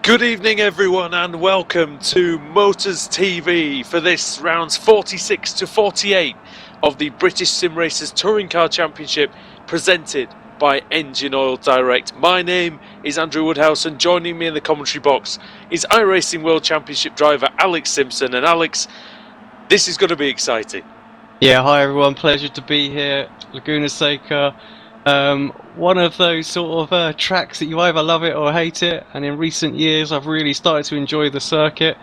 Good evening everyone and welcome to Motors TV for this rounds 46 to 48 of the British Sim Racers Touring Car Championship presented by Engine Oil Direct. My name is Andrew Woodhouse and joining me in the commentary box is iRacing World Championship driver Alex Simpson. And Alex, this is going to be exciting. Yeah, hi everyone, pleasure to be here. Laguna Seca. One of those sort of tracks that you either love it or hate it, and in recent years I've really started to enjoy the circuit.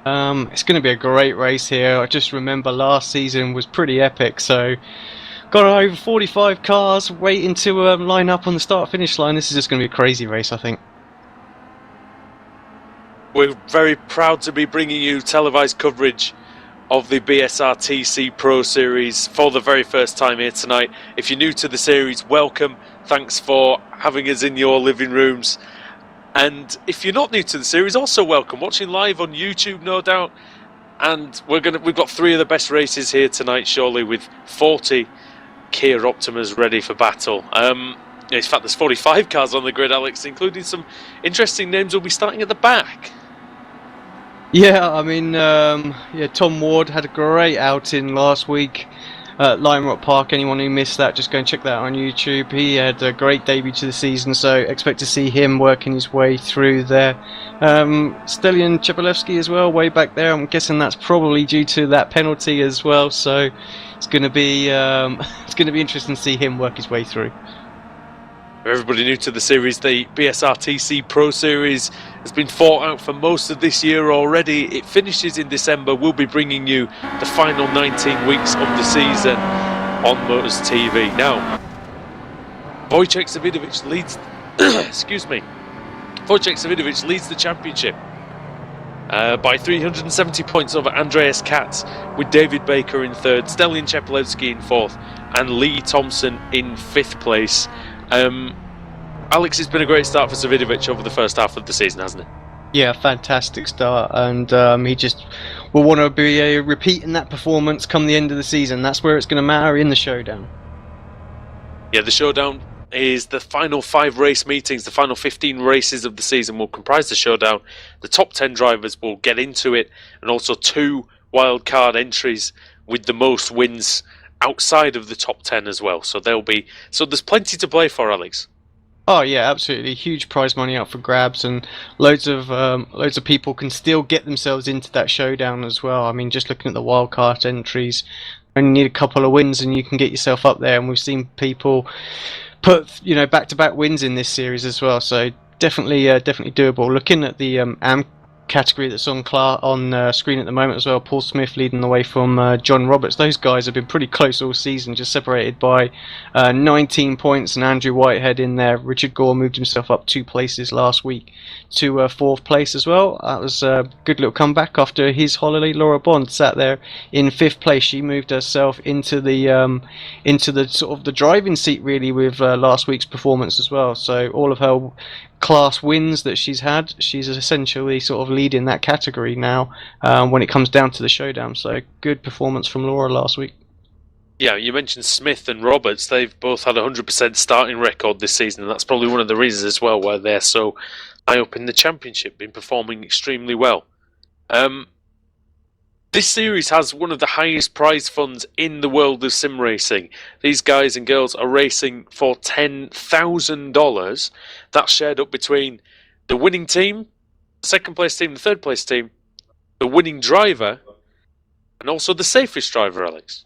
It's going to be a great race here. I just remember last season was pretty epic, so got over 45 cars waiting to line up on the start-finish line. This is just going to be a crazy race, I think. We're very proud to be bringing you televised coverage of the BSRTC Pro Series for the very first time here tonight. If you're new to the series, welcome. Thanks for having us in your living rooms. And if you're not new to the series, also welcome. Watching live on YouTube, no doubt. And we've got three of the best races here tonight, surely, with 40 Kia Optimas ready for battle. In fact, there's 45 cars on the grid, Alex, including some interesting names. Will be starting at the back. Yeah, I mean, Tom Ward had a great outing last week at Lime Rock Park. Anyone who missed that, just go and check that out on YouTube. He had a great debut to the season, so expect to see him working his way through there. Stelian Chebalevsky as well, way back there. I'm guessing that's probably due to that penalty as well, so it's going to be interesting to see him work his way through. For everybody new to the series, the BSRTC Pro Series has been fought out for most of this year already. It finishes in December. We'll be bringing you the final 19 weeks of the season on Motors TV. Now, Wojciech Zawidovic leads Wojciech Zawidovic leads the championship by 370 points over Andreas Katz, with David Baker in third, Stelian Chebalevsky in fourth, and Lee Thompson in fifth place. Alex, it's been a great start for Zawidovic over the first half of the season, hasn't it? Yeah, fantastic start, and he just will want to be repeating that performance come the end of the season. That's where it's going to matter in the showdown. Yeah, the showdown is the final 5 race meetings. The final 15 races of the season will comprise the showdown. The top 10 drivers will get into it, and also 2 wildcard entries with the most wins outside of the top 10 as well. So there's plenty to play for, Alex. Oh yeah, absolutely. Huge prize money out for grabs, and loads of people can still get themselves into that showdown as well. I mean, just looking at the wildcard entries, only need a couple of wins and you can get yourself up there. And we've seen people put back-to-back wins in this series as well. So definitely doable. Looking at the AM category that's on screen at the moment as well, Paul Smith leading the way from John Roberts. Those guys have been pretty close all season, just separated by 19 points, and Andrew Whitehead in there. Richard Gore moved himself up 2 places last week to 4th place as well. That was a good little comeback after his holiday. Laura Bond sat there in 5th place. She moved herself into the sort of the driving seat really with last week's performance as well. So all of her class wins that she's had, she's essentially sort of leading that category now when it comes down to the showdown. So good performance from Laura last week. Yeah, you mentioned Smith and Roberts. They've both had a 100% starting record this season, and that's probably one of the reasons as well why they're so high up in the championship, been performing extremely well. This series has one of the highest prize funds in the world of sim racing. These guys and girls are racing for $10,000. That's shared up between the winning team, the second place team, the third place team, the winning driver, and also the safest driver, Alex.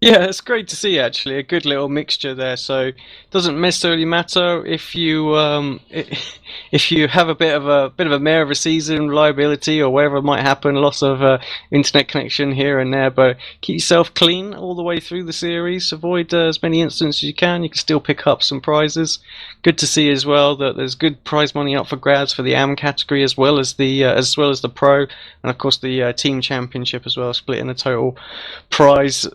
Yeah, it's great to see actually, a good little mixture there. So it doesn't necessarily matter if you have a bit of a mare of a season, reliability or whatever might happen, loss of internet connection here and there, but keep yourself clean all the way through the series. Avoid as many incidents as you can. You can still pick up some prizes. Good to see as well that there's good prize money up for grabs for the AM category as well as the pro, and of course the team championship as well, splitting the total prize.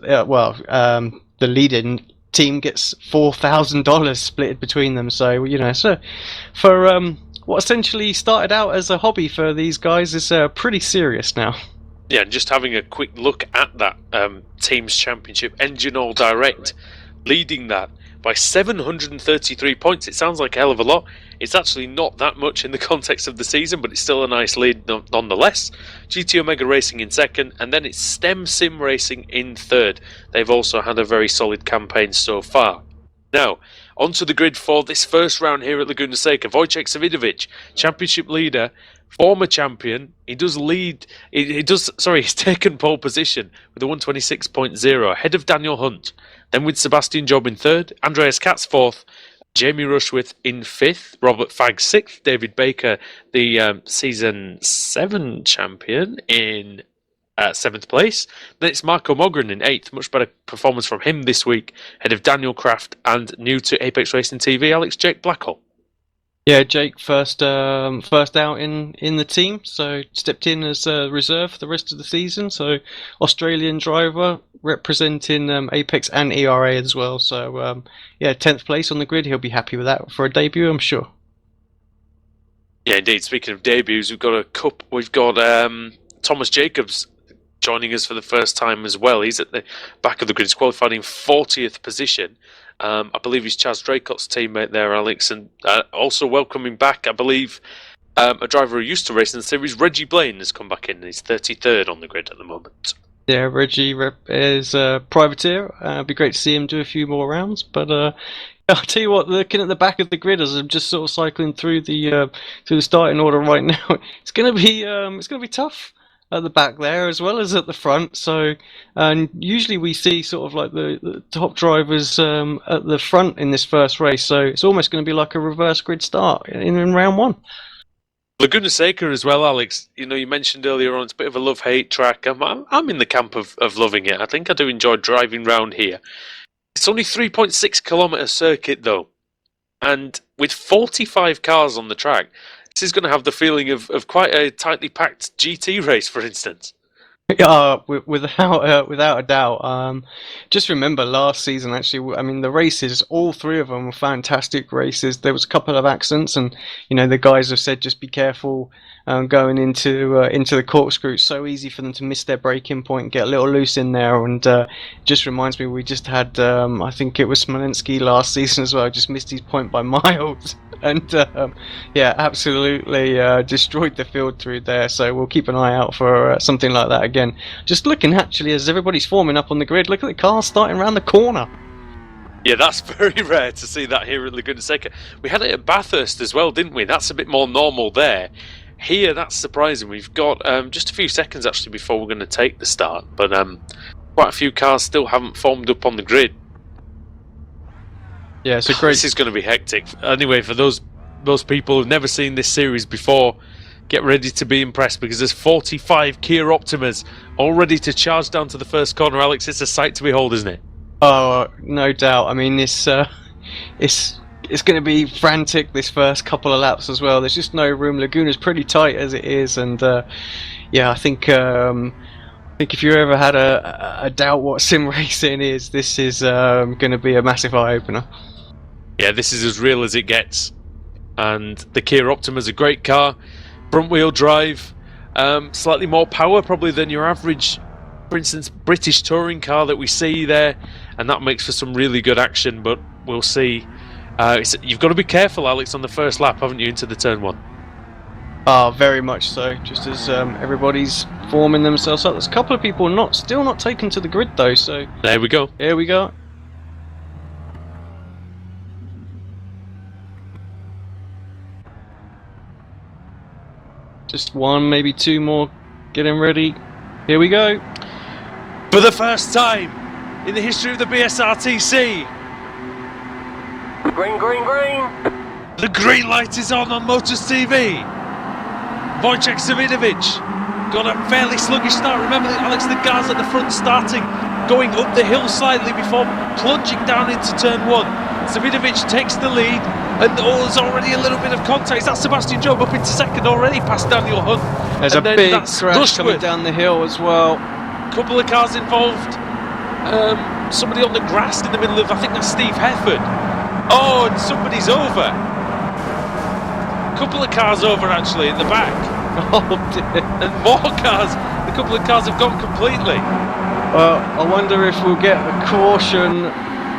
The leading team gets $4,000 split between them. So so for what essentially started out as a hobby for these guys is pretty serious now. Yeah, and just having a quick look at that team's championship, Engine All Direct leading that by 733 points. It sounds like a hell of a lot. It's actually not that much in the context of the season, but it's still a nice lead nonetheless. GT Omega Racing in second, and then it's STEM Sim Racing in third. They've also had a very solid campaign so far. Now, onto the grid for this first round here at Laguna Seca. Wojciech Savidovic, championship leader, former champion. He's taken pole position with a 126.0, ahead of Daniel Hunt. Then with Sebastian Job in third, Andreas Katz fourth, Jamie Rushworth in fifth, Robert Fagg sixth, David Baker, the season 7 champion, in seventh place. Then it's Marco Mogren in eighth. Much better performance from him this week, ahead of Daniel Kraft and new to Apex Racing TV, Jake Blackhall. Yeah, Jake first out in the team, so stepped in as a reserve for the rest of the season. So Australian driver representing Apex and ERA as well. So 10th place on the grid. He'll be happy with that for a debut, I'm sure. Yeah, indeed. Speaking of debuts, we've got Thomas Jacobs joining us for the first time as well. He's at the back of the grid. He's qualified in 40th position. I believe he's Chaz Draycott's teammate there, Alex, and also welcoming back, I believe, a driver who used to race in the series, Reggie Blaine, has come back in. He's 33rd on the grid at the moment. Yeah, Reggie is a privateer. It'd be great to see him do a few more rounds, but I'll tell you what, looking at the back of the grid as I'm just sort of cycling through the starting order right now, it's gonna be tough at the back there as well as at the front. So, and usually we see sort of like the top drivers at the front in this first race. So it's almost going to be like a reverse grid start in round one. Laguna Seca as well, Alex. You know, you mentioned earlier on it's a bit of a love-hate track. I'm in the camp of loving it. I think I do enjoy driving round here. It's only 3.6 kilometre circuit though, and with 45 cars on the track, this is going to have the feeling of quite a tightly packed GT race, for instance. Without a doubt. Just remember last season, actually, I mean, the races, all three of them were fantastic races. There was a couple of accidents, and the guys have said just be careful going into the corkscrew. It's so easy for them to miss their braking point and get a little loose in there. And just reminds me, we just had, I think it was Smolenski last season as well, just missed his point by miles. And absolutely destroyed the field through there. So we'll keep an eye out for something like that again. Just looking actually as everybody's forming up on the grid, look at the cars starting around the corner. Yeah, that's very rare to see that here at Laguna Seca. We had it at Bathurst as well, didn't we? That's a bit more normal there. Here, that's surprising. We've got just a few seconds actually before we're going to take the start, but quite a few cars still haven't formed up on the grid. Yeah, it's a great. This is going to be hectic. Anyway, for those people who've never seen this series before, get ready to be impressed because there's 45 Kia Optimas all ready to charge down to the first corner. Alex, it's a sight to behold, isn't it? Oh, no doubt. I mean, it's going to be frantic this first couple of laps as well. There's just no room. Laguna's pretty tight as it is, and I think if you ever had a doubt what sim racing is, this is going to be a massive eye opener. Yeah, this is as real as it gets. And the Kia Optima is a great car. Front wheel drive, slightly more power probably than your average, for instance, British touring car that we see there. And that makes for some really good action, but we'll see. You've got to be careful, Alex, on the first lap, haven't you, into the turn one? Very much so. Just as everybody's forming themselves up. There's a couple of people still not taken to the grid though, so... There we go. Here we go. Just one, maybe two more getting ready. Here we go. For the first time in the history of the BSRTC. Green, green, green. The green light is on Motors TV. Wojciech Savidovic got a fairly sluggish start. Remember, Alex, the guys at the front starting, going up the hill slightly before plunging down into turn one. Savidovic takes the lead, and there's already a little bit of contact. That's Sebastian Job up into second already, past Daniel Hunt. There's a big crash coming down the hill as well. Couple of cars involved. Somebody on the grass in the middle of, I think that's Steve Hefford. Oh, and somebody's over. Couple of cars over actually in the back. Oh dear. And more cars. A couple of cars have gone completely. I wonder if we'll get a caution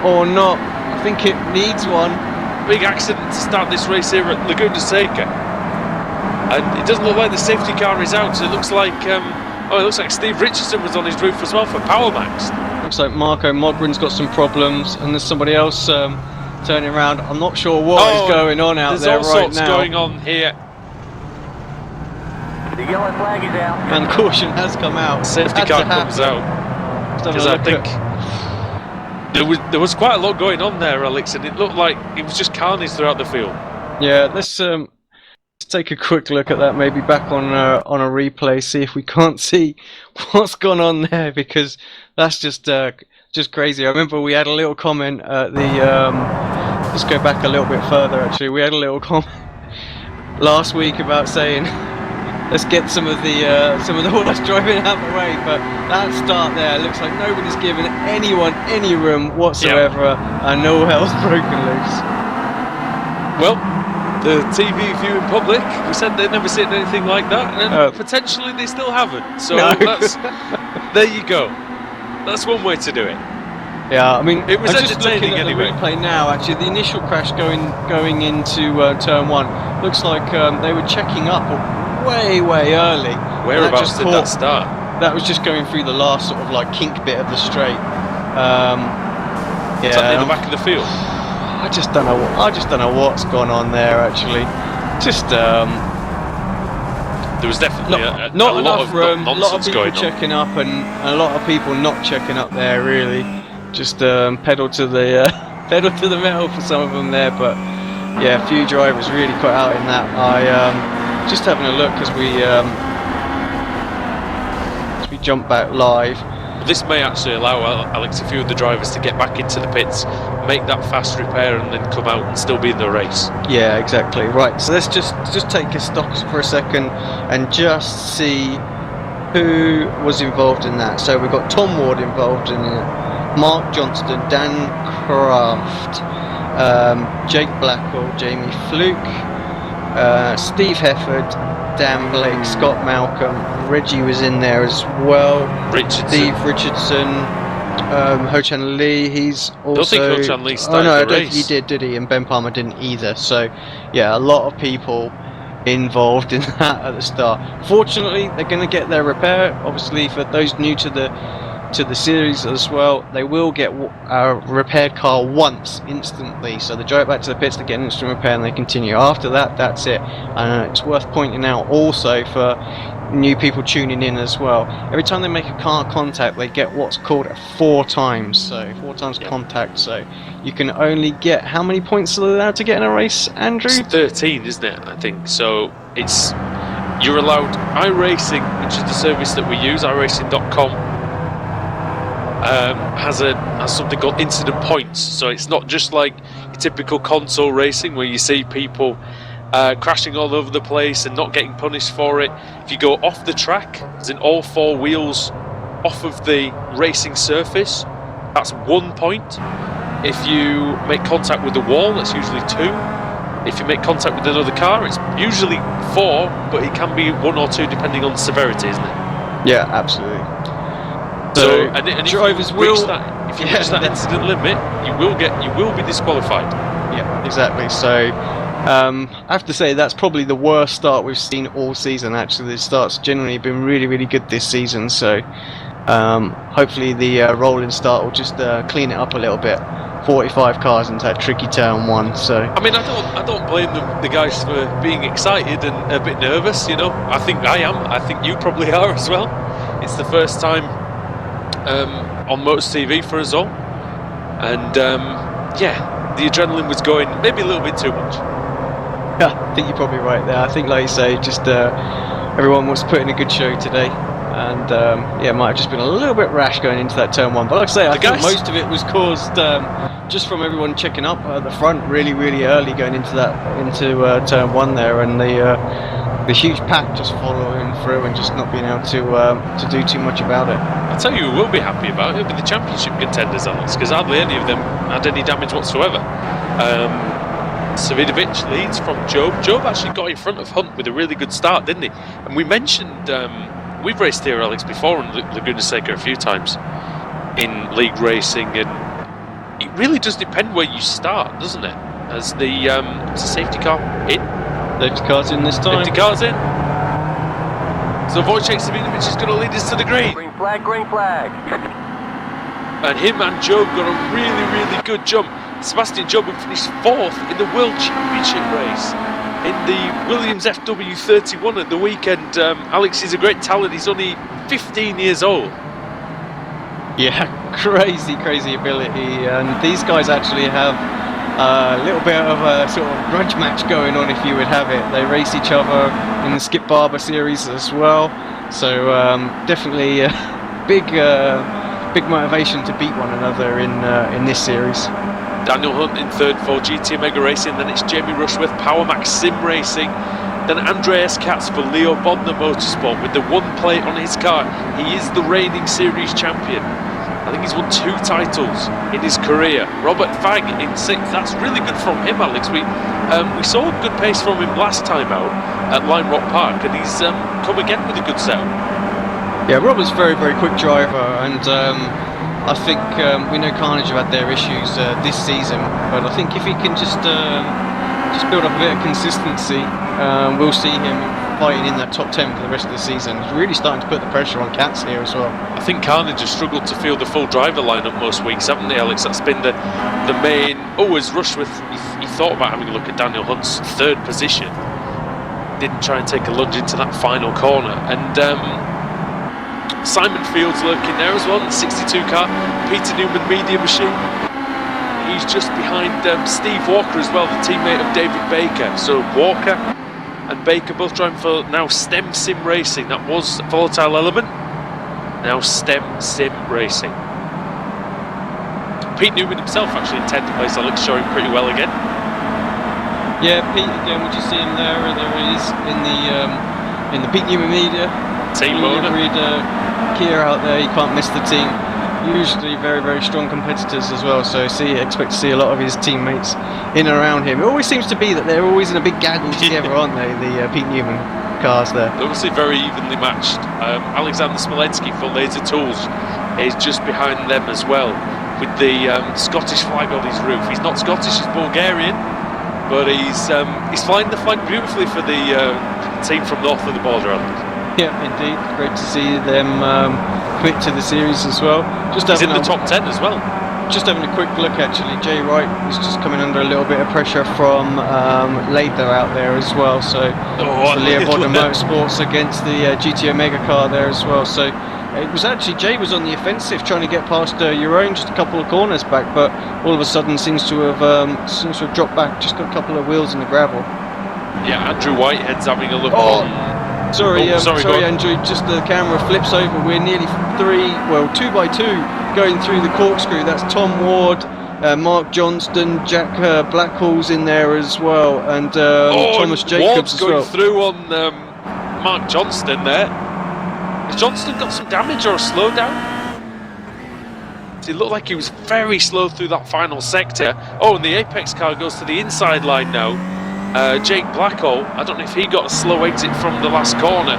or not. I think it needs one. Big accident to start this race here at Laguna Seca. And it doesn't look like the safety car is out. It looks like it looks like Steve Richardson was on his roof as well for Power Max. Looks like Marco Mogren's got some problems, and there's somebody else turning around. I'm not sure what is going on out there right now. There's all sorts going on here. The yellow flag is out. And caution has come out. Safety car comes out. Because I think there was quite a lot going on there, Alex, and it looked like it was just carnage throughout the field. Yeah, let's take a quick look at that, maybe back on a replay, see if we can't see what's gone on there, because that's just crazy. I remember we had a little comment at the let's go back a little bit further. Actually, we had a little comment last week about saying let's get some of the horse driving out the way, but that start there looks like nobody's given anyone any room whatsoever, and no hell's broken loose. Well, the TV viewing public, we said they'd never seen anything like that, and potentially they still haven't. So there you go. That's one way to do it. Yeah, I mean, it was I'm just looking at anyway. the replay now. Actually, the initial crash going into turn one looks like they were checking up way early. Whereabouts did that start? That was just going through the last sort of like kink bit of the straight. Is that in the back of the field? I just don't know what's gone on there. Actually, just there was definitely not a enough room. A lot of people going checking up, and a lot of people not checking up there. Really, just pedal to the metal for some of them there. But yeah, a few drivers really cut out in that. I just having a look as we jump back live. This may actually allow Alex, a few of the drivers to get back into the pits, make that fast repair, and then come out and still be in the race. Yeah, exactly. Right, so let's just take a stock for a second and just see who was involved in that. So we've got Tom Ward involved in it, Mark Johnston, Dan Kraft, Jake Blackwell, Jamie Fluke, Steve Hefford, Dan Blake, Scott Malcolm, Reggie was in there as well. Steve Richardson, Ho Chan Lee, he's also... I don't think Ho Chan Lee started I the don't race. think he did he? And Ben Palmer didn't either. So, yeah, a lot of people involved in that at the start. Fortunately, they're going to get their repair. Obviously, for those new to the series as well, they will get a repaired car once instantly, so they drive back to the pits to get an instant repair and they continue. After that, that's it. And it's worth pointing out also for new people tuning in as well, every time they make a car contact they get what's called 4 times, so 4 times contact. So you can only get, how many points are they allowed to get in a race, Andrew? It's 13, isn't it, I think. So you're allowed iRacing, which is the service that we use, iRacing.com, has something called incident points. So it's not just like your typical console racing where you see people crashing all over the place and not getting punished for it. If you go off the track, as in all 4 wheels off of the racing surface, that's 1 point. If you make contact with the wall, that's usually 2. If you make contact with another car, it's usually 4, but it can be 1 or 2 depending on the severity, isn't it? Yeah, absolutely. So, and drivers if you reach that incident limit, you will be disqualified. Yeah, exactly. So I have to say that's probably the worst start we've seen all season. Actually, the start's generally been really, really good this season. So hopefully the rolling start will just clean it up a little bit. 45 cars into that tricky turn 1. So I mean, I don't blame the guys for being excited and a bit nervous. You know, I think I am. I think you probably are as well. It's the first time on Motors TV for us all, and yeah, the adrenaline was going maybe a little bit too much. Yeah, I think you're probably right there. I think, like you say, just everyone was putting a good show today, and yeah, it might have just been a little bit rash going into that turn 1. But like I say, I think most of it was caused just from everyone checking up at the front really, really early going into turn 1 there, and the huge pack just following through and just not being able to do too much about it. I'll tell you who we'll be happy about. It'll be the championship contenders, Alex, because hardly any of them had any damage whatsoever. Savidovic leads from Job. Job actually got in front of Hunt with a really good start, didn't he? And we mentioned, we've raced here, Alex, before on Laguna Seca a few times in league racing, and it really does depend where you start, doesn't it? As the safety car in. Safety car's in this time. Safety car's in. So Wojciech Sabinovic is going to lead us to the green. Green flag, green flag. And him and Job got a really good jump. Sebastian Job finished 4th in the World Championship race in the Williams FW31 at the weekend. Alex is a great talent. He's only 15 years old. Yeah, crazy ability, and these guys actually have a little bit of a sort of grudge match going on, if you would have it. They race each other in the Skip Barber series as well, so definitely big motivation to beat one another in this series. Daniel Hunt in 3rd for GT Omega Racing, then it's Jamie Rushworth, Power Max Sim Racing, then Andreas Katz for Leo Bodner Motorsport with the 1 plate on his car. He is the reigning series champion. I think he's won 2 titles in his career. Robert Fagg in 6th. That's really good from him, Alex. We saw a good pace from him last time out at Lime Rock Park, and he's come again with a good setup. Yeah, Robert's very quick driver, and I think we know Carnage have had their issues this season, but I think if he can just build up a bit of consistency, we'll see him fighting in that top 10 for the rest of the season. He's really starting to put the pressure on Katz here as well. I think Carnage has struggled to field the full driver lineup most weeks, haven't they, Alex? That's been the main. As Rushworth, he thought about having a look at Daniel Hunt's 3rd position. Didn't try and take a lunge into that final corner. And Simon Fields lurking there as well in the 62 car. Peter Newman Media Machine. He's just behind Steve Walker as well, the teammate of David Baker. So Walker and Baker both driving for now STEM Sim Racing. That was Volatile Element. Now STEM Sim Racing. Pete Newman himself actually in 10th place. Alex showing pretty well again. Yeah, Pete again. Would you see him there? There he is in the Pete Newman Media Team owner. Kia out there. You can't miss the team. Usually very strong competitors as well, so expect to see a lot of his teammates in and around him. It always seems to be that they're always in a big gaggle together, aren't they, the Pete Newman cars there? They're obviously very evenly matched. Alexander Smolensky for Laser Tools is just behind them as well, with the Scottish flag on his roof. He's not Scottish, he's Bulgarian, but he's flying the flag beautifully for the team from north of the border, Alex. Yeah, indeed. Great to see them commit to the series as well. He's in the top 10 as well. Just having a quick look, actually. Jay Wright is just coming under a little bit of pressure from Later out there as well. So Leo Bodner Motorsports against the GT Omega car there as well. So it was actually Jay was on the offensive, trying to get past Eurone just a couple of corners back, but all of a sudden seems to have dropped back. Just got a couple of wheels in the gravel. Yeah, Andrew Whitehead's having a look. Sorry, Andrew, just the camera flips over. We're nearly 2 by 2 going through the corkscrew. That's Tom Ward, Mark Johnston, Jack Blackhall's in there as well, and Thomas Jacobs as well. Ward's going through on Mark Johnston there. Has Johnston got some damage or a slowdown? It looked like he was very slow through that final sector. And the Apex car goes to the inside line now. Jake Blackhall, I don't know if he got a slow exit from the last corner.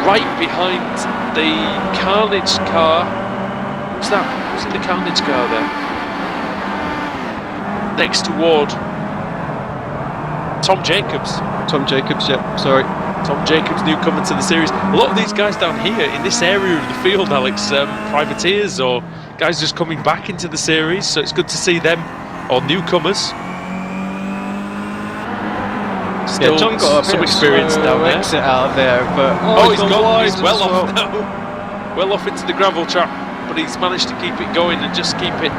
Right behind the Carnage car. Who's that? Who's in the Carnage car there? Next to Ward. Tom Jacobs. Sorry. Tom Jacobs, newcomer to the series. A lot of these guys down here in this area of the field, Alex, privateers or guys just coming back into the series, so it's good to see them, or newcomers. Still Tom got some experience down there. Exit out of there, but he's gone. He's well off now. Well off into the gravel trap, but he's managed to keep it going and just keep it.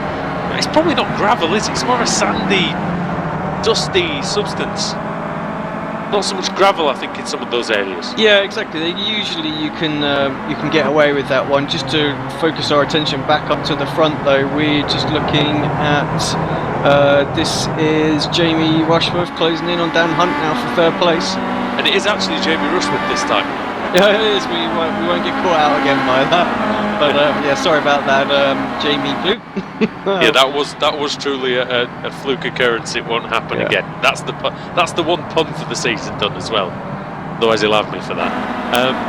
It's probably not gravel, is it? It's more of a sandy, dusty substance. Not so much gravel, I think, in some of those areas. Yeah, exactly. Usually you can get away with that one. Just to focus our attention back up to the front, though, we're just looking at this is Jamie Rushworth closing in on Dan Hunt now for 3rd place. And it is actually Jamie Rushworth this time. Yeah, it is. We won't get caught out again by that. But yeah, sorry about that, Jamie Blue. Yeah, that was truly a fluke occurrence. It won't happen again. That's the one pun for the season done as well. Otherwise, he'll have me for that.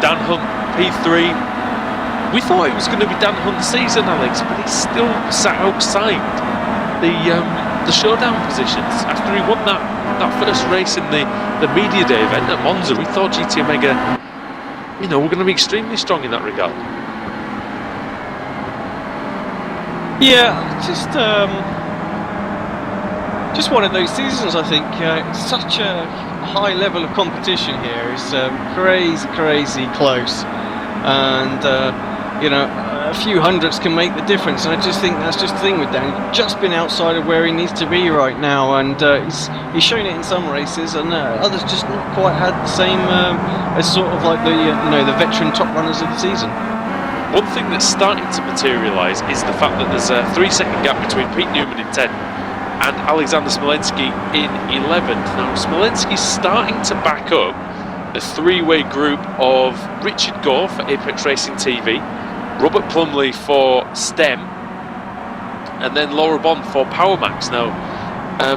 Dan Hunt P3. We thought it was going to be Dan Hunt's season, Alex, but he's still sat outside the showdown positions. After he won that first race in the media day event at Monza, we thought GT Omega, we're going to be extremely strong in that regard. Yeah, just one of those seasons, I think. It's such a high level of competition here. It's crazy close, and a few hundredths can make the difference. And I just think that's just the thing with Dan. He's just been outside of where he needs to be right now, and he's shown it in some races, and others just not quite had the same as sort of like the veteran top runners of the season. One thing that's starting to materialise is the fact that there's a 3-second gap between Pete Newman in 10 and Alexander Smolensky in 11th. Now Smolensky's starting to back up the three-way group of Richard Gore for Apex Racing TV, Robert Plumley for STEM, and then Laura Bond for PowerMax. Now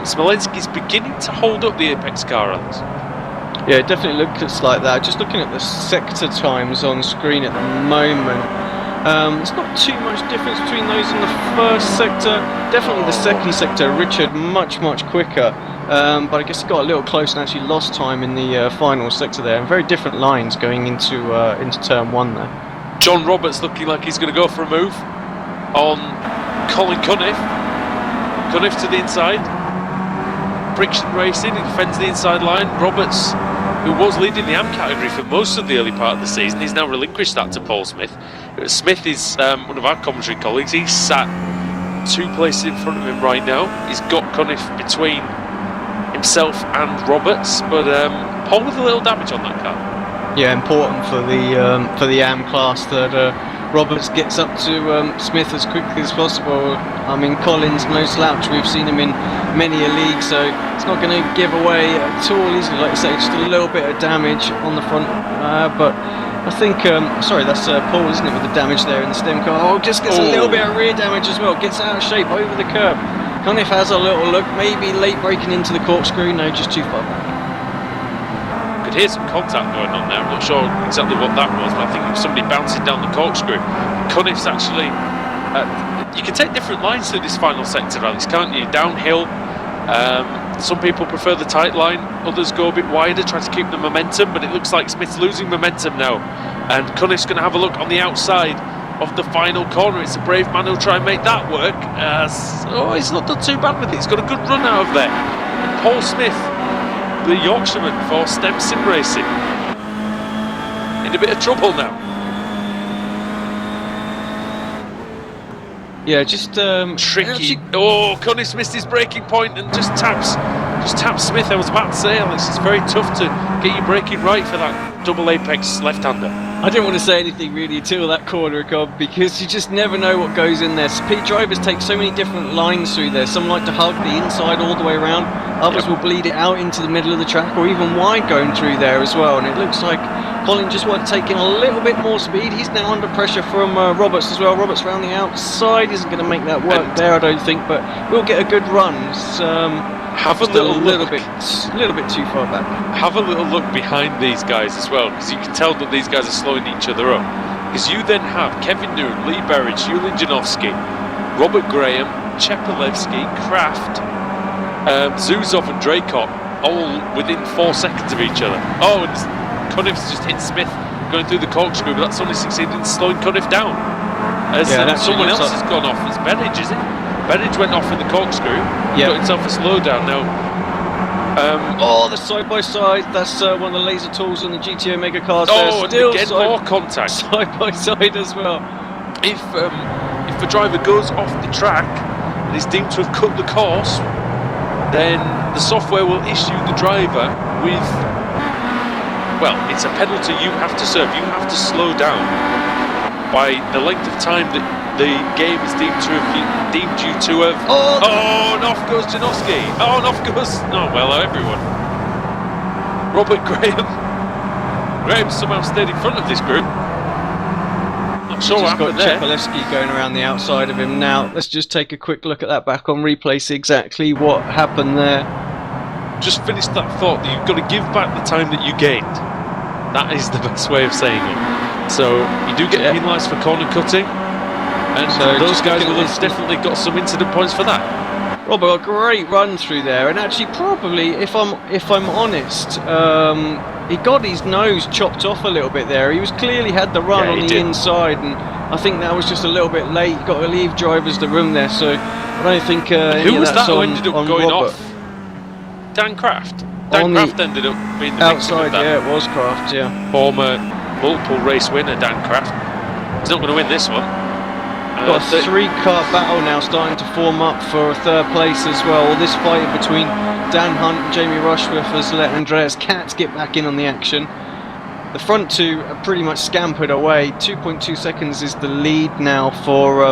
Smolensky's beginning to hold up the Apex car, Alex. Yeah, it definitely looks like that. Just looking at the sector times on screen at the moment, it's not too much difference between those in the first sector. Definitely the second sector, Richard much quicker, but I guess he got a little close and actually lost time in the final sector there. And very different lines going into turn one there. John Roberts looking like he's going to go for a move on Colin Cunniff. Cunniff to the inside. Friction Racing, he defends the inside line. Roberts, who was leading the AM category for most of the early part of the season, he's now relinquished that to Paul Smith. Smith is one of our commentary colleagues. He's sat 2 places in front of him right now. He's got Cunniff between himself and Roberts, but Paul with a little damage on that car. Yeah, important for the AM class that Roberts gets up to Smith as quickly as possible. I mean, Colin's no slouch. We've seen him in many a league, so it's not going to give away at all, is it? Like you say, just a little bit of damage on the front, but I think, sorry, that's Paul, isn't it, with the damage there in the stem car. Oh, just gets a little bit of rear damage as well. Gets out of shape over the curb. Cunniff has a little look, maybe late braking into the corkscrew. No, just too far back. Could hear some contact going on there. I'm not sure exactly what that was, but I think it was somebody bouncing down the corkscrew. Cunniff's actually, you can take different lines through this final sector, Alex, can't you? Downhill. Some people prefer the tight line, others go a bit wider, try to keep the momentum, but it looks like Smith's losing momentum now, and Cunniff's going to have a look on the outside of the final corner. It's a brave man who'll try and make that work. He's not done too bad with it. He's got a good run out of there. And Paul Smith, the Yorkshireman for STEM Sim Racing, in a bit of trouble now. Yeah, just tricky. Cunniff's missed his braking point and just taps Smith. I was about to say, Alex, it's very tough to get your braking right for that double apex left-hander. I didn't want to say anything really until that corner, Cobb, because you just never know what goes in there. Speed drivers take so many different lines through there. Some like to hug the inside all the way around. Others will bleed it out into the middle of the track, or even wide going through there as well. And it looks like Colin just wanted to take in a little bit more speed. He's now under pressure from Roberts as well. Roberts round the outside isn't going to make that work there, I don't think, but we'll get a good run. Have a little bit too far back. Have a little look behind these guys as well, because you can tell that these guys are slowing each other up. Because you then have Kevin Noon, Lee Berridge, Julian Janowski, Robert Graham, Chepelevsky, Kraft, Zuzov and Draycott, all within 4 seconds of each other. Oh, and Cunniff's just hit Smith going through the corkscrew, but that's only succeeded in slowing Cunniff down. As someone else has gone off. It's Berridge, is it? Berridge went off in the corkscrew, got himself a slowdown now. The side-by-side, that's one of the laser tools on the GT Omega cars. Oh, and again, more contact. Side-by-side as well. If the driver goes off the track and is deemed to have cut the course, then the software will issue the driver with, well, it's a penalty you have to serve. You have to slow down by the length of time that the game is deemed you to have. And off goes Janowski. And off goes. Everyone. Robert Graham. Graham somehow stayed in front of this group. Not sure what happened there. Chepelevsky going around the outside of him now. Let's just take a quick look at that back on replay, see exactly what happened there. Just finished that thought that you've got to give back the time that you gained. That is the best way of saying it. So you do get penalised for corner cutting. And so those guys will have definitely got some incident points for that. Robert, a great run through there, and actually probably, if I'm honest, he got his nose chopped off a little bit there. He was clearly had the run on the inside, and I think that was just a little bit late. Got to leave drivers the room there, so I don't think who was that who ended up going Robert. off? Dan Kraft. Dan Kraft ended up being the outside. victim of that. Yeah, it was Kraft. Yeah, Former multiple race winner Dan Kraft. He's not going to win this one. Got a three-car battle now starting to form up for a third place as well. All this fight between Dan Hunt and Jamie Rushworth has let Andreas Katz get back in on the action. The front two are pretty much scampered away. 2.2 seconds is the lead now for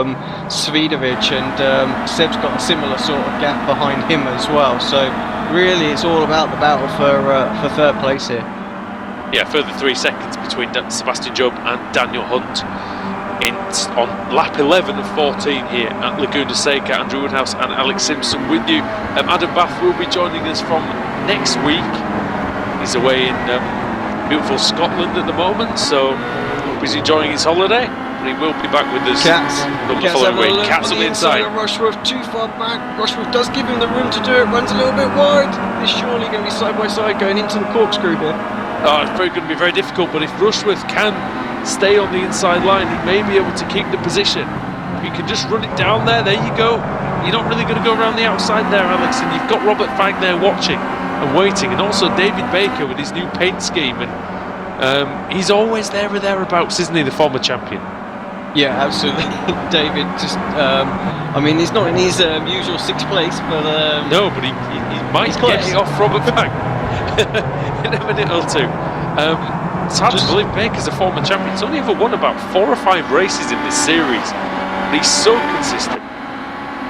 Svidovic, and Seb's got a similar sort of gap behind him as well. So really it's all about the battle for third place here. Yeah, further 3 seconds between Sebastian Job and Daniel Hunt. On lap 11 of 14 here at Laguna Seca. Andrew Woodhouse and Alex Simpson with you. Adam Bath will be joining us from next week. He's away in beautiful Scotland at the moment, so hope he's enjoying his holiday. But he will be back with us the following week. Cats on the inside. Rushworth too far back. Rushworth does give him the room to do it. Runs a little bit wide. It's surely going to be side by side going into the corkscrew here. Oh, it's going to be very difficult. But if Rushworth can stay on the inside line, he may be able to keep the position. If you can just run it down there you go. You're not really going to go around the outside there, Alex, and you've got Robert Fagg there watching and waiting, and also David Baker with his new paint scheme, and he's always there or thereabouts, isn't he, the former champion? Yeah, absolutely. David just, I mean, he's not in his usual sixth place, but no, but he might get it off Robert Fagg in a minute or two. It's hard to believe Baker's a former champion. He's only ever won about 4 or 5 races in this series, but he's so consistent.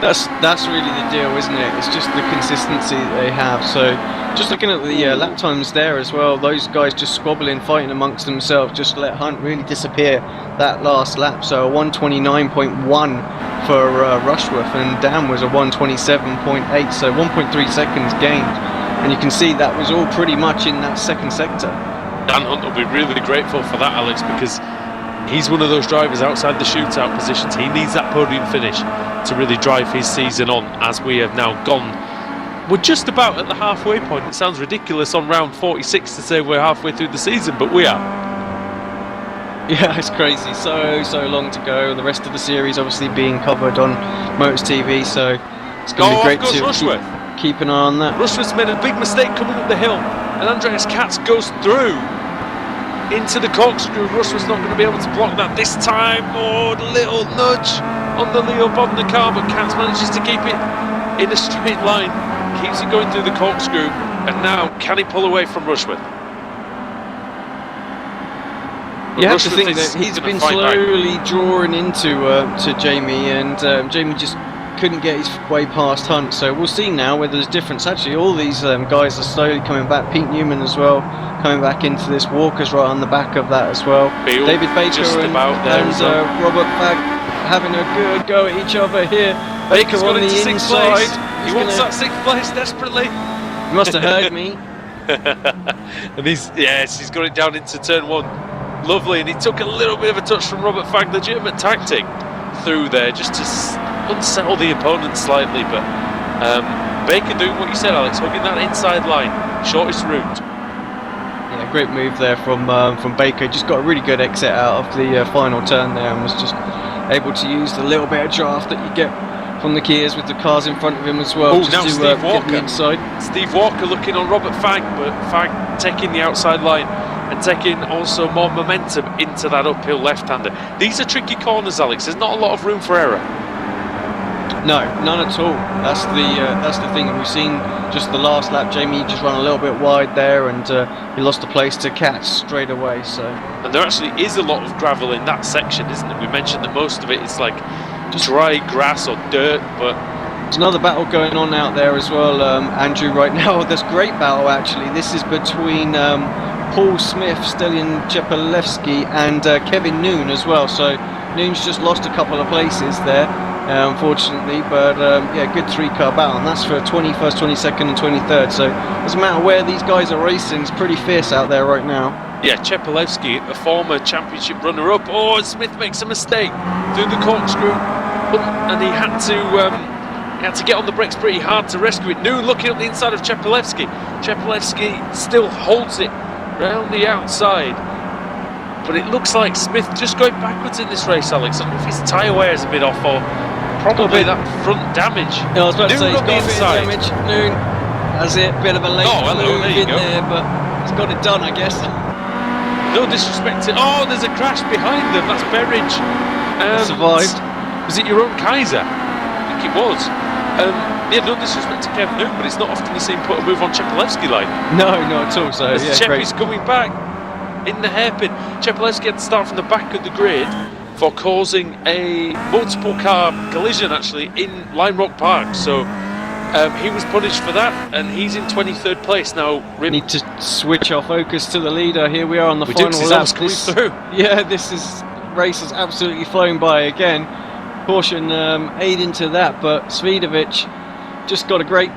That's really the deal, isn't it? It's just the consistency that they have. So just looking at the lap times there as well, those guys just squabbling, fighting amongst themselves, just let Hunt really disappear that last lap. So a 129.1 for Rushworth, and Dan was a 127.8, so 1.3 seconds gained. And you can see that was all pretty much in that second sector. Dan Hunt will be really grateful for that, Alex, because he's one of those drivers outside the shootout positions. He needs that podium finish to really drive his season on, as we have now gone. We're just about at the halfway point. It sounds ridiculous on round 46 to say we're halfway through the season, but we are. Yeah, it's crazy. So long to go. The rest of the series obviously being covered on Motors TV, so it's going to be great to keep an eye on that. Rushworth's made a big mistake coming up the hill, and Andreas Katz goes through into the corkscrew. Rushworth's not going to be able to block that this time. Oh, a little nudge on the Leo Bodner car, but Katz manages to keep it in a straight line, keeps it going through the corkscrew, and now can he pull away from Rushworth? You have to think that he's been slowly drawing into to Jamie, and Jamie just couldn't get his way past Hunt. So we'll see now whether there's difference. Actually, all these guys are slowly coming back. Pete Newman as well coming back into this. Walker's right on the back of that as well. David Baker and Robert Fagg having a good go at each other here. Baker on the inside. He wants that 6th place desperately. He must have heard me. And he's got it down into turn 1. Lovely, and he took a little bit of a touch from Robert Fagg, legitimate tactic through there just to unsettle the opponent slightly, but Baker doing what you said, Alex, hugging that inside line, shortest route. Yeah, great move there from Baker. Just got a really good exit out of the final turn there, and was just able to use the little bit of draft that you get from the Kias with the cars in front of him as well. Oh, now Steve Walker. Get the inside. Steve Walker looking on Robert Fagg, but Fagg taking the outside line and taking also more momentum into that uphill left-hander. These are tricky corners, Alex. There's not a lot of room for error. No, none at all. That's the thing. And we've seen just the last lap, Jamie just ran a little bit wide there, and he lost the place to Katz straight away. So, and there actually is a lot of gravel in that section, isn't it? We mentioned that most of it is like just dry grass or dirt, but there's another battle going on out there as well, Andrew. Right now, there's great battle actually. This is between Paul Smith, Stelian Chepelevsky, and Kevin Noon as well. So Noon's just lost a couple of places there, unfortunately, but yeah, good 3-car battle, and that's for 21st, 22nd and 23rd. So doesn't matter where these guys are racing, it's pretty fierce out there right now. Yeah, Chepelevsky, a former championship runner-up. Oh, and Smith makes a mistake through the corkscrew, and he had to He had to get on the brakes pretty hard to rescue it. Noon looking up the inside of Chepelevsky. Chepelevsky still holds it round the outside. But it looks like Smith just going backwards in this race, Alex. I don't know if his tyre wear is a bit off or probably that front damage. Yeah, I was about to say, he's on got the a bit inside. of damage. Noon has it, bit of a late move in there, but he's got it done, I guess. No disrespect to... Oh, there's a crash behind them. That's Berridge. Survived. Was it your own Kaiser? I think it was. Yeah, no disrespect to Kevin Noon, but it's not often you see him put a move on Chepelevsky like. No, not at all. So, as yeah, Cheppy's coming back in the hairpin. Chepelevsky had to start from the back of the grid for causing a multiple car collision actually in Lime Rock Park. So he was punished for that, and he's in 23rd place now. Need to switch our focus to the leader. Here we are on the final lap. Coming through. Yeah, race has absolutely flown by again. Caution aiding to that, but Svidovic just got a great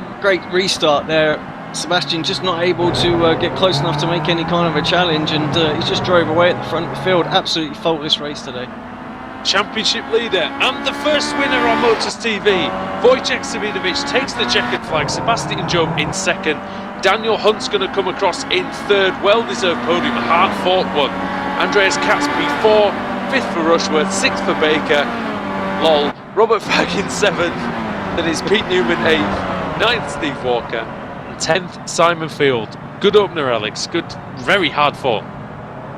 restart there. Sebastian just not able to get close enough to make any kind of a challenge, and he just drove away at the front of the field. Absolutely faultless race today. Championship leader and the first winner on Motors TV. Wojciech Svidovic takes the checkered flag. Sebastian Job in second. Daniel Hunt's going to come across in third. Well-deserved podium, a hard-fought one. Andreas Katz P4, fifth for Rushworth, sixth for Baker. Lol. Robert Fagg in seventh. Then is Pete Newman eighth. Ninth, Steve Walker. And 10th, Simon Field. Good opener, Alex. Good, very hard fought.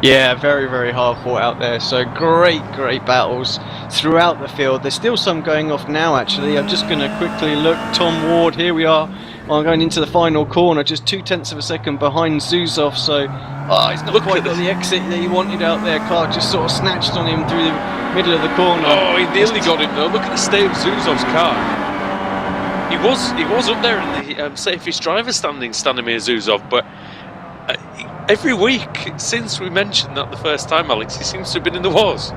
Yeah, very, very hard fought out there. So great battles throughout the field. There's still some going off now, actually. I'm just going to quickly look. Tom Ward, here we are. I'm going into the final corner, just 0.2 of a second behind Zuzov. So, he's not quite got the exit that he wanted out there. Clark just sort of snatched on him through the middle of the corner. Oh, he nearly got him though. Look at the state of Zuzov's car. He was up there in the safest driver standing Stanimir Zuzov, but every week since we mentioned that the first time, Alex, he seems to have been in the wars.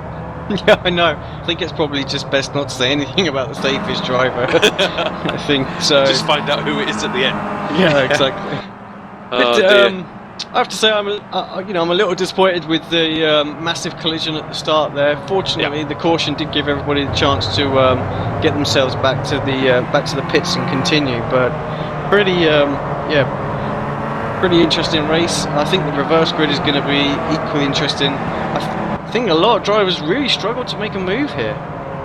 Yeah, I know. I think it's probably just best not to say anything about the safest driver. I think so. Just find out who it is at the end. Yeah, exactly. I have to say, I'm a little disappointed with the massive collision at the start there. Fortunately, the caution did give everybody the chance to get themselves back to the pits and continue. But pretty interesting race. I think the reverse grid is going to be equally interesting. I think a lot of drivers really struggled to make a move here.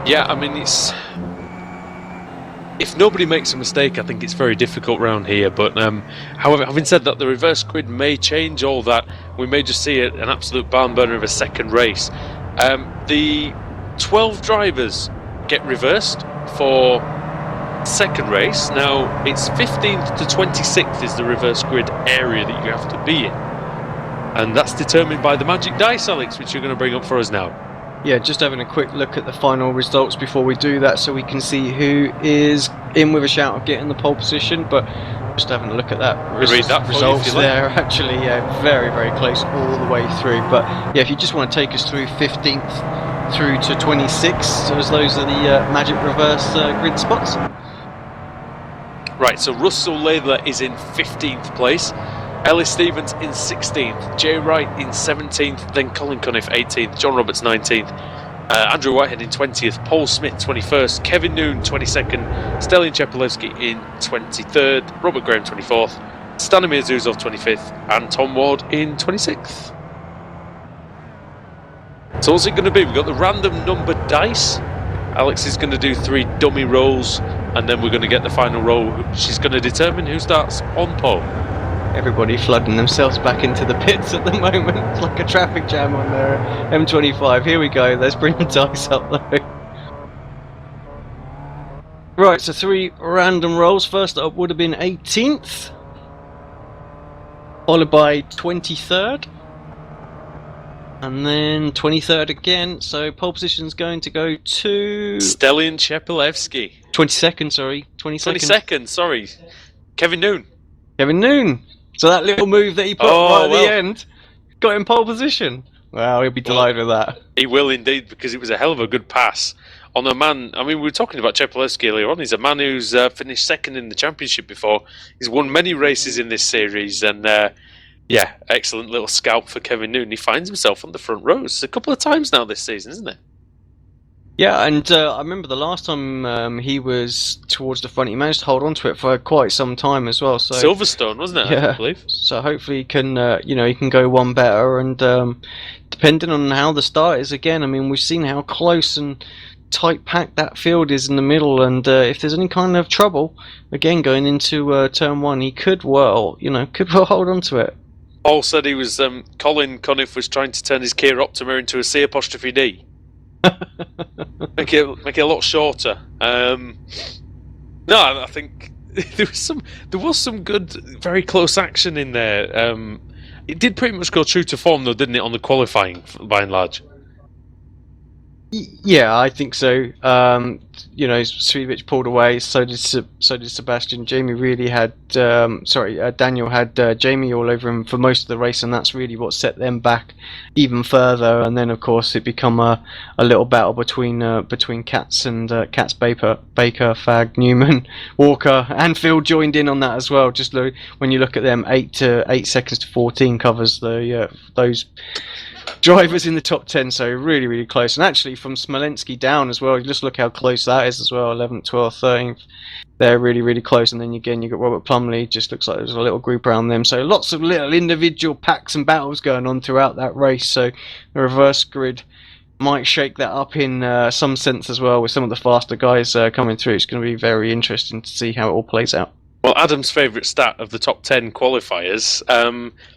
Yeah, I mean, if nobody makes a mistake, I think it's very difficult round here. But however, having said that, the reverse grid may change all that. We may just see an absolute barn burner of a second race. The 12 drivers get reversed for second race. Now, it's 15th to 26th is the reverse grid area that you have to be in. And that's determined by the magic dice, Alex, which you're going to bring up for us now. Yeah, just having a quick look at the final results before we do that, so we can see who is in with a shout of getting the pole position. But just having a look at that, results there, actually, very, very close all the way through. But yeah, if you just want to take us through 15th through to 26th, so as those are the magic reverse grid spots. Right, so Russell Laidler is in 15th place. Ellis Stevens in 16th, Jay Wright in 17th, then Colin Cunniff 18th, John Roberts 19th, Andrew Whitehead in 20th, Paul Smith 21st, Kevin Noon 22nd, Stallion Chepelevsky in 23rd, Robert Graham 24th, Stanimir Zuzov 25th, and Tom Ward in 26th. So what's it going to be? We've got the random number dice. Alex is going to do 3 dummy rolls, and then we're going to get the final roll. She's going to determine who starts on pole. Everybody flooding themselves back into the pits at the moment. It's like a traffic jam on their M25. Here we go. Let's bring the dice up though. Right, so 3 random rolls. First up would have been 18th, followed by 23rd, and then 23rd again. So pole position's going to go to Stellian Chepelevsky. 22nd, sorry. 22nd, sorry. Kevin Noon. Kevin Noon. So that little move that he put right at the end got him pole position. Wow, he'll be delighted with that. He will indeed, because it was a hell of a good pass on a man. I mean, we were talking about Chepelevsky earlier on. He's a man who's finished second in the championship before. He's won many races in this series, and excellent little scalp for Kevin Noon. He finds himself on the front rows a couple of times now this season, isn't it? Yeah, and I remember the last time he was towards the front, he managed to hold on to it for quite some time as well. So Silverstone, wasn't it? I yeah, believe. so hopefully he can, he can go one better. And depending on how the start is, again, I mean, we've seen how close and tight packed that field is in the middle. And if there's any kind of trouble, again, going into turn one, he could could well hold on to it. Paul said he was. Colin Cuniff was trying to turn his Kia Optima into a C apostrophe D. Make it a lot shorter. No, I think there was some good, very close action in there. It did pretty much go true to form, though, didn't it, on the qualifying by and large? Yeah, I think so. Srevic pulled away. So did Sebastian. Jamie really had. Daniel had Jamie all over him for most of the race, and that's really what set them back even further. And then, of course, it become a little battle between Katz and Katz, Baker, Fag, Newman, Walker, and Phil joined in on that as well. Just when you look at them, 8 seconds to 14 covers those drivers in the top 10, so really, really close. And actually, from Smolensky down as well, you just look how close that is as well. 11th, 12th, 13th. They're really, really close. And then again, you've got Robert Plumley. Just looks like there's a little group around them. So lots of little individual packs and battles going on throughout that race. So the reverse grid might shake that up in some sense as well, with some of the faster guys coming through. It's going to be very interesting to see how it all plays out. Well, Adam's favourite stat of the top 10 qualifiers,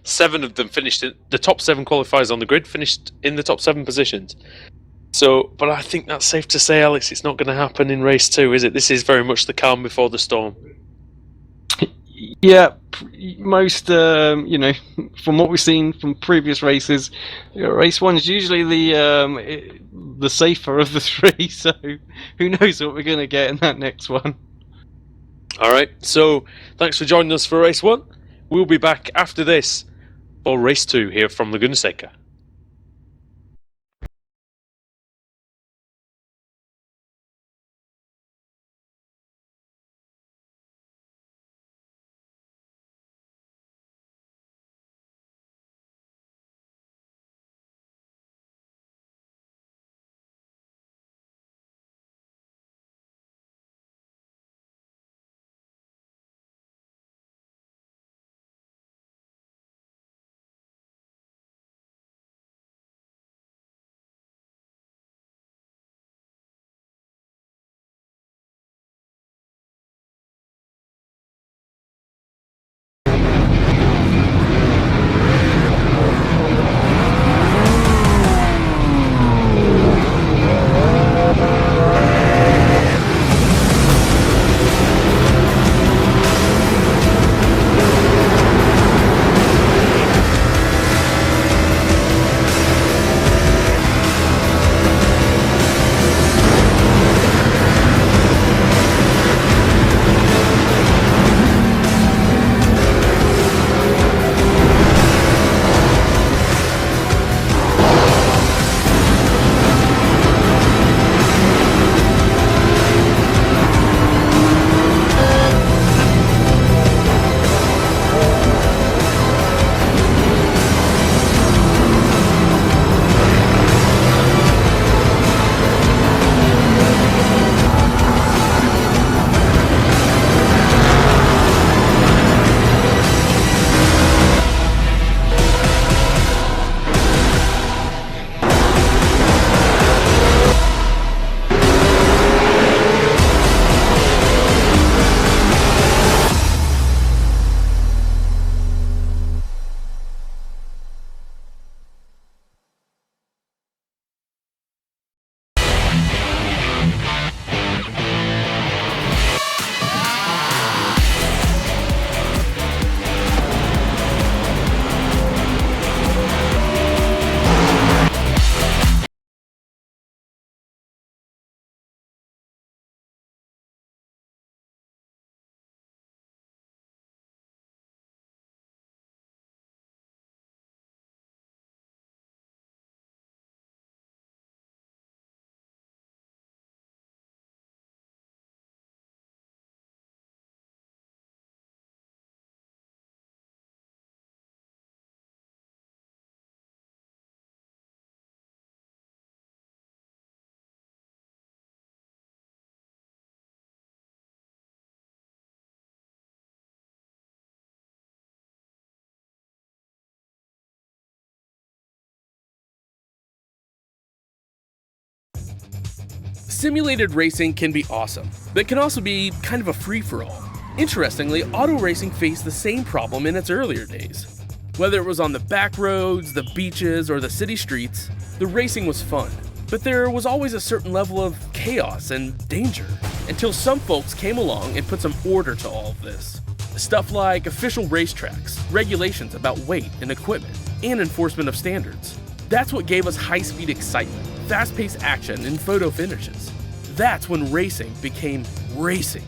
7 of them finished the top 7 qualifiers on the grid finished in the top 7 positions. So, but I think that's safe to say, Alex, it's not going to happen in race 2, is it? This is very much the calm before the storm. Yeah, most from what we've seen from previous races, race one is usually the safer of the three. So who knows what we're going to get in that next one. All right, so thanks for joining us for race 1. We'll be back after this for race 2 here from Laguna Seca. Simulated racing can be awesome, but it can also be kind of a free-for-all. Interestingly, auto racing faced the same problem in its earlier days. Whether it was on the back roads, the beaches, or the city streets, the racing was fun. But there was always a certain level of chaos and danger, until some folks came along and put some order to all of this. Stuff like official racetracks, regulations about weight and equipment, and enforcement of standards. That's what gave us high-speed excitement, fast-paced action, and photo finishes. That's when racing became racing.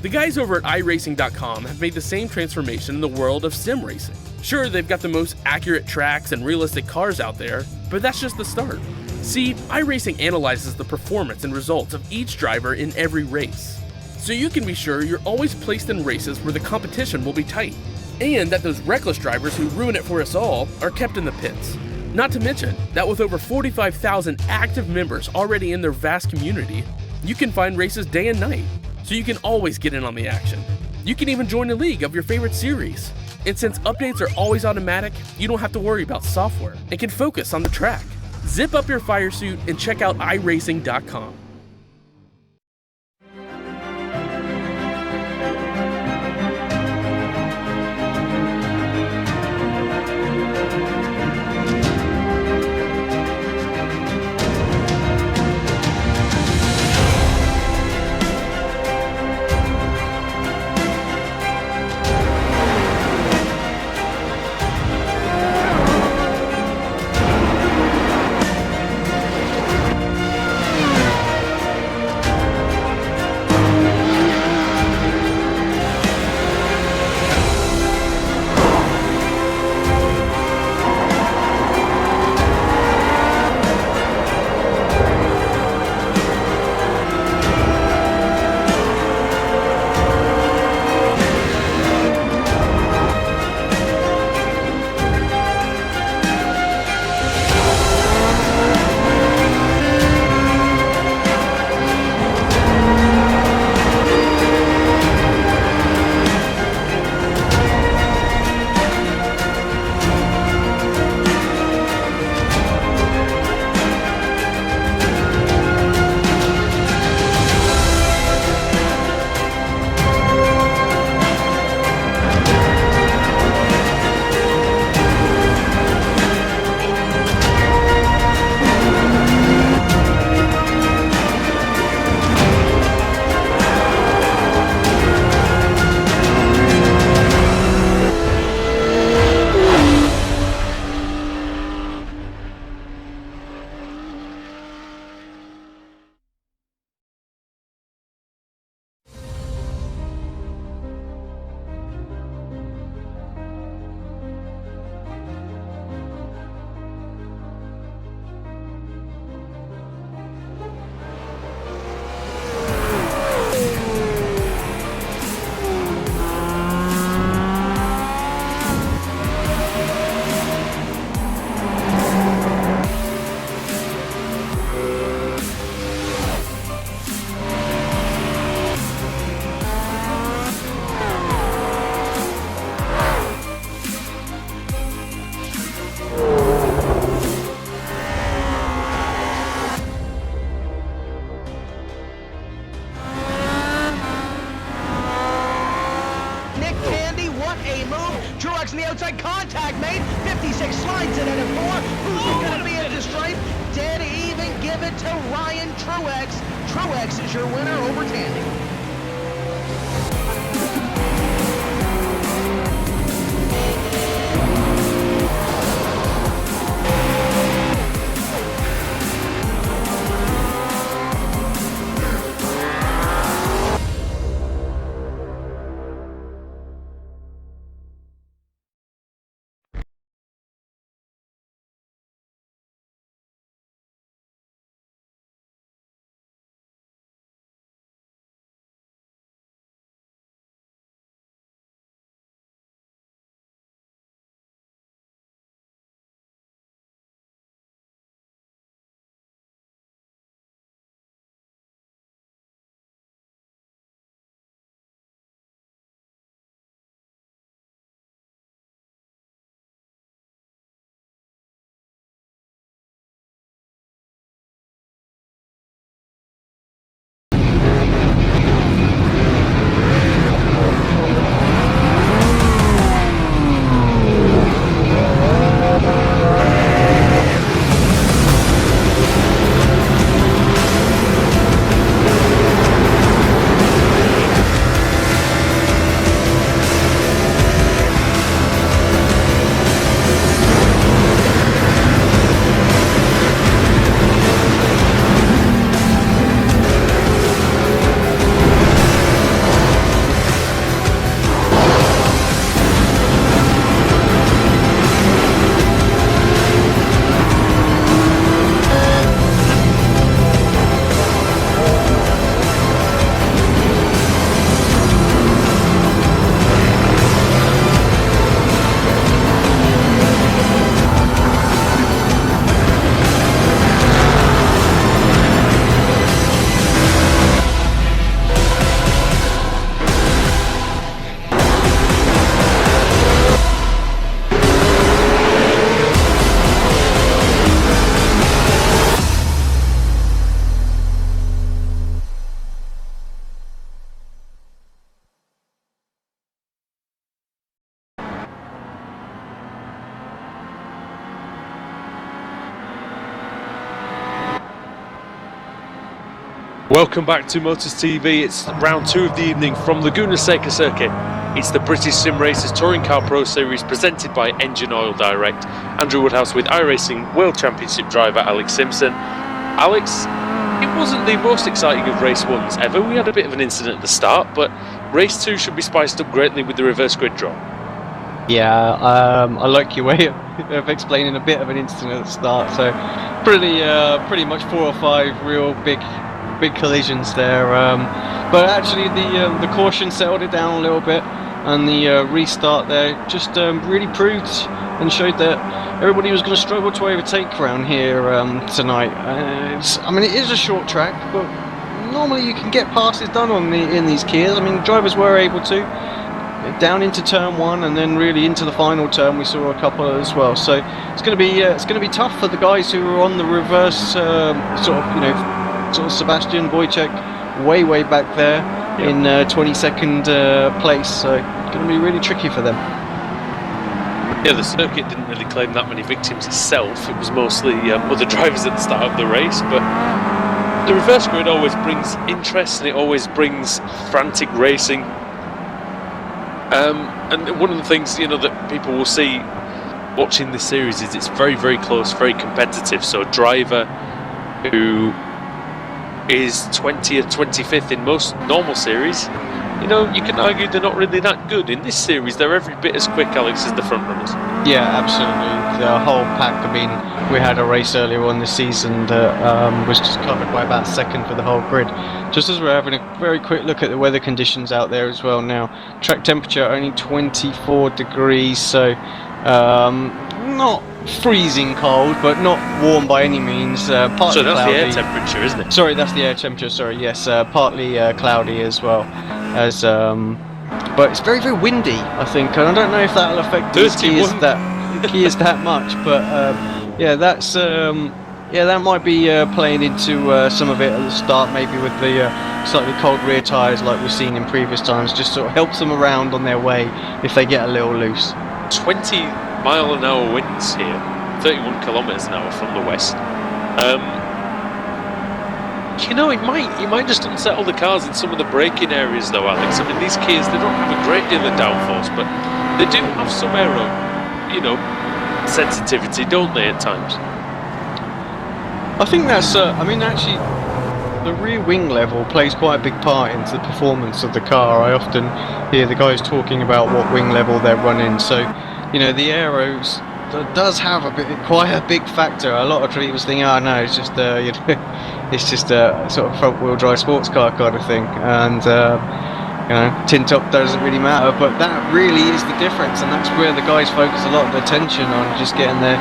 The guys over at iRacing.com have made the same transformation in the world of sim racing. Sure, they've got the most accurate tracks and realistic cars out there, but that's just the start. See, iRacing analyzes the performance and results of each driver in every race, so you can be sure you're always placed in races where the competition will be tight, and that those reckless drivers who ruin it for us all are kept in the pits. Not to mention that with over 45,000 active members already in their vast community, you can find races day and night, so you can always get in on the action. You can even join a league of your favorite series. And since updates are always automatic, you don't have to worry about software and can focus on the track. Zip up your fire suit and check out iRacing.com. in the outside contact made. 56 slides it at a 4. Who's going to be at the stripe? Dead even give it to Ryan Truex. Truex is your winner over Tandy. Welcome back to Motors TV. It's round 2 of the evening from Laguna Seca circuit. It's the British Sim Racers Touring Car Pro Series presented by Engine Oil Direct. Andrew Woodhouse with iRacing World Championship driver Alex Simpson. Alex, it wasn't the most exciting of race 1s ever. We had a bit of an incident at the start, but race 2 should be spiced up greatly with the reverse grid draw. Yeah, I like your way of explaining a bit of an incident at the start. So pretty much 4 or 5 real big collisions there. But actually the caution settled it down a little bit, and the restart there just really proved and showed that everybody was going to struggle to overtake around here tonight. I mean, it is a short track, but normally you can get passes done in these Kias. I mean, drivers were able to. Down into turn 1 and then really into the final turn we saw a couple as well. So it's going to be tough for the guys who are on the reverse sort of Sebastian Wojciech way back there in 22nd place. So it's going to be really tricky for them. Yeah, the circuit didn't really claim that many victims itself. It was mostly other drivers at the start of the race, but the reverse grid always brings interest and it always brings frantic racing. And one of the things that people will see watching this series is it's very close, very competitive. So a driver who is 20th, 25th in most normal series, you can argue they're not really that good. In this series, they're every bit as quick, Alex, as the front runners. Yeah, absolutely. The whole pack. I mean, we had a race earlier on this season that was just covered by about second for the whole grid. Just as we're having a very quick look at the weather conditions out there as well now. Track temperature only 24 degrees, so not freezing cold, but not warm by any means. Partly so that's cloudy. The air temperature, isn't it? Sorry, that's the air temperature. Sorry, yes, partly cloudy as well. But it's very windy, I think, and I don't know if that'll affect these Kias that much. But that might be playing into some of it at the start, maybe with the slightly cold rear tyres like we've seen in previous times. Just sort of helps them around on their way if they get a little loose. 20-mile-an-hour winds here, 31 kilometres an hour from the west. It might just unsettle the cars in some of the braking areas though, Alex. I mean, these Kias, they don't have a great deal of downforce, but they do have some aero, sensitivity, don't they, at times? I think that's, actually, the rear wing level plays quite a big part into the performance of the car. I often hear the guys talking about what wing level they're running, so, the aeros does have quite a big factor. A lot of drivers think, no, it's just it's just a sort of front-wheel drive sports car kind of thing, and tin top doesn't really matter. But that really is the difference, and that's where the guys focus a lot of their attention on, just getting their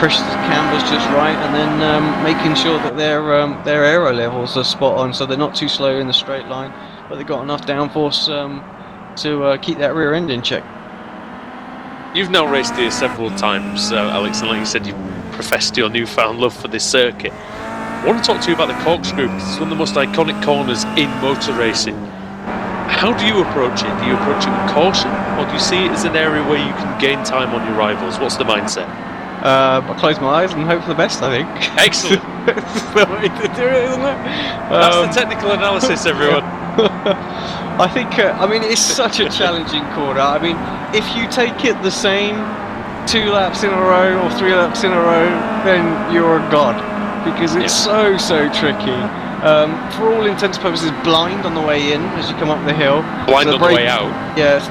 pressure cambers just right, and then making sure that their aero levels are spot on, so they're not too slow in the straight line, but they've got enough downforce to keep that rear end in check. You've now raced here several times, Alex, and like you said, you've professed your newfound love for this circuit. I want to talk to you about the corkscrew, because it's one of the most iconic corners in motor racing. How do you approach it? Do you approach it with caution, or do you see it as an area where you can gain time on your rivals? What's the mindset? I close my eyes and hope for the best, I think. Excellent. That's the way to do it, isn't it? That's the technical analysis, everyone. I think, it's such a challenging corner. I mean, if you take it the same 2 laps in a row or 3 laps in a row, then you're a god, because it's so tricky. For all intents and purposes, blind on the way in as you come up the hill. Blind on the way out. Yeah, it's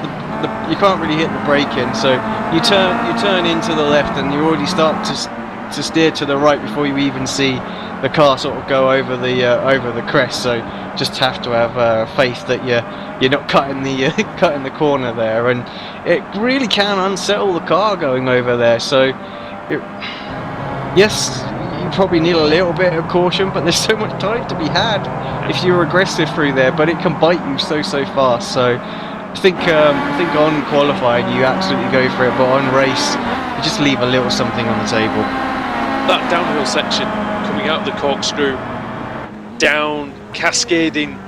you can't really hit the brake in, so you turn into the left, and you already start to steer to the right before you even see the car sort of go over the crest. So just have to have faith that you're not cutting the corner there, and it really can unsettle the car going over there. So yes, you probably need a little bit of caution, but there's so much time to be had if you're aggressive through there, but it can bite you so fast. So I think on qualifying you absolutely go for it, but on race you just leave a little something on the table. That downhill section coming out of the corkscrew, down, cascading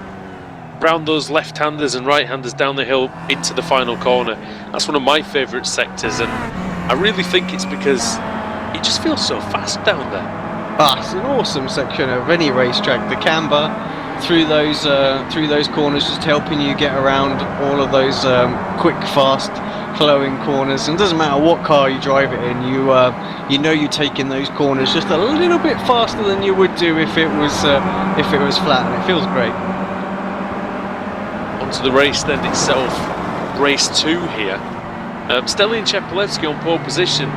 round those left-handers and right-handers down the hill into the final corner. That's one of my favourite sectors, and I really think it's because it just feels so fast down there. It's an awesome section of any racetrack. The camber through those corners, just helping you get around all of those quick, fast, flowing corners. And it doesn't matter what car you drive it in, you know you're taking those corners just a little bit faster than you would do if it was flat, and it feels great. Onto the race then itself, race 2 here. Stelian Chepelevsky on pole position,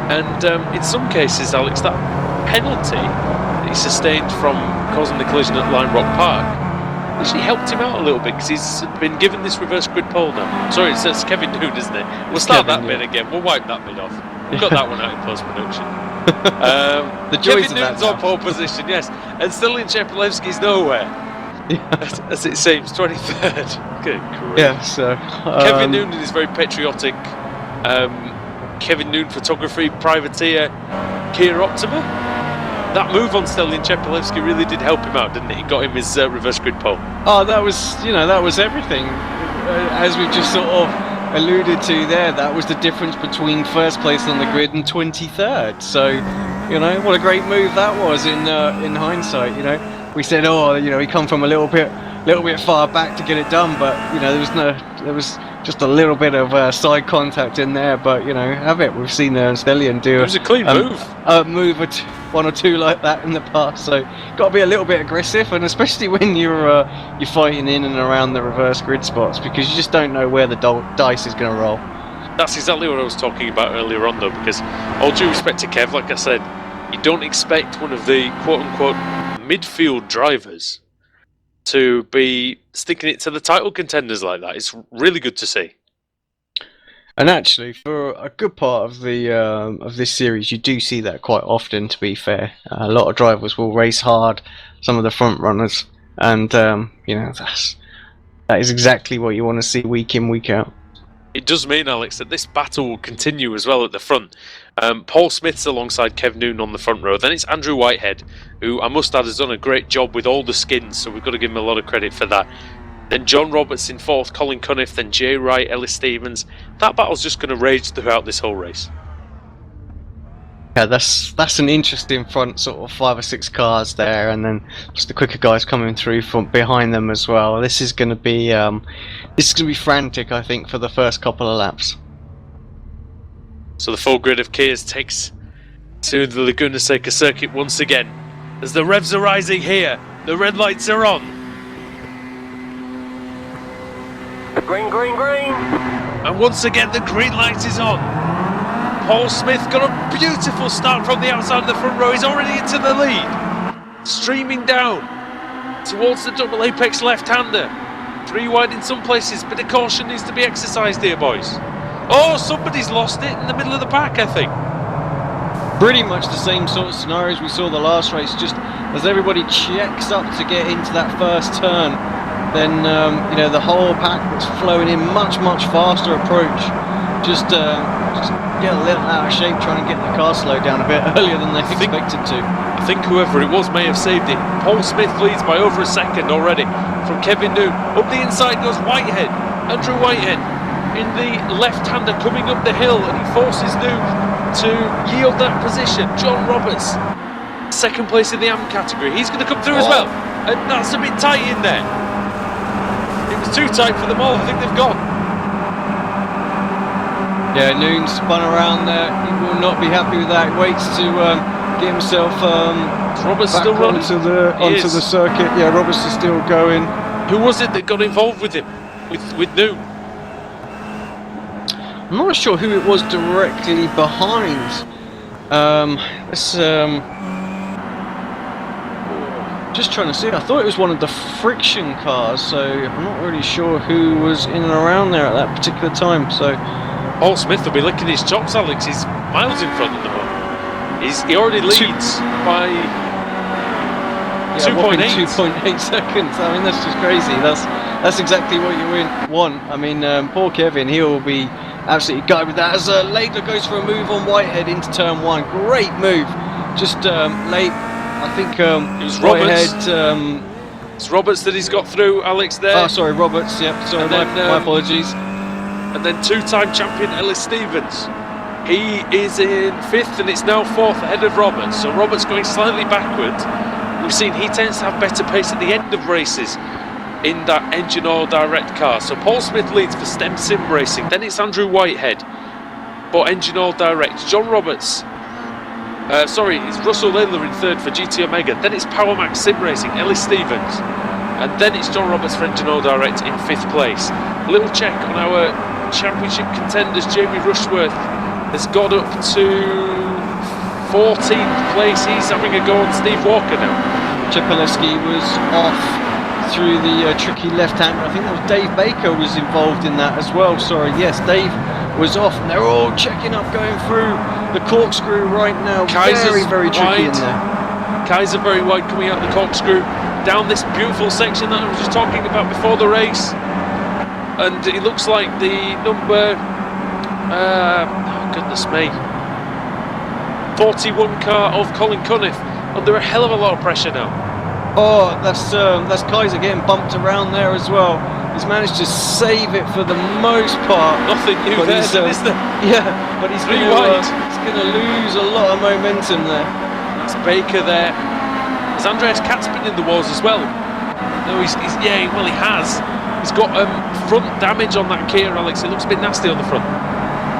and in some cases, Alex, that penalty that he sustained from causing the collision at Lime Rock Park actually helped him out a little bit, because he's been given this reverse grid pole now. Sorry, it's Kevin Noon, isn't it? We'll start Kevin, that bit again. We'll wipe that bit off. We've got that one out in post-production. The joys Kevin of that Newton's now. on pole position, yes, and Stelian Chepelevsky's nowhere. As it seems, 23rd. Good grief. Yeah, so Kevin Noonan is very patriotic. Kevin Noon photography privateer Kia Optima. That move on Stelian Chepelevsky really did help him out, didn't it? He got him his reverse grid pole. Oh, that was everything. As we've just sort of alluded to there, that was the difference between first place on the grid and 23rd. So, what a great move that was in hindsight. We said, he come from a little bit far back to get it done, but there was just a little bit of side contact in there. But have it. We've seen Stelian do. It was a clean move. A move one or two like that in the past. So got to be a little bit aggressive, and especially when you're fighting in and around the reverse grid spots, because you just don't know where the dice is going to roll. That's exactly what I was talking about earlier on, though, because all due respect to Kev, like I said, you don't expect one of the quote-unquote midfield drivers to be sticking it to the title contenders like that. It's really good to see. And actually, for a good part of the of this series, you do see that quite often. To be fair, a lot of drivers will race hard, some of the front runners, and that is exactly what you want to see week in, week out. It does mean, Alex, that this battle will continue as well at the front. Paul Smith's alongside Kev Noon on the front row. Then it's Andrew Whitehead, who I must add has done a great job with all the skins, so we've got to give him a lot of credit for that. Then John Roberts in fourth, Colin Cunniff, then Jay Wright, Ellis Stevens. That battle's just going to rage throughout this whole race. Yeah, that's an interesting front sort of 5 or 6 cars there, and then just the quicker guys coming through from behind them as well. This is going to be frantic, I think, for the first couple of laps. So the full grid of Kias takes to the Laguna Seca circuit once again. As the revs are rising here, the red lights are on. Green, green, green. And once again the green light is on. Paul Smith got a beautiful start from the outside of the front row. He's already into the lead. Streaming down towards the double apex left-hander. 3 wide in some places. Bit of caution needs to be exercised here, boys. Oh, somebody's lost it in the middle of the pack, I think. Pretty much the same sort of scenarios we saw the last race. Just as everybody checks up to get into that first turn, then the whole pack was flowing in much faster approach. Just get a little out of shape trying to get the car slowed down a bit earlier than they expected to. I think whoever it was may have saved it. Paul Smith leads by over a second already from Kevin Noon. Up the inside goes Whitehead, Andrew Whitehead in the left-hander coming up the hill, and he forces Noon to yield that position. John Roberts, second place in the AM category. He's going to come through as well, and that's a bit tight in there. It was too tight for them all. I think they've gone. Yeah, Noon spun around there. He will not be happy with that. He waits to get himself Roberts back still running onto the circuit. Yeah, Roberts is still going. Who was it that got involved with him? With Noon? I'm not sure who it was directly behind. Just trying to see. I thought it was one of the friction cars, so I'm not really sure who was in and around there at that particular time. So Paul Smith will be licking his chops, Alex. He's miles in front of the moment. He already leads by 2.8 seconds. I mean, that's just crazy. That's exactly what you want. I mean, poor Kevin, he'll be absolutely gutted with that. As Laidler goes for a move on Whitehead into turn 1. Great move. Just late. I think it was Roberts. Whitehead. It's Roberts that he's got through, Alex, there. Oh, sorry, Roberts. Yep, sorry, my apologies. And then 2-time champion Ellis Stevens. He is in 5th and it's now 4th ahead of Roberts. So Roberts going slightly backwards. we've seen he tends to have better pace at the end of races in that engine oil direct car. So Paul Smith leads for Stem Sim Racing, then it's Andrew Whitehead, but engine oil direct. John Roberts, it's Russell Laidler in third for GT Omega, then it's Power Max Sim Racing, Ellis Stevens, and then it's John Roberts for engine oil direct in 5th place. A little check on our championship contenders. Jamie Rushworth has got up to 14th place. He's having a go on Steve Walker now. Chepelewski was off through the tricky left-hander. I think that was Dave Baker was involved in that as well. Sorry, yes, Dave was off, and they're all checking up, going through the corkscrew right now. Kaiser's very tricky wide. in there. Kaiser very wide coming out the corkscrew down this beautiful section that I was just talking about before the race, and it looks like the number goodness me, 41 car of Colin Cunniff under a hell of a lot of pressure now. Oh, that's Kaiser getting bumped around there as well. He's managed to save it for the most part. Nothing new but there, then, is there? Yeah, but he's going to lose a lot of momentum there. That's Baker there. There's Andreas Katz been in the wars as well. No, he has. He's got front damage on that Kia, Alex. It looks a bit nasty on the front.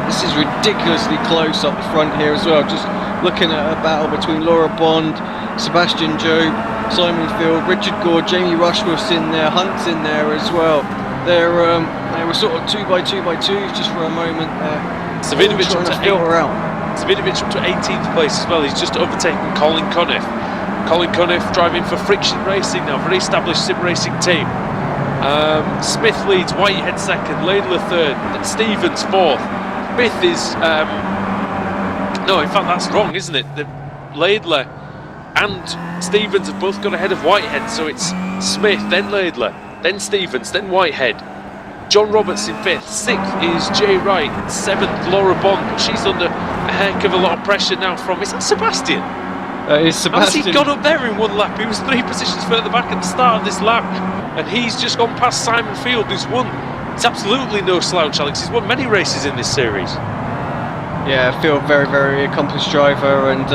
This is ridiculously close up the front here as well. Just looking at a battle between Laura Bond, Sebastian Jobe, Simon Field, Richard Gore, Jamie Rushworth's in there, Hunt's in there as well. They were sort of 2 by 2 by 2s just for a moment there. Savidovic up to filter out. Savidovic up to 18th place as well. He's just overtaken Colin Cunniff. Colin Cunniff driving for Friction Racing now, very established sim racing team. Smith leads, Whitehead second, Laidler third, Stevens fourth. Fifth is no, in fact that's wrong, isn't it? The Laidler and Stevens have both got ahead of Whitehead, so it's Smith, then Laidler, then Stevens, then Whitehead. John Roberts in 5th, 6th is Jay Wright, 7th Laura Bond, but she's under a heck of a lot of pressure now from, is that Sebastian? Is Sebastian. As he got up there in one lap, he was 3 positions further back at the start of this lap, and he's just gone past Simon Field, who's won. It's absolutely no slouch, Alex. He's won many races in this series. Yeah, Field, very, very accomplished driver, and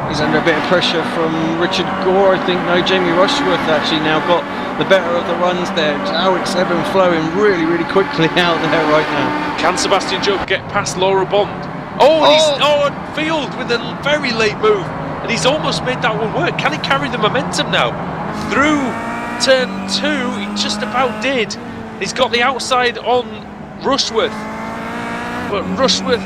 he's under a bit of pressure from Richard Gore, I think. No, Jamie Rushworth actually now got the better of the runs there. Alex Evan flowing really, really quickly out there right now. Can Sebastian Jobe get past Laura Bond? And Field with a very late move, and he's almost made that one work. Can he carry the momentum now through turn 2? He just about did. He's got the outside on Rushworth, but Rushworth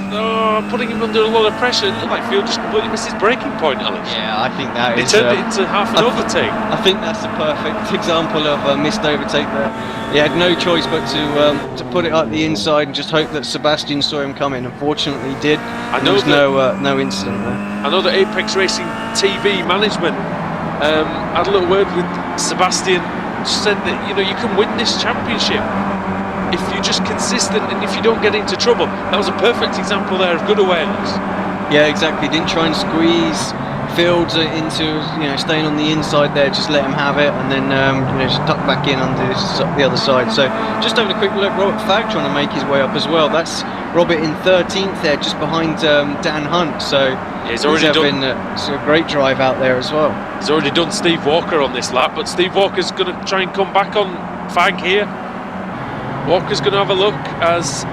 putting him under a lot of pressure. It looked like Field just completely missed his braking point, Alex. Yeah, I think that is. He turned it into half an overtake. I think that's the perfect example of a missed overtake there. He had no choice but to put it up the inside and just hope that Sebastian saw him coming. Unfortunately, he did. There was no incident there. I know that Apex Racing TV management had a little word with Sebastian. Said that you can win this championship if you're just consistent and if you don't get into trouble. That was a perfect example there of good awareness. Yeah, exactly. Didn't try and squeeze Fields into staying on the inside there. Just let him have it, and then just tuck back in on the other side. So just having a quick look, Robert Fagg trying to make his way up as well. That's Robert in 13th there, just behind Dan Hunt. So he's already done a great drive out there as well. He's already done Steve Walker on this lap, but Steve Walker's going to try and come back on Fagg here. Walker's going to have a look as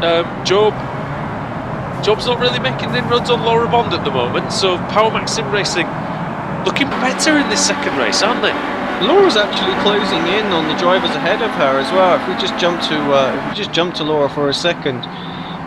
Job's not really making inroads on Laura Bond at the moment, so Power Max Sim Racing looking better in this second race, aren't they? Laura's actually closing in on the drivers ahead of her as well. If we just jump to Laura for a second,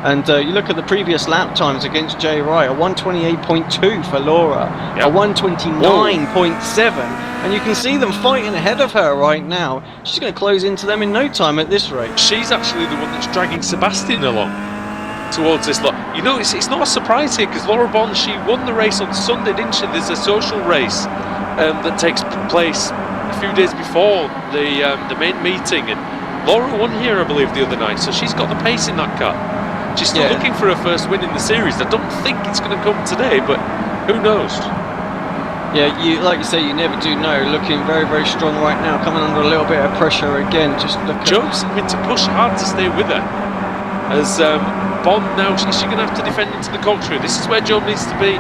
and you look at the previous lap times against Jay Wright, a 128.2 for Laura, a 129.7, and you can see them fighting ahead of her right now. She's going to close into them in no time at this rate. She's actually the one that's dragging Sebastian along towards this lot. It's not a surprise here, because Laura Bond, she won the race on Sunday, didn't she? There's a social race that takes place a few days before the main meeting, and Laura won here, I believe, the other night, so she's got the pace in that car. She's still looking for her first win in the series. I don't think it's going to come today, but who knows? Yeah, like you say, you never do know. Looking very, very strong right now, coming under a little bit of pressure again. Just look. Jobe's having to push hard to stay with her. As Bond now, is she going to have to defend into the corkscrew? This is where Jobe needs to be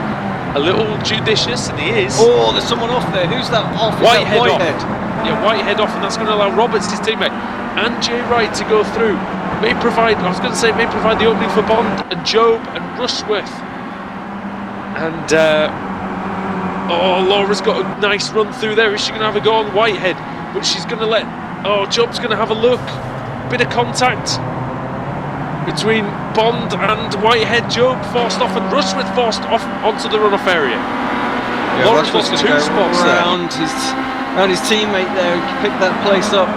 a little judicious, and he is. Oh, there's someone off there. Who's that off? Is that Whitehead off. Whitehead? Yeah, Whitehead off, and that's going to allow Roberts, his teammate, and Jay Wright to go through. May provide the opening for Bond and Job and Rushworth. And Laura's got a nice run through there. Is she going to have a go on Whitehead? But she's going to let. Job's going to have a look. Bit of contact between Bond and Whitehead. Job forced off, and Rushworth forced off onto the runoff area. Yeah, Laura's Rushworth's lost gonna two go spots there. around his teammate there, pick that place up.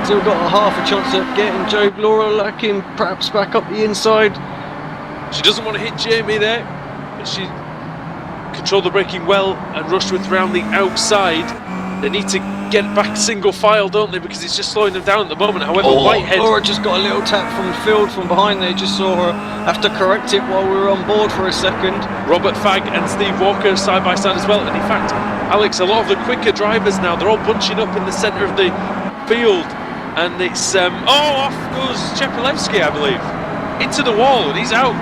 Still got a half a chance of getting Job. Laura lacking perhaps back up the inside. She doesn't want to hit Jamie there, but she controlled the braking well, and Rushworth round the outside. They need to get back single file, don't they, because it's just slowing them down at the moment. However, Whitehead... Laura just got a little tap from the field from behind there. Just saw her have to correct it while we were on board for a second. Robert Fagg and Steve Walker side by side as well. And in fact, Alex, a lot of the quicker drivers now, they're all bunching up in the centre of the field. And it's... off goes Chepelevsky, I believe. Into the wall, and he's out.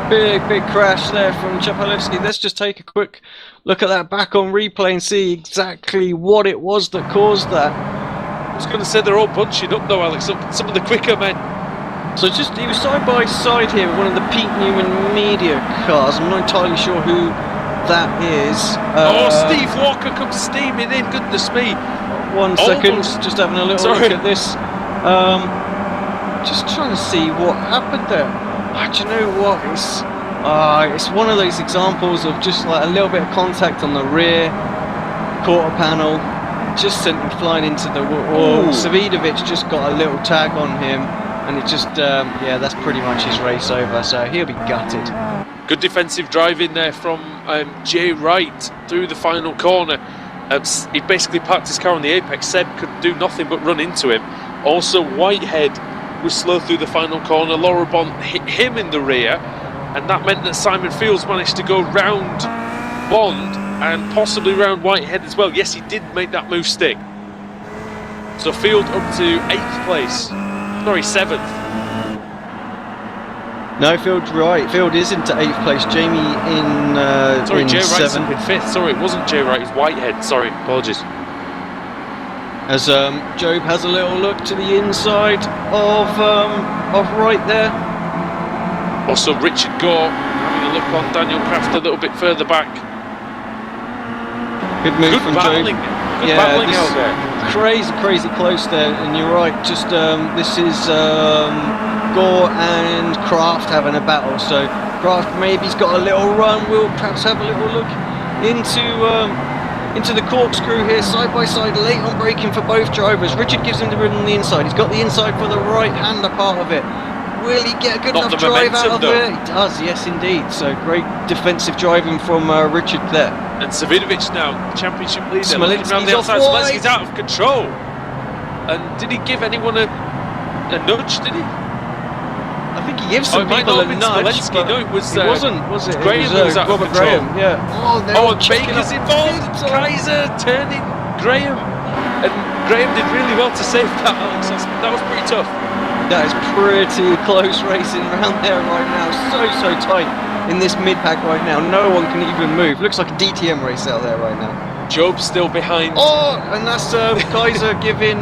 Big crash there from Chepelevsky. Let's just take a quick look at that back on replay and see exactly what it was that caused that. I was going to say they're all bunching up though, Alex, some of the quicker men. So he was side by side here with one of the Pete Newman media cars. I'm not entirely sure who that is. Steve Walker comes steaming in, goodness me. 1 second, Almost. just having a little look at this. Just trying to see what happened there. Do you know what? It's one of those examples of just like a little bit of contact on the rear quarter panel, just sent him flying into the wall. Savidovic just got a little tag on him, and it just, that's pretty much his race over, so he'll be gutted. Good defensive driving there from Jay Wright through the final corner. He basically parked his car on the apex. Seb could do nothing but run into him. Also, Whitehead was slow through the final corner. Laura Bond hit him in the rear, and that meant that Simon Fields managed to go round Bond and possibly round Whitehead as well. Yes, he did make that move stick. So Field up to 8th place. Sorry, 7th. No, Field's right. Field is into 8th place. Jamie in Sorry, Jay Wright's 7th. in 5th. Sorry, it wasn't Jay Wright, it was Whitehead. Sorry, apologies. As Job has a little look to the inside of Wright there. Also, Richard Gore having a look on Daniel Craft a little bit further back. Good move Good from battling. Job. Good battling out there. Crazy close there, and you're right. Just this is Gore and Craft having a battle. So Craft maybe's got a little run. We'll perhaps have a little look into the corkscrew here, side by side, late on braking for both drivers. Richard gives him the rhythm on the inside. He's got the inside for the right-hander part of it. Will he get a good enough drive out of it? He does, yes indeed. So great defensive driving from Richard there. And Savidovic now, championship leader, looking Smolinski's around the outside. off wide. Smolinski's out of control. And did he give anyone a nudge, did he? I think he gives some it might people not a have been nudge. Smolinski. No, it was... It wasn't, was it? Graham it was, was out of Robert control. Graham, yeah. And Baker's involved. Kaiser turning Graham. And Graham did really well to save that, Alex. That was pretty tough. That is pretty close racing around there right now. So tight in this mid-pack right now. No one can even move. Looks like a DTM race out there right now. Job's still behind. And that's Kaiser giving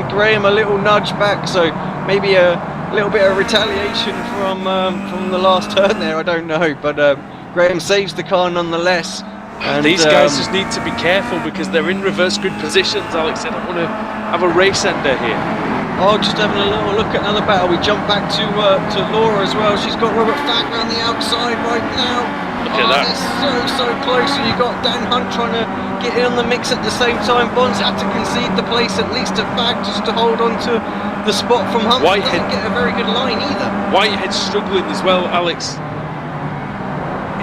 Graham a little nudge back. So maybe a little bit of retaliation from the last turn there. I don't know, but Graham saves the car nonetheless. And these guys just need to be careful because they're in reverse grid positions, Alex. They don't want to have a race ender here. Just having a little look at another battle. We jump back to Laura as well. She's got Robert Fagg around the outside right now. Look at that. They're so close, and you got Dan Hunt trying to get in on the mix at the same time. Bonds had to concede the place at least to Fagg just to hold on to the spot from Hunt. Whitehead doesn't get a very good line either. Whitehead's struggling as well, Alex.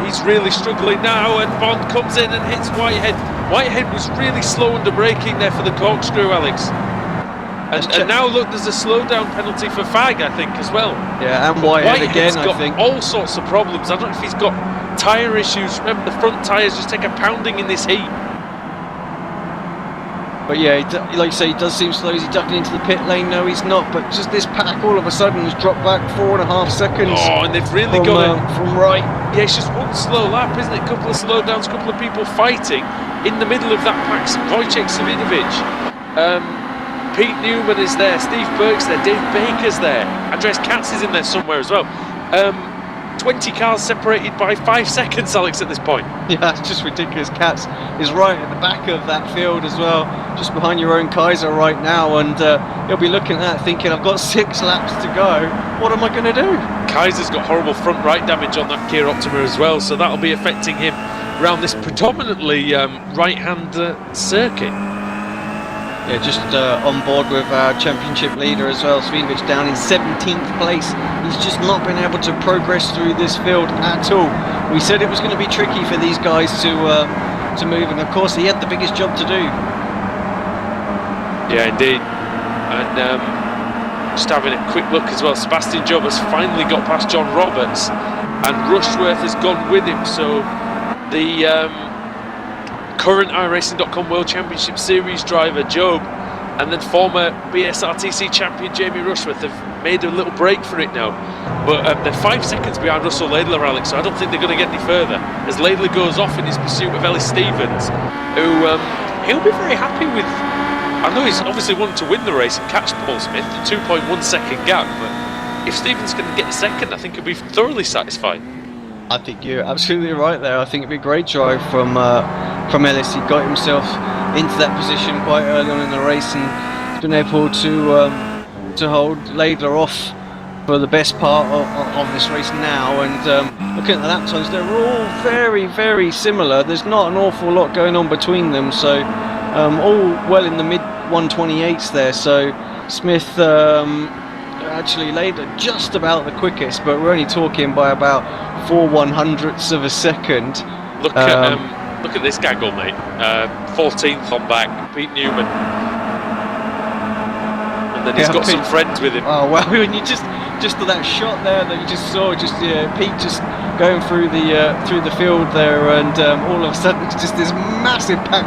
He's really struggling now, and Bond comes in and hits Whitehead. Whitehead was really slow under braking there for the corkscrew, Alex. And now look, there's a slowdown penalty for Fagg, I think, as well. Yeah, and Whitehead again, got I think. all sorts of problems. I don't know if he's got tyre issues. Remember, the front tyres just take a pounding in this heat. But yeah, like you say, he does seem slow. Is he ducking into the pit lane? No, he's not. But just this pack all of a sudden has dropped back 4.5 seconds. And they've really from, got from Wright Yeah, it's just one slow lap, isn't it? A couple of slowdowns, a couple of people fighting in the middle of that pack. Wojciech Savinovic, Pete Newman is there, Steve Burke's there, Dave Baker's there, Andreas Katz is in there somewhere as well. 20 cars separated by 5 seconds, Alex, at this point. Yeah, it's just ridiculous. Katz is right at the back of that field as well, just behind your own Kaiser right now, and he'll be looking at that thinking, I've got 6 laps to go, what am I going to do? Kaiser's got horrible front right damage on that Kia Optima as well, so that'll be affecting him around this predominantly right-hand circuit. Yeah, just on board with our championship leader as well, Svinovic down in 17th place. He's just not been able to progress through this field at all. We said it was going to be tricky for these guys to move, and of course he had the biggest job to do. Yeah, indeed. And just having a quick look as well, Sebastian Job has finally got past John Roberts, and Rushworth has gone with him, so the current iRacing.com World Championship Series driver Job and then former BSRTC champion Jamie Rushworth have made a little break for it now, but they're 5 seconds behind Russell Laidler, Alex, so I don't think they're going to get any further as Laidler goes off in his pursuit of Ellis Stevens, who he'll be very happy with. I know he's obviously wanted to win the race and catch Paul Smith, the 2.1 second gap, but if Stevens can get a second, I think he'll be thoroughly satisfied. I think you're absolutely right there. I think it'd be a great drive from Ellis. He got himself into that position quite early on in the race, and he's been able to hold Laidler off for the best part of this race now. And looking at the lap times, they're all very, very similar. There's not an awful lot going on between them, so all well in the mid 128s there. So Smith. Actually Laidler just about the quickest, but we're only talking by about 4/100ths of a second. Look at this gaggle, mate. 14th on back, Pete Newman, and then he's got some friends with him. Oh wow! When you just that shot there that you just saw, Pete just going through the field there, and all of a sudden it's just this massive pack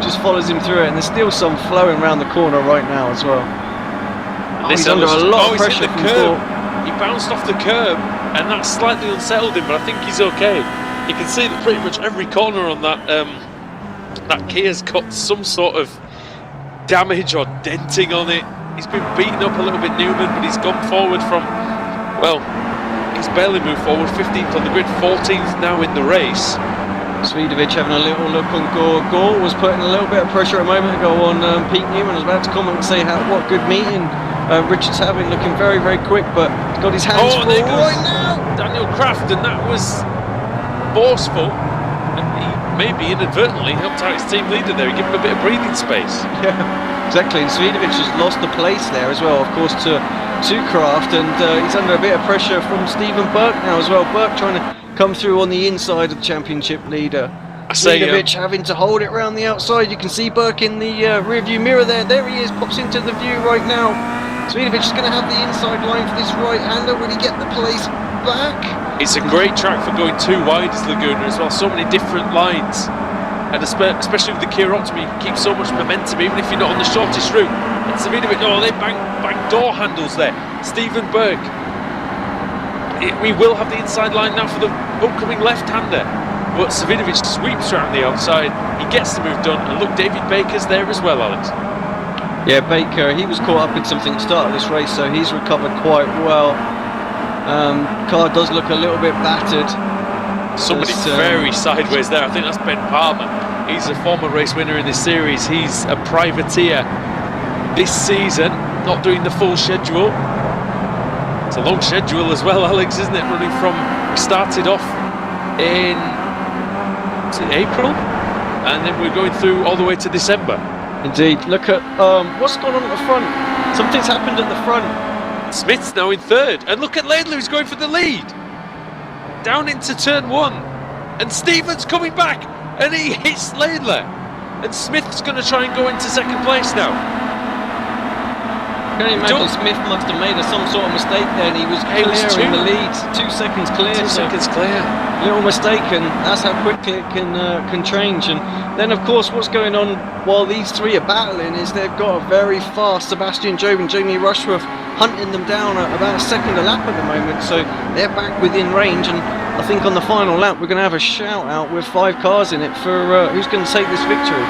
just follows him through it, and there's still some flowing around the corner right now as well. He's under a lot of pressure from Thor. He bounced off the curb, and that slightly unsettled him, but I think he's okay. You can see that pretty much every corner on that Kia's got some sort of damage or denting on it. He's been beaten up a little bit, Newman, but he's gone forward from, well, he's barely moved forward, 15th on the grid, 14th now in the race. Svidovic having a little look on Gore. Gore was putting a little bit of pressure a moment ago on Pete Newman. I was about to comment and say what good meeting Richard's having, looking very, very quick, but he's got his hands full right now. Daniel Kraft, and that was forceful, and he maybe inadvertently helped out his team leader there. He gave him a bit of breathing space. Yeah, exactly. And Svidovic has lost the place there as well, of course, to Kraft, and he's under a bit of pressure from Stephen Burke now as well. Burke trying to come through on the inside of the championship leader. Svidovic having to hold it around the outside. You can see Burke in the rear view mirror there. There he is, pops into the view right now. Svidovic is going to have the inside line for this right-hander. Will he get the place back? It's a great track for going too wide as Laguna as well. So many different lines, and especially with the Kia Optima, you can keep so much momentum even if you're not on the shortest route. And Svidovic, they bang door handles there. Stephen Burke. We will have the inside line now for the upcoming left-hander, but Savinovic sweeps around the outside. He gets the move done, and look, David Baker's there as well, Alex. Yeah, Baker, he was caught up in something at the start of this race, so he's recovered quite well. Car does look a little bit battered. Somebody very sideways there. I think that's Ben Palmer. He's a former race winner in this series. He's a privateer this season, not doing the full schedule. It's a long schedule as well, Alex, isn't it? Running from, we started off in April, and then we're going through all the way to December. Indeed. Look at what's going on at the front. Something's happened at the front. Smith's now in third, and look at Laidler, who's going for the lead. Down into turn one, and Stevens coming back, and he hits Laidler, and Smith's going to try and go into second place now. Can you imagine Smith must have made some sort of mistake there, and he was clear in the lead, 2 seconds clear. 2 seconds clear. Little mistake, and that's how quickly it can change. And then, of course, what's going on while these three are battling is they've got a very fast Sebastian Job and Jamie Rushworth hunting them down at about a second a lap at the moment, so they're back within range. And I think on the final lap we're going to have a shout out with 5 cars in it for who's going to take this victory.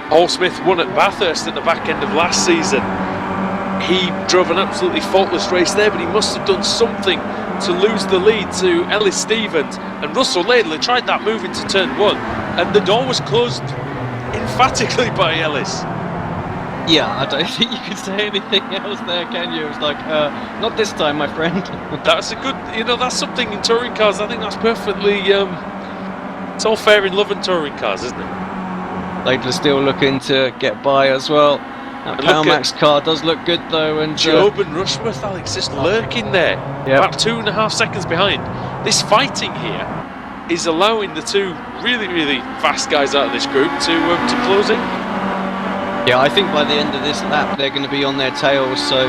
Paul Smith won at Bathurst at the back end of last season. He drove an absolutely faultless race there, but he must have done something to lose the lead to Ellis Stevens. And Russell Laidler tried that move into turn 1, and the door was closed emphatically by Ellis. Yeah, I don't think you could say anything else there, can you? It was like, not this time, my friend. That's a good, that's something in touring cars. I think that's perfectly, it's all fair in love and touring cars, isn't it? Laidler still looking to get by as well. That Powermax car does look good though, and Job and Rushworth, Alex, just lurking there, about 2.5 seconds behind. This fighting here is allowing the two really, really fast guys out of this group to close in. Yeah, I think by the end of this lap they're going to be on their tails. So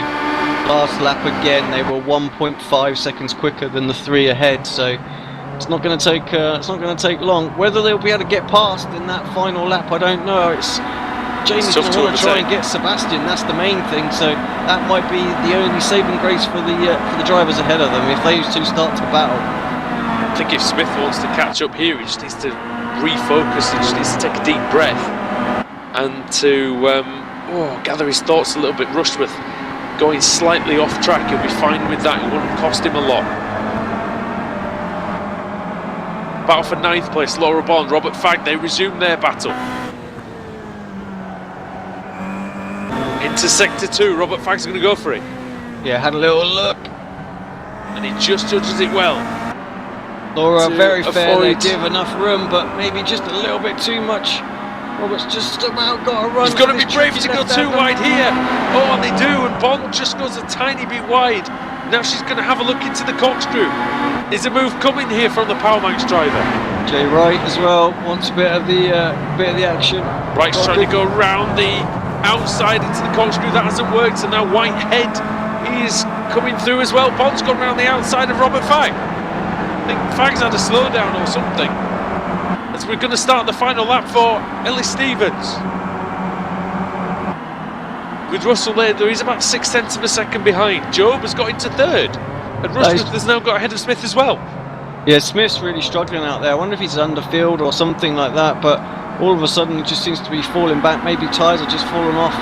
last lap again they were 1.5 seconds quicker than the 3 ahead. So it's not going to take long. Whether they'll be able to get past in that final lap, I don't know. Jamie's going to want to try and get Sebastian. That's the main thing. So that might be the only saving grace for the drivers ahead of them if those two start to battle. I think if Smith wants to catch up here, he just needs to refocus. He just needs to take a deep breath and to gather his thoughts a little bit. Rushworth going slightly off track. He'll be fine with that. It wouldn't cost him a lot. Battle for 9th place, Laura Bond, Robert Fagg, they resume their battle. Into sector 2, Robert Fagg's going to go for it. Yeah, had a little look. And he just judges it well. Laura, very fair, they give enough room, but maybe just a little bit too much. Robert's just about got to run. He's got to be brave to go too wide here. Oh, and they do, and Bond just goes a tiny bit wide. Now she's going to have a look into the corkscrew. Is a move coming here from the Powermax driver? Jay Wright as well wants a bit of the action. Wright's trying to go round the outside into the corkscrew. That hasn't worked, so now Whitehead is coming through as well. Bond's gone round the outside of Robert Fagg. I think Fagg's had a slowdown or something. As we're going to start the final lap for Ellis Stevens. With Russell Laidler, he's about 0.6 of a second behind. Job has got into 3rd, and Rushworth has now got ahead of Smith as well. Yeah, Smith's really struggling out there. I wonder if he's underfield or something like that, but all of a sudden he just seems to be falling back. Maybe tyres are just falling off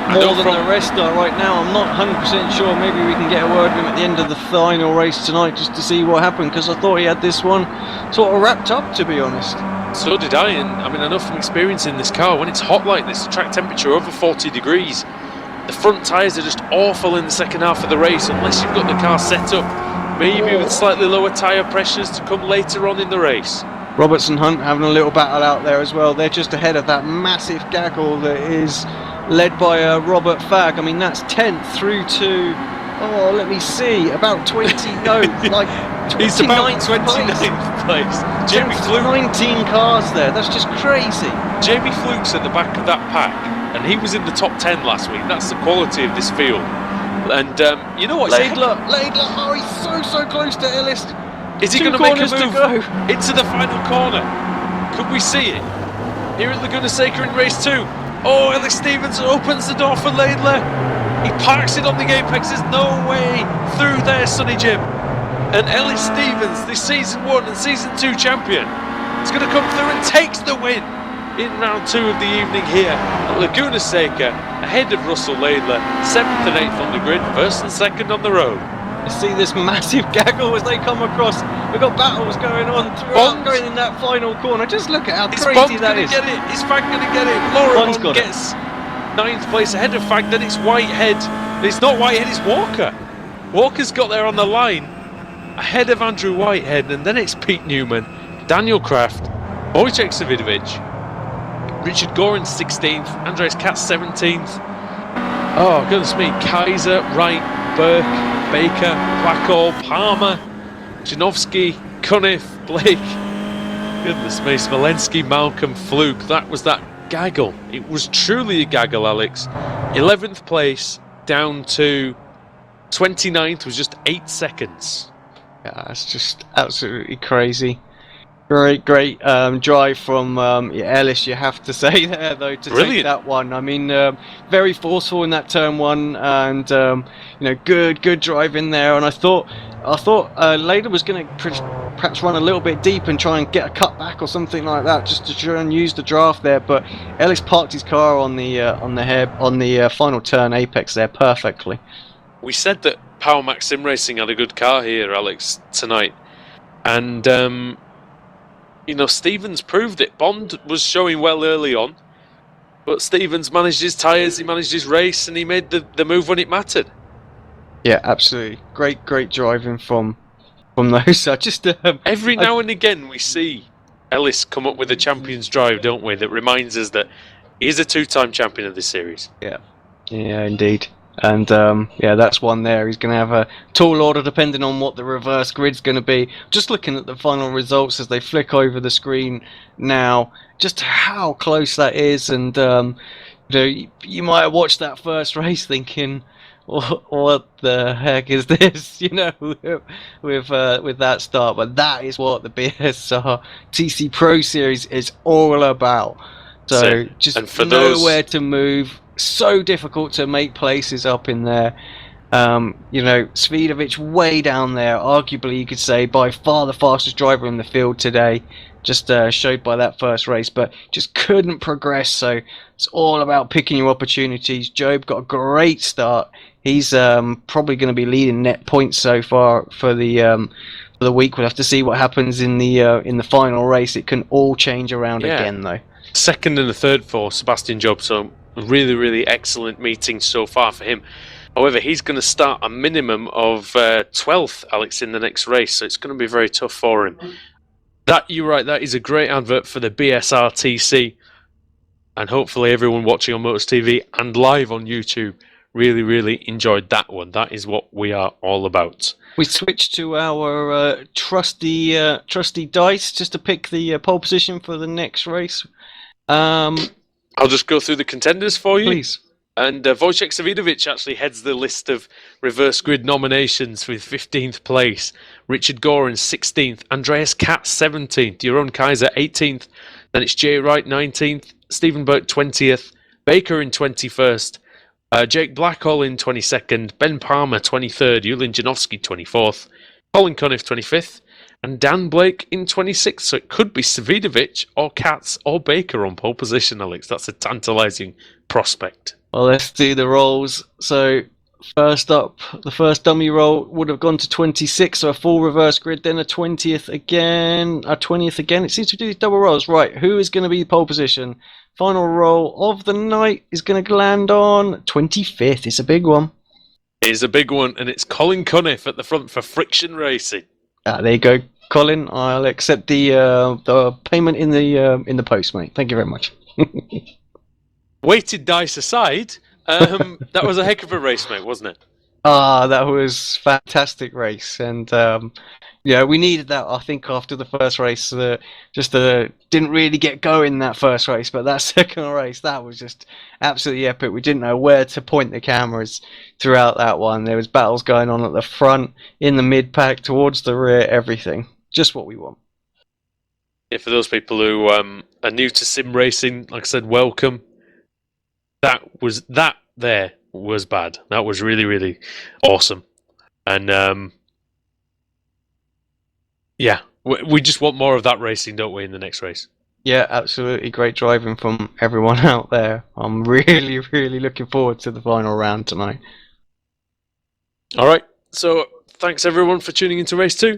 more than the rest are right now. I'm not 100% sure. Maybe we can get a word with him at the end of the final race tonight just to see what happened, because I thought he had this one sort of wrapped up, to be honest. So did I, and I mean, I know from experience in this car, when it's hot like this, the track temperature over 40 degrees, the front tyres are just awful in the second half of the race, unless you've got the car set up, maybe with slightly lower tyre pressures to come later on in the race. Robertson Hunt having a little battle out there as well. They're just ahead of that massive gaggle that is led by Robert Fagg. I mean, that's 10th through to, let me see, about 20, no, like 29th He's about 29th place. Jamie Fluke. 19 cars there, that's just crazy. Jamie Fluke's at the back of that pack, and he was in the top 10 last week. That's the quality of this field. And you know what? Laidler, he's so close to Ellis. Is he going to make a move into the final corner? Could we see it? Here at Laguna Seca in race 2. Oh, Ellis Stevens opens the door for Laidler. He parks it on the apex. There's no way through there, Sonny Jim. And Ellis Stevens, the season 1 and season 2 champion, is going to come through and takes the win in round 2 of the evening here at Laguna Seca, ahead of Russell Laidler, 7th and 8th on the grid, 1st and 2nd on the road. You see this massive gaggle as they come across. We've got battles going on throughout, going in that final corner. Just look at how crazy that is. Get it? Is Fagg going to get it? Laura Bond gets 9th place ahead of Fagg. Then it's Whitehead. It's not Whitehead, it's Walker. Walker's got there on the line ahead of Andrew Whitehead, and then it's Pete Newman, Daniel Kraft, Wojciech Savidovic, Richard Gorin 16th, Andreas Katz 17th. Oh, goodness me, Kaiser, Wright, Burke, Baker, Blackhall, Palmer, Janowski, Cunniff, Blake. Goodness me, Smolensky, Malcolm, Fluke. That was that gaggle. It was truly a gaggle, Alex. 11th place down to 29th was just 8 seconds. Yeah, it's just absolutely crazy. Great drive from Ellis, you have to say there though to take Brilliant. that one. I mean, very forceful in that turn one, and good drive in there. And I thought Leda was going to perhaps run a little bit deep and try and get a cut back or something like that, just to try and use the draft there. But Ellis parked his car on the final turn apex there perfectly. We said that Power Max Sim Racing had a good car here, Alex, tonight. And, Stevens proved it. Bond was showing well early on, but Stevens managed his tyres, he managed his race, and he made the move when it mattered. Yeah, absolutely. Great driving from those. Every now and again we see Ellis come up with a champion's drive, don't we, that reminds us that he's a two-time champion of this series. Yeah, indeed. And that's one there. He's going to have a tall order depending on what the reverse grid's going to be. Just looking at the final results as they flick over the screen now, just how close that is. And you might have watched that first race thinking, what the heck is this? With that start. But that is what the BSR TC Pro Series is all about. So just nowhere to move. So difficult to make places up in there. Svidovic way down there, arguably you could say by far the fastest driver in the field today, just showed by that first race, but just couldn't progress. So it's all about picking your opportunities. Job got a great start. He's probably going to be leading net points so far for the week. We'll have to see what happens in the final race. It can all change around again though. Second and a third for Sebastian Job, so really, really excellent meeting so far for him. However, he's going to start a minimum of 12th, Alex, in the next race, so it's going to be very tough for him. You're right, that is a great advert for the BSRTC, and hopefully everyone watching on Motors TV and live on YouTube really, really enjoyed that one. That is what we are all about. We switch to our trusty dice just to pick the pole position for the next race. I'll just go through the contenders for you. Please. And Wojciech Savidovic actually heads the list of reverse grid nominations with 15th place. Richard Goran 16th. Andreas Katz 17th. Jeroen Kaiser 18th. Then it's Jay Wright 19th. Stephen Burke 20th. Baker in 21st. Jake Blackhall in 22nd. Ben Palmer 23rd. Julien Janowski 24th. Colin Cunniff 25th. And Dan Blake in 26th. So it could be Savidovic or Katz or Baker on pole position, Alex. That's a tantalising prospect. Well, let's do the rolls. So first up, the first dummy roll would have gone to 26, so a full reverse grid, then a 20th again, It seems to do these double rolls. Right, who is going to be pole position? Final roll of the night is going to land on 25th. It's a big one. It is a big one, and it's Colin Cunniff at the front for Friction Racing. There you go, Colin. I'll accept the payment in the post, mate. Thank you very much. Weighted dice aside, that was a heck of a race, mate, wasn't it? That was fantastic race, and we needed that. I think after the first race, didn't really get going that first race, but that second race, that was just absolutely epic. We didn't know where to point the cameras throughout that one. There was battles going on at the front, in the mid pack, towards the rear, everything. Just what we want. Yeah, for those people who are new to sim racing, like I said, welcome. That was bad. That was really, really awesome. And we just want more of that racing, don't we, in the next race? Yeah, absolutely. Great driving from everyone out there. I'm really, really looking forward to the final round tonight. All right. So thanks, everyone, for tuning into race 2.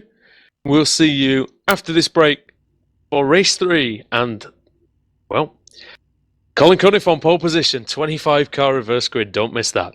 We'll see you after this break for race 3. And, well, Colin Cunniff on pole position, 25 car reverse grid. Don't miss that.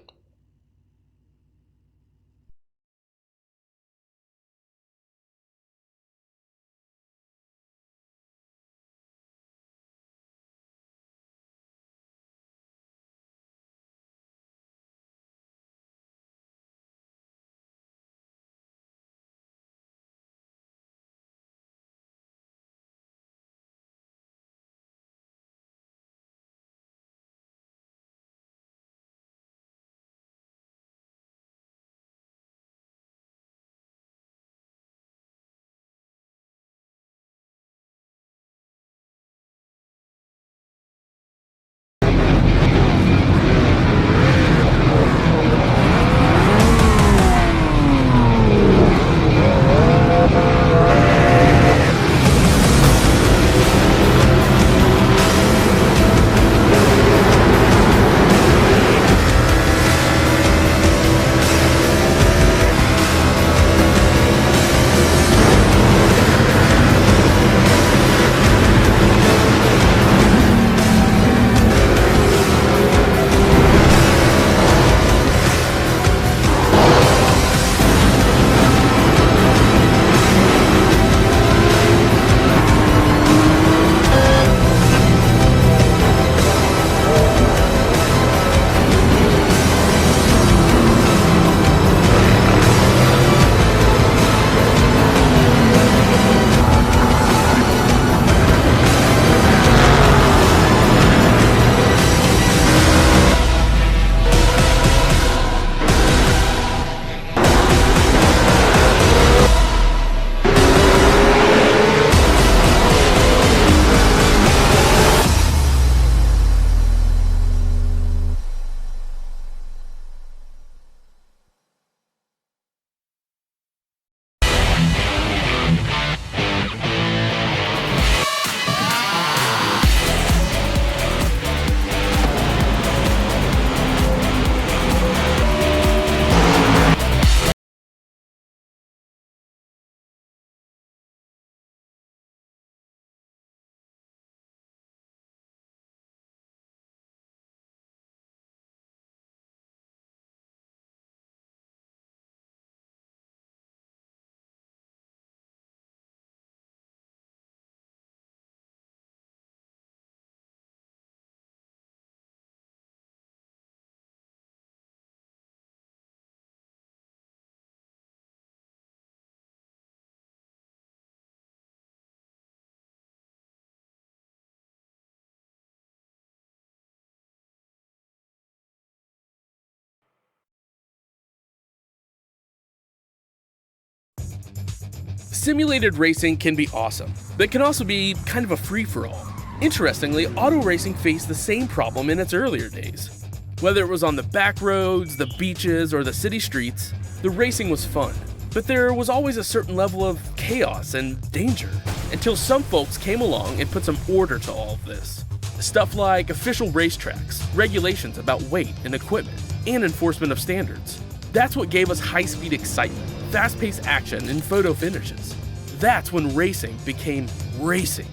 Simulated racing can be awesome, but it can also be kind of a free-for-all. Interestingly, auto racing faced the same problem in its earlier days. Whether it was on the back roads, the beaches, or the city streets, the racing was fun. But there was always a certain level of chaos and danger, until some folks came along and put some order to all of this. Stuff like official racetracks, regulations about weight and equipment, and enforcement of standards. That's what gave us high-speed excitement, fast-paced action, and photo finishes. That's when racing became racing.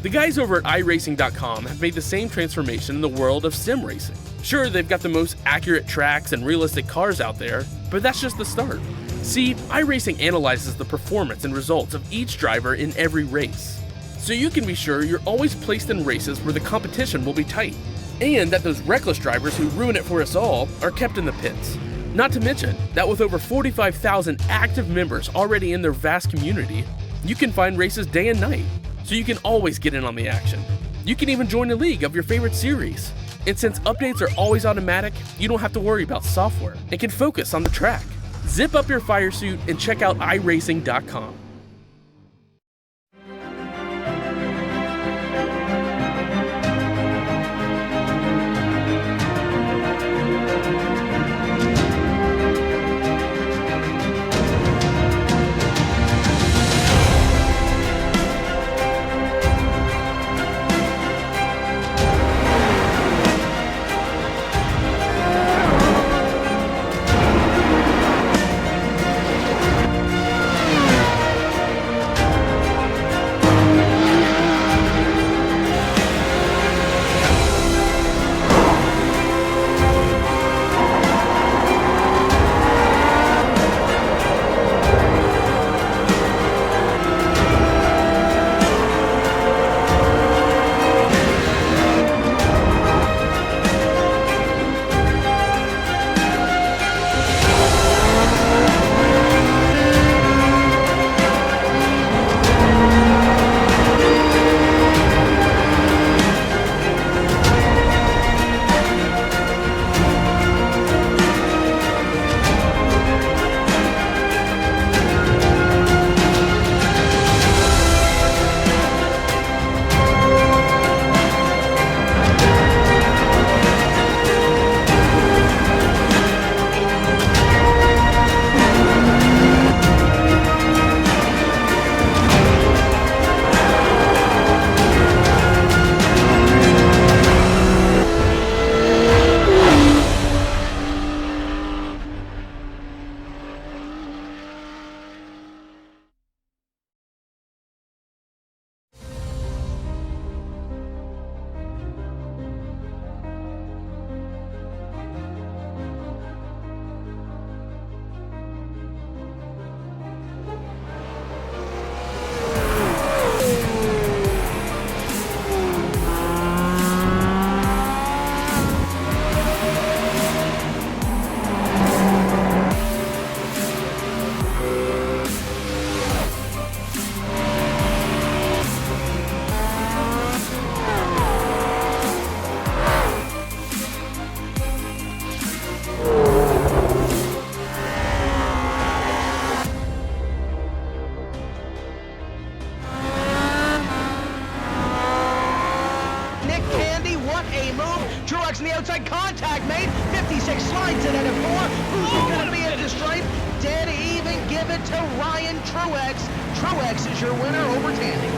The guys over at iRacing.com have made the same transformation in the world of sim racing. Sure, they've got the most accurate tracks and realistic cars out there, but that's just the start. See, iRacing analyzes the performance and results of each driver in every race, so you can be sure you're always placed in races where the competition will be tight, and that those reckless drivers who ruin it for us all are kept in the pits. Not to mention that with over 45,000 active members already in their vast community, you can find races day and night, so you can always get in on the action. You can even join a league of your favorite series. And since updates are always automatic, you don't have to worry about software and can focus on the track. Zip up your fire suit and check out iRacing.com. Truex in the outside, contact made. 56 slides it at a 4. Who's going to be at the stripe? Dead even, give it to Ryan Truex. Truex is your winner over Tandy.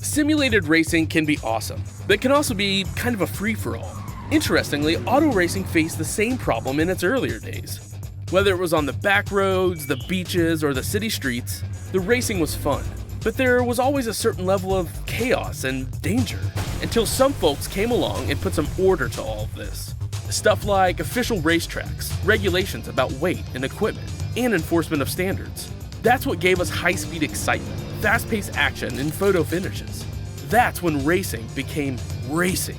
Simulated racing can be awesome, but it can also be kind of a free-for-all. Interestingly, auto racing faced the same problem in its earlier days. Whether it was on the back roads, the beaches, or the city streets, the racing was fun. But there was always a certain level of chaos and danger, until some folks came along and put some order to all of this. Stuff like official racetracks, regulations about weight and equipment, and enforcement of standards. That's what gave us high-speed excitement, fast-paced action, and photo finishes. That's when racing became racing.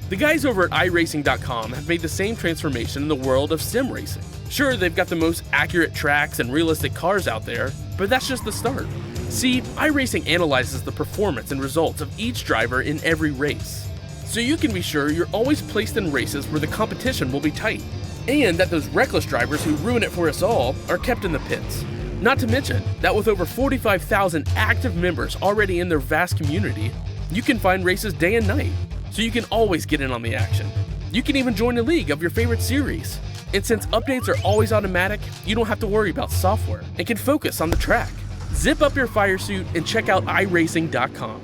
The guys over at iRacing.com have made the same transformation in the world of sim racing. Sure, they've got the most accurate tracks and realistic cars out there, but that's just the start. See, iRacing analyzes the performance and results of each driver in every race, so you can be sure you're always placed in races where the competition will be tight, and that those reckless drivers who ruin it for us all are kept in the pits. Not to mention that with over 45,000 active members already in their vast community, you can find races day and night, so you can always get in on the action. You can even join a league of your favorite series. And since updates are always automatic, you don't have to worry about software and can focus on the track. Zip up your fire suit and check out iRacing.com.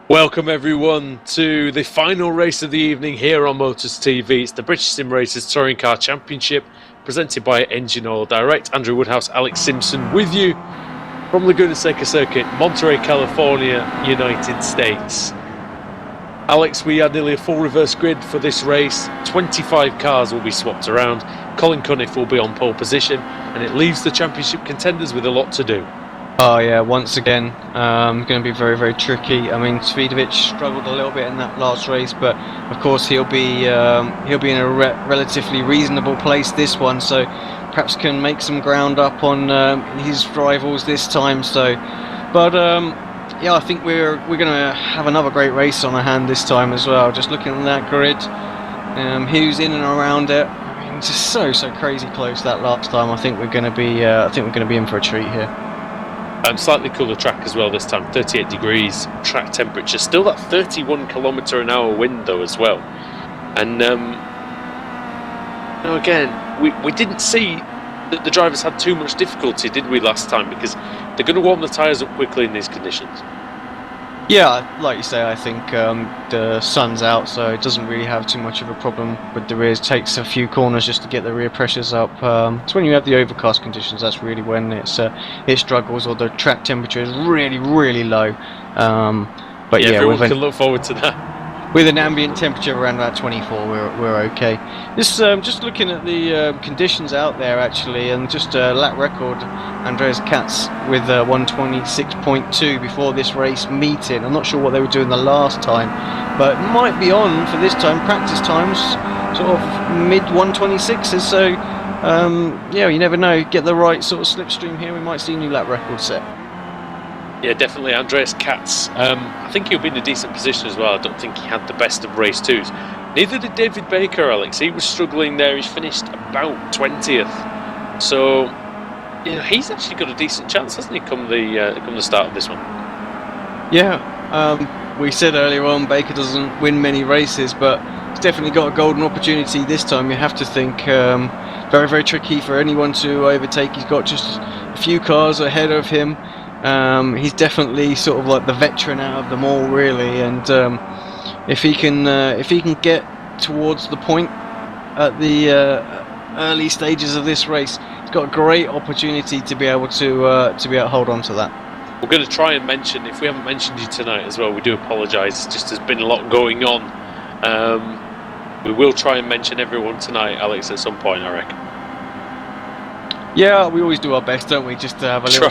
Welcome everyone to the final race of the evening here on Motors TV. It's the British Sim Racers Touring Car Championship presented by Engine Oil Direct. Andrew Woodhouse, Alex Simpson with you from Laguna Seca Circuit, Monterey, California, United States. Alex, we had nearly a full reverse grid for this race. 25 cars will be swapped around. Colin Cunniff will be on pole position, and it leaves the championship contenders with a lot to do. Oh yeah, once again, going to be very, very tricky. I mean, Svidovic struggled a little bit in that last race, but of course he'll be in a relatively reasonable place this one, so perhaps can make some ground up on his rivals this time. So, but yeah, I think we're going to have another great race on our hand this time as well. Just looking at that grid, who's in and around it. I mean, just so crazy close that last time. I think we're going to be in for a treat here. Slightly cooler track as well this time, 38 degrees track temperature, still that 31 km/h wind though as well. And again, we didn't see that the drivers had too much difficulty, did we, last time? Because they're going to warm the tyres up quickly in these conditions. Yeah, like you say, I think the sun's out, so it doesn't really have too much of a problem with the rears. It takes a few corners just to get the rear pressures up. It's when you have the overcast conditions, that's really when it struggles, or the track temperature is really, really low. But yeah, everyone can look forward to that. With an ambient temperature around about 24, we're okay. Just looking at the conditions out there actually, and just lap record, Andreas Katz with 126.2 before this race meeting. I'm not sure what they were doing the last time, but might be on for this time. Practice times sort of mid 126s. So yeah, you never know. Get the right sort of slipstream here, we might see a new lap record set. Yeah, definitely Andreas Katz. I think he'll be in a decent position as well. I don't think he had the best of race twos. Neither did David Baker, Alex. He was struggling there. He finished about 20th. So, you know, he's actually got a decent chance, hasn't he, come the start of this one? Yeah, we said earlier on Baker doesn't win many races, but he's definitely got a golden opportunity this time. You have to think very, very tricky for anyone to overtake. He's got just a few cars ahead of him. He's definitely sort of like the veteran out of them all, really, and if he can get towards the point at the early stages of this race, he's got a great opportunity to be able to hold on to that. We're going to try and mention, if we haven't mentioned you tonight as well, we do apologise. Just there's been a lot going on. We will try and mention everyone tonight, Alex, at some point, I reckon. Yeah, we always do our best, don't we? Just to have a little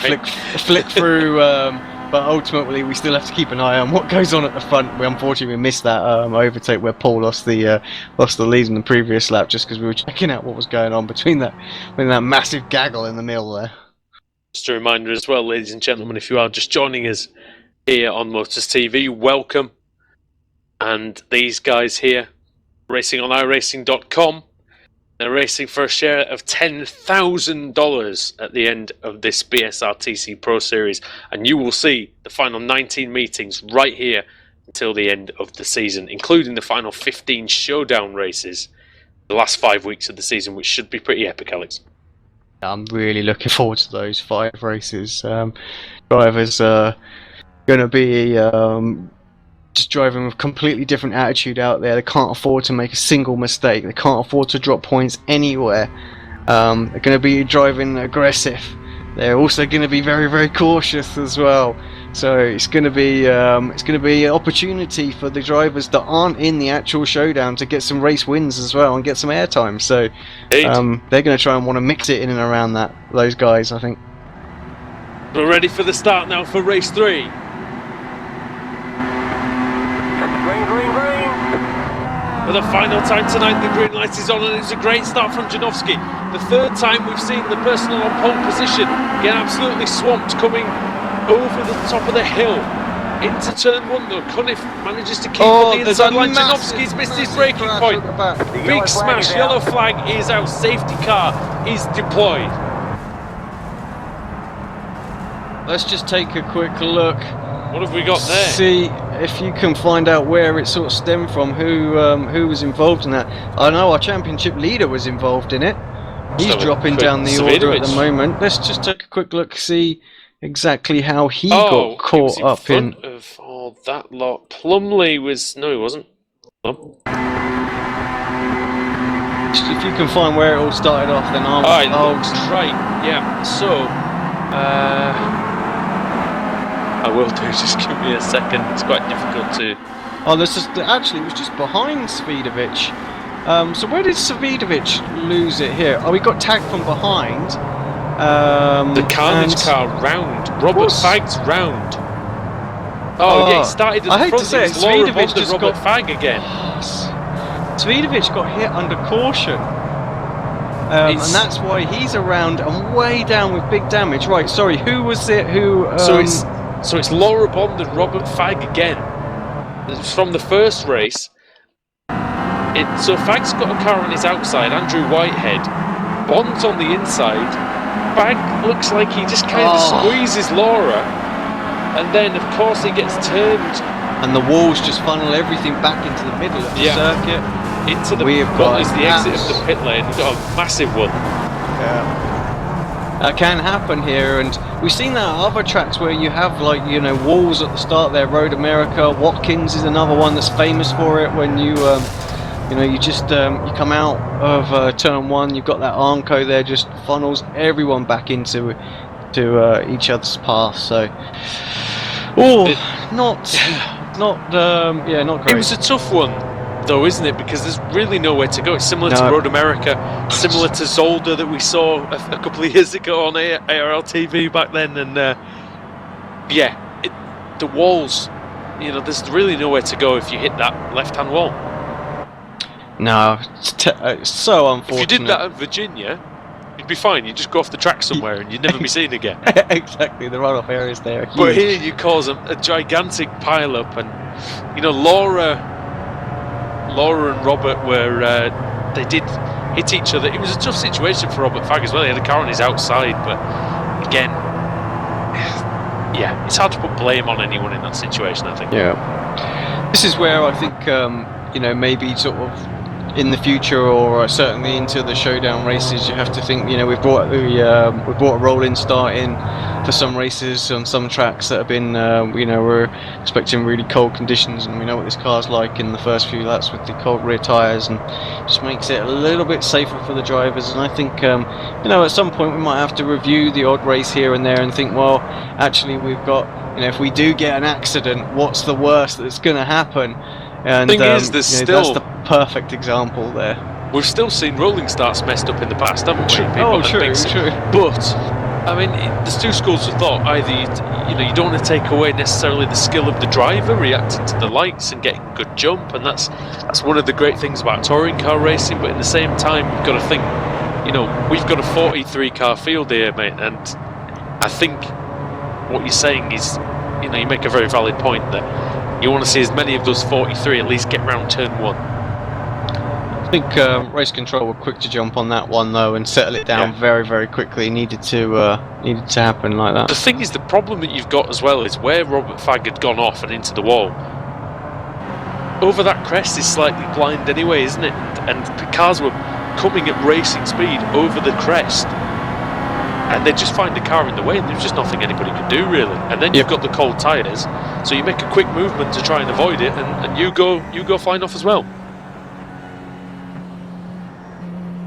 flick through, but ultimately we still have to keep an eye on what goes on at the front. We unfortunately missed that overtake where Paul lost the lead in the previous lap, just because we were checking out what was going on between that massive gaggle in the middle there. Just a reminder as well, ladies and gentlemen, if you are just joining us here on Motors TV, welcome. And these guys here, racing on iRacing.com, they're racing for a share of $10,000 at the end of this BSRTC Pro Series, and you will see the final 19 meetings right here until the end of the season, including the final 15 showdown races the last 5 weeks of the season, which should be pretty epic, Alex. I'm really looking forward to those 5 races. Drivers are going to be just driving with completely different attitude out there. They can't afford to make a single mistake. They can't afford to drop points anywhere. They're going to be driving aggressive. They're also going to be very, very cautious as well. So it's going to be an opportunity for the drivers that aren't in the actual showdown to get some race wins as well and get some airtime. So they're going to try and want to mix it in and around those guys, I think. We're ready for the start now for race 3. Green, green, green. For the final time tonight, the green light is on, and it's a great start from Janowski. The 3rd time we've seen the personal on pole position get absolutely swamped coming over the top of the hill into turn 1 though. Cunniff manages to keep on the inside line. Janowski's missed his braking point. Big smash, yellow flag is out, safety car is deployed. Let's just take a quick look. What have we got there? See if you can find out where it sort of stemmed from, who was involved in that. I know our championship leader was involved in it. He's dropping down the order at the moment. Let's just take a quick look, see exactly how he got caught up in. Of all that lot. Plumley was... No, he wasn't. No. If you can find where it all started off, then I'll... Right, yeah. So... I will do, just give me a second, it's quite difficult to... Oh, actually, it was just behind Svidovic. So where did Svidovic lose it here? Oh, he got tagged from behind. The carnage car round. Robert Fagg's round. Oh, yeah, he started at the I hate front. to say it, Svidovic just Robert Fagg again. Svidovic got hit under caution. And that's why he's around and way down with big damage. Right, sorry, who was it who... So it's Laura Bond and Robert Fagg again. It's from the first race. So Fagg's got a car on his outside, Andrew Whitehead. Bond's on the inside. Fagg looks like he just kind of squeezes Laura. And then, of course, he gets turned. And the walls just funnel everything back into the middle of the circuit. Into the what is the exit of the pit lane. We've got a massive one. Yeah. That can happen here, and we've seen that at other tracks where you have, like, you know, walls at the start there. Road America, Watkins is another one that's famous for it. When you, you know, you just you come out of turn 1, you've got that Armco there, just funnels everyone back into each other's path. So, not great. It was a tough one, though, isn't it? Because there's really nowhere to go. It's similar to Road America, similar to Zolder that we saw a couple of years ago on ARL TV back then. And the walls, you know, there's really nowhere to go if you hit that left-hand wall. No, it's so unfortunate. If you did that at Virginia, you'd be fine. You'd just go off the track somewhere and you'd never be seen again. Exactly, the runoff areas there are huge. But here you cause a gigantic pile-up, and, you know, Laura and Robert were they did hit each other. It was a tough situation for Robert Fagg as well. He had a car on his outside, but again, yeah, it's hard to put blame on anyone in that situation, I think. Yeah, this is where I think you know, maybe sort of in the future, or certainly into the showdown races, you have to think, you know, we've brought a rolling start in for some races on some tracks that have been, you know, we're expecting really cold conditions, and we know what this car's like in the first few laps with the cold rear tyres, and just makes it a little bit safer for the drivers. And I think, you know, at some point we might have to review the odd race here and there and think, well, actually we've got, you know, if we do get an accident, what's the worst that's going to happen? And the thing is, there's that's the perfect example there. We've still seen rolling starts messed up in the past, haven't we? True. But I mean, there's two schools of thought. Either you don't want to take away necessarily the skill of the driver reacting to the lights and getting a good jump, and that's one of the great things about touring car racing. But at the same time, you've got to think, you know, we've got a 43 car field here, mate, and I think what you're saying is, you know, you make a very valid point that you want to see as many of those 43 at least get round turn 1. I think race control were quick to jump on that one though and settle it down very, very quickly. Needed to happen like that. The thing is, the problem that you've got as well is where Robert Fagg had gone off and into the wall. over that crest is slightly blind anyway, isn't it? And the cars were coming at racing speed over the crest, and they just find a car in the way, and there's just nothing anybody can do really. And then you've got the cold tyres, so you make a quick movement to try and avoid it, and you go flying off as well.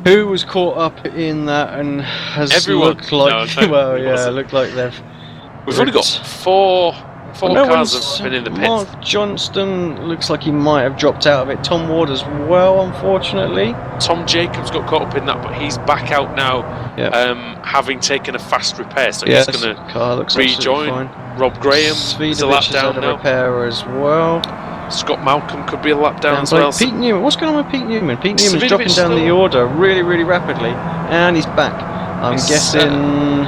Who was caught up in that and has Everyone. looked like No, well, it yeah, wasn't. looked like they've. We've only got four No cars one's- have been in the pits. Mark Johnston looks like he might have dropped out of it. Tom Ward as well, unfortunately. Tom Jacobs got caught up in that, but he's back out now, Yeah. having taken a fast repair, so Yeah, he's going to car looks absolutely rejoin. fine. Rob Graham is a lap Svidovic has down had a now. repair as well. Scott Malcolm could be a lap down as Like well. Pete Newman, what's going on with Pete Newman? Pete Newman's Svidovic dropping down the still- order really, really rapidly, and he's back. I'm It's, guessing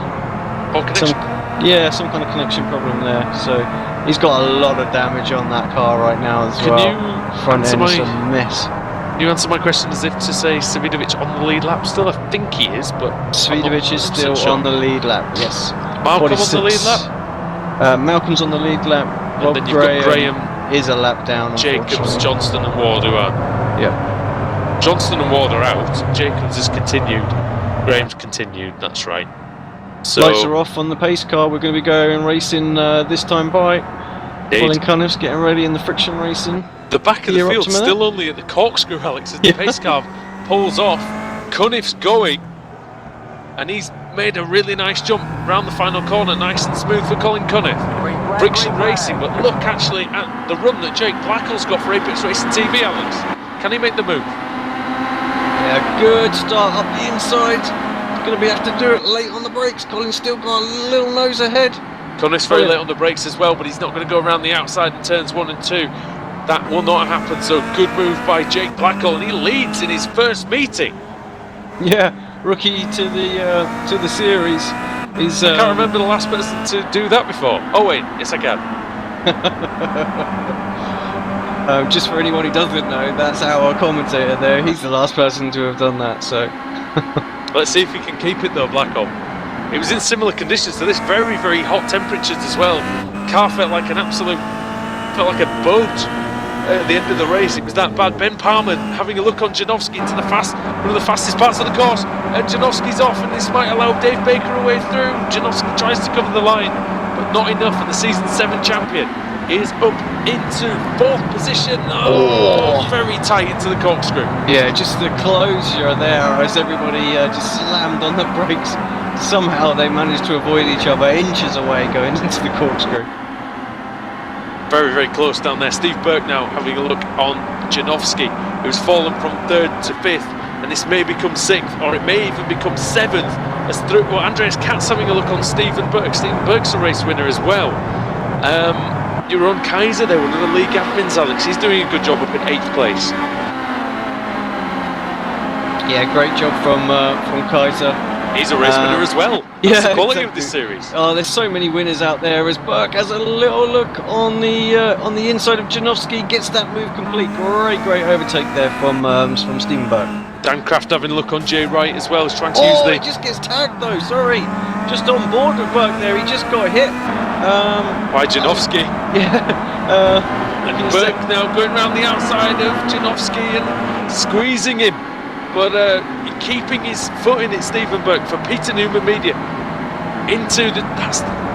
Poor connection. some kind of connection problem there. So he's got a lot of damage on that car right now as Can well. you Front answer end's my- a mess. Can you answer my question as if to say Svidovic on the lead lap still? I think he is, but Svidovic is still on the lead lap. Yes. Malcolm on the lead 46. lap. Malcolm's on the lead lap. And Rob then you've got Graham Graham, is a lap down. Jacobs, unfortunately. Johnston and Ward who are. Yeah. Johnston and Ward are out. Jacobs has continued. Graham's continued, that's right. So Lights are off on the pace car. We're going to be going racing this time by. Colin Cunniff's getting ready in the friction racing. the back of the You're up field to me still only at the corkscrew, Alex, as the Yeah. pace car pulls off. Cunniff's going, and he's made a really nice jump round the final corner, nice and smooth for Colin Cunniff. Friction Racing, but look actually at the run that Jake Blackwell's got for Apex Racing TV, Alex. Can he make the move? Yeah, good start up the inside. He's going to have to do it late on the brakes. Colin's still got a little nose ahead. Cunniff's very late on the brakes as well, but he's not going to go around the outside in turns 1 and 2. That will not happen, so good move by Jake Blackwell, and he leads in his first meeting. Yeah, rookie to the series. He's I can't remember the last person to do that before. Oh wait, yes I can. just for anyone who doesn't know, that's our commentator there. He's the last person to have done that. So Let's see if he can keep it though, Blackwell. It was in similar conditions to this, very, very hot temperatures as well. Car felt like a boat at the end of the race. It was that bad. Ben Palmer having a look on Janowski into one of the fastest parts of the course, and Janowski's off, and this might allow Dave Baker a way through. Janowski tries to cover the line, but not enough, and the season 7 champion is up into 4th position. Very tight into the corkscrew. yeah, just the closure there as everybody just slammed on the brakes. Somehow they managed to avoid each other inches away going into the corkscrew. Very, very close down there. Steve Burke now having a look on Janowski, who's fallen from 3rd to 5th, and this may become 6th, or it may even become 7th. As Andreas Katz having a look on Stephen Burke. Stephen Burke's a race winner as well. Jeroen Kaiser there, one of the league admins, Alex. He's doing a good job up in 8th place. Yeah, great job from Kaiser. He's a race winner as well. That's the quality of exactly. this series. Oh, there's so many winners out there. As Burke has a little look on the inside of Janowski, gets that move complete. Great overtake there from Stephen Burke. Dan Kraft having a look on Jay Wright as well. He's trying to use Oh, the. he just gets tagged though. Sorry, just on board with Burke there. He just got hit. By Janowski. Yeah. And Burke now going round the outside of Janowski and squeezing him. But keeping his foot in it, Stephen Burke, for Peter Newman Media.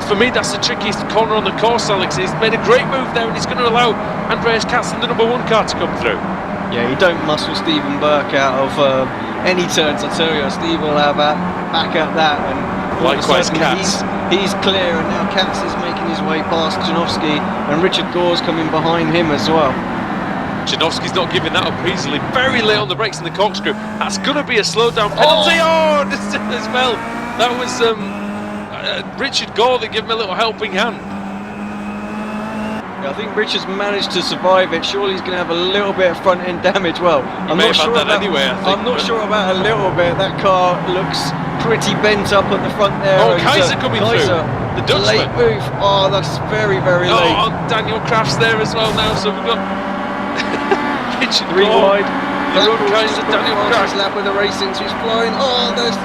For me, that's the trickiest corner on the course, Alex. He's made a great move there, and he's going to allow Andreas Katz in the number 1 car to come through. Yeah, you don't muscle Stephen Burke out of any turns. I tell you, Steve will have back at that. And all of a Likewise, sudden Katz. He's clear, and now Katz is making his way past Janowski, and Richard Gore's coming behind him as well. Janowski's not giving that up easily. Very late on the brakes in the corkscrew. That's going to be a slowdown penalty. Oh, as well. That was Richard Gore that gave him a little helping hand. I think Richard's managed to survive it. Surely he's going to have a little bit of front end damage. Well, I'm may not have had sure that about, anyway, I think, I'm not but- sure about a little bit. That car looks pretty bent up at the front there. Oh, and, Kaiser coming through. The Dutchman. Late move. Oh, that's very, very Oh, late. Daniel Kraft's there as well now. So we've got Richard Three Gore, wide. Jeroen Kaiser, Daniel Kraft. lap with the racing, so he's flying. Oh, there's.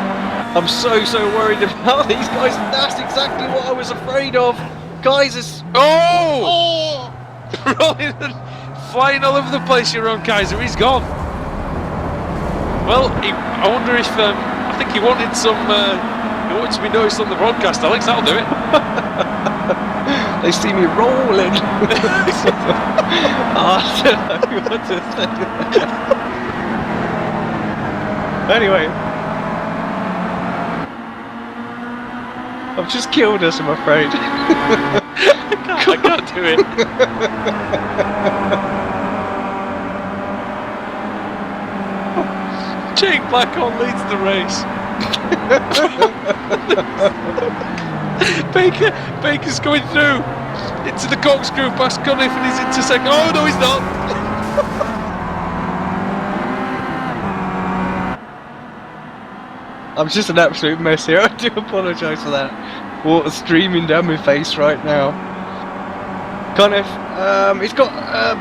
I'm so worried about these guys. That's exactly what I was afraid of. Kaiser's. Oh! Rolling flying all over the place, your own Kaiser. He's gone. Well, I wonder if I think he wanted some. He wanted to be noticed on the broadcast. Alex, that'll do it. They see me rolling. I don't know what to say. Anyway, I've just killed us, I'm afraid. I can't do it. Jake Blackhorn leads the race. Baker's going through into the corkscrew past Cunniff and he's into second. Oh no, he's not. I'm just an absolute mess here. I do apologise for that. Water streaming down my face right now. Cunniff, he's got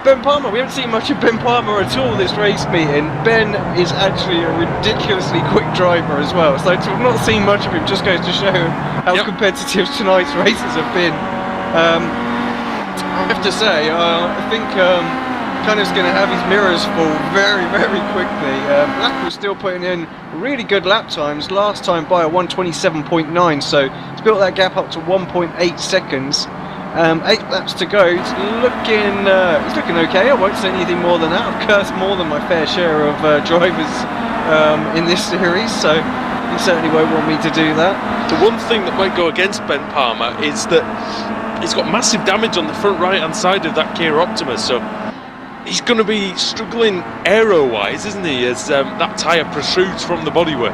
Ben Palmer. We haven't seen much of Ben Palmer at all this race meeting. Ben is actually a ridiculously quick driver as well, so to have not seen much of him just goes to show how competitive tonight's races have been. I have to say, I think Cunniff's going to have his mirrors full very, very quickly. Blackwell's still putting in really good lap times, last time by a 1:27.9, so he's built that gap up to 1.8 seconds. 8 laps to go. He's looking okay. I won't say anything more than that. I've cursed more than my fair share of drivers in this series, so he certainly won't want me to do that. The one thing that might go against Ben Palmer is that he's got massive damage on the front right hand side of that Kia Optima, so he's going to be struggling aero-wise, isn't he, as that tyre protrudes from the bodywork.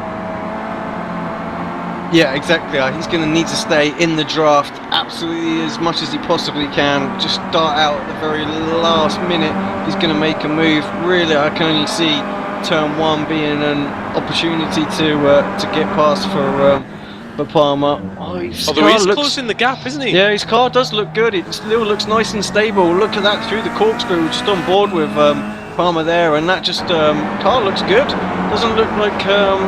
Yeah, exactly. He's going to need to stay in the draft absolutely as much as he possibly can. Just start out at the very last minute. He's going to make a move. Really, I can only see turn 1 being an opportunity to get past for Palmer. Although he's closing the gap, isn't he? Yeah, his car does look good. It still looks nice and stable. Look at that through the corkscrew, just on board with Palmer there, and that just car looks good. Doesn't look like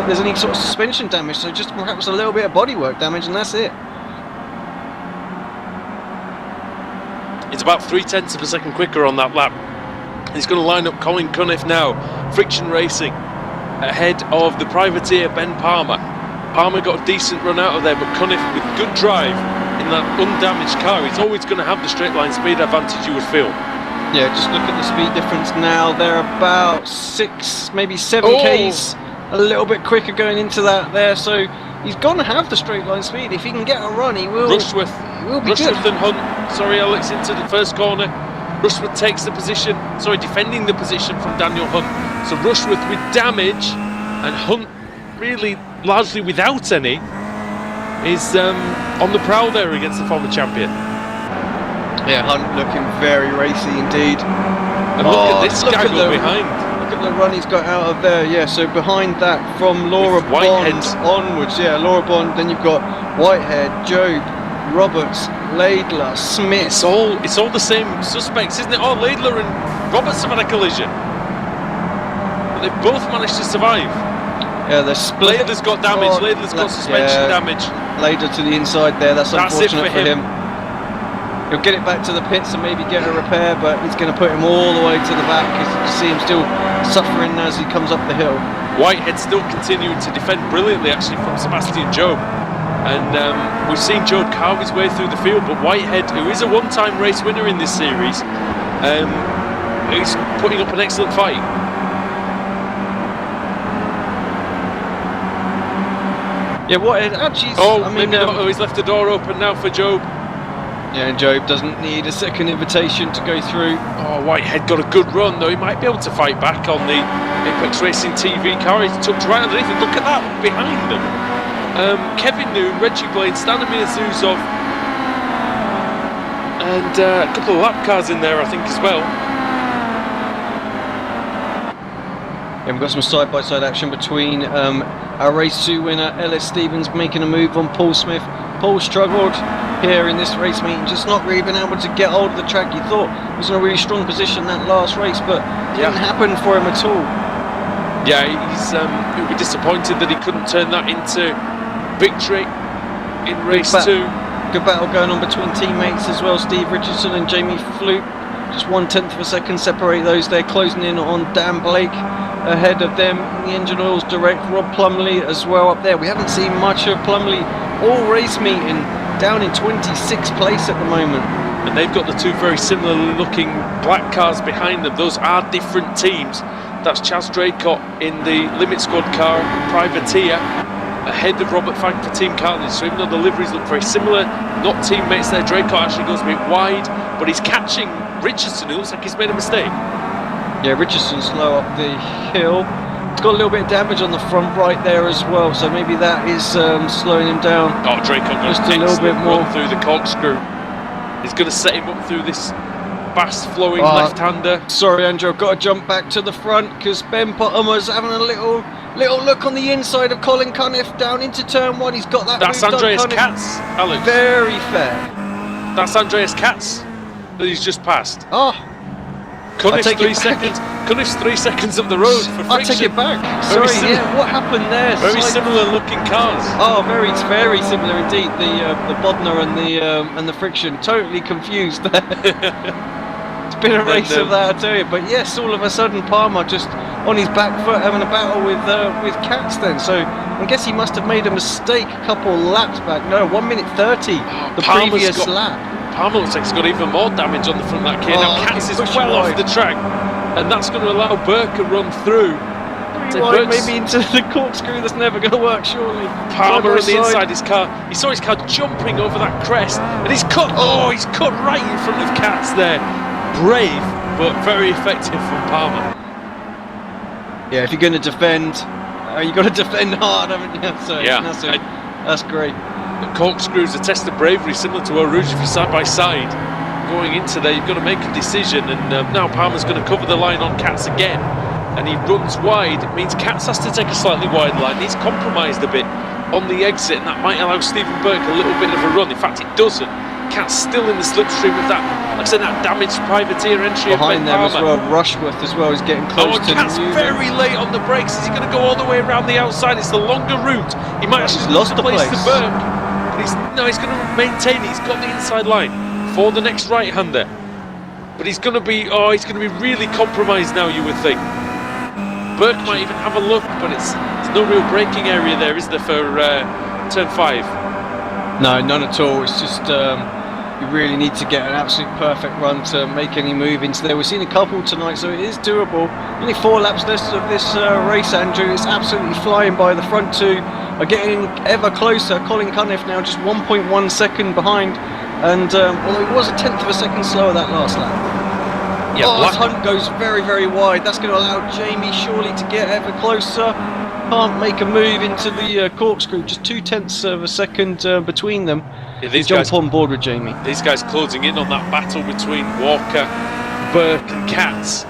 there's any sort of suspension damage, so just perhaps a little bit of bodywork damage, and that's it. It's about 0.3 of a second quicker on that lap. He's going to line up Colin Cunniff now. Friction Racing ahead of the privateer Ben Palmer. Palmer got a decent run out of there, but Cunniff with good drive in that undamaged car, he's always going to have the straight line speed advantage, you would feel. Yeah, just look at the speed difference now. They're about 6, maybe 7 Ks, a little bit quicker going into that there. So he's going to have the straight line speed. If he can get a run, he will. Rushworth and Hunt. Sorry, Alex, into the first corner. Rushworth takes the position. Sorry, defending the position from Daniel Hunt. So Rushworth with damage, and Hunt really largely without any is on the prowl there against the former champion. Yeah, Hunt looking very racy indeed. And look at this gaggle behind. Look at the run he's got out of there. Yeah, so behind that from Laura Bond onwards. Yeah, Laura Bond. Then you've got Whitehead, Job, Roberts, Laidler, Smith. It's all the same suspects, isn't it? Oh, Laidler and Roberts have had a collision, but they've both managed to survive. Yeah, they're split. Laidler's got damage. Laidler's got suspension damage. Laidler to the inside there. That's unfortunate for him. He'll get it back to the pits and maybe get a repair, but he's going to put him all the way to the back. You can see him still suffering as he comes up the hill. Whitehead still continuing to defend brilliantly, actually, from Sebastian Job. And we've seen Job carve his way through the field, but Whitehead, who is a one-time race winner in this series, he's putting up an excellent fight. Yeah, Whitehead actually... he's left the door open now for Job. Yeah, and Job doesn't need a second invitation to go through. Oh, Whitehead got a good run, though. He might be able to fight back on the Apex Racing TV car. He's tucked right underneath him. Look at that behind them. Kevin Noon, Reggie Blaine, Stanimir Zuzov, and a couple of lap cars in there, I think, as well. Yeah, we've got some side-by-side action between our Race 2 winner, Ellis Stevens, making a move on Paul Smith. Paul struggled here in this race meeting, just not really been able to get hold of the track. He thought he was in a really strong position that last race, but it didn't happen for him at all. Yeah, he'll be disappointed that he couldn't turn that into victory in race 2. Good battle going on between teammates as well. Steve Richardson and Jamie Fluke Just 1/10 of a second separate those. They're closing in on Dan Blake ahead of them. The engine oil's direct. Rob Plumley as well up there. We haven't seen much of Plumley all race meeting, down in 26th place at the moment. And they've got the two very similar looking black cars behind them. Those are different teams. That's Chaz Draycott in the Limit Squad car, Privateer, ahead of Robert Fang for Team Carnage. So even though the liveries look very similar, not teammates there, Draycott actually goes a bit wide, but he's catching Richardson, who looks like he's made a mistake. Yeah, Richardson's slow up the hill. He's got a little bit of damage on the front right there as well, so maybe that is slowing him down. Oh, Draycott goes just a little bit more through the corkscrew. He's going to set him up through this fast-flowing left-hander. Sorry, Andrew, I've got to jump back to the front because Ben Potter's having a little look on the inside of Colin Cunniff down into turn 1. He's got that. That's Andreas Katz, Alex. Very fair. That's Andreas Katz that he's just passed. Oh, Cunniff's 3 seconds. Cunniff's 3 seconds up the road for friction. I'll take it back. Sorry, yeah, what happened there? Very similar looking cars. Oh, very similar indeed. The Bodner and the friction. Totally confused there. It's been a race of that, I tell you. But yes, all of a sudden Palmer just on his back foot having a battle with Katz then. So I guess he must have made a mistake a couple laps back. No, 1 minute 30, the previous lap. Palmer looks like he's got even more damage on the front of that car. Now Katz is well off the track, and that's going to allow Burke to run through. Maybe into the corkscrew. That's never going to work, surely. Palmer on the inside of his car. He saw his car jumping over that crest, and he's cut. Oh, he's cut right in front of Katz there. Brave, but very effective from Palmer. Yeah, if you're going to defend, you've got to defend hard, haven't you? So yeah, that's great. The corkscrews, a test of bravery, similar to Eau Rouge. If you're side by side going into there, you've got to make a decision. And now Palmer's going to cover the line on Katz again, and he runs wide. It means Katz has to take a slightly wide line. He's compromised a bit on the exit, and that might allow Stephen Burke a little bit of a run. In fact, it doesn't. Katz still in the slipstream with that, like I said, that damaged Privateer entry behind them as well. Rushworth as well is getting close to Katz very late on the brakes. Is he going to go all the way around the outside? It's the longer route. He might actually lost the place to Burke. But he's going to maintain it. He's got the inside line for the next right-hander. But he's going to be really compromised now, you would think. Burke might even have a look, but there's no real braking area there, is there, for turn 5? No, none at all. It's just you really need to get an absolute perfect run to make any move into there. We've seen a couple tonight, so it is doable. Only 4 laps left of this race, Andrew. It's absolutely flying by. The front two are getting ever closer. Colin Cunniff now just 1.1 second behind, and although he was a 10th of a second slower that last lap. Yeah, Hunt goes very, very wide. That's going to allow Jamie Shorley to get ever closer. Can't make a move into the corkscrew. Just 0.2 of a second between them. Yeah, these jump guys on board with Jamie. These guys closing in on that battle between Walker, Burke and Katz,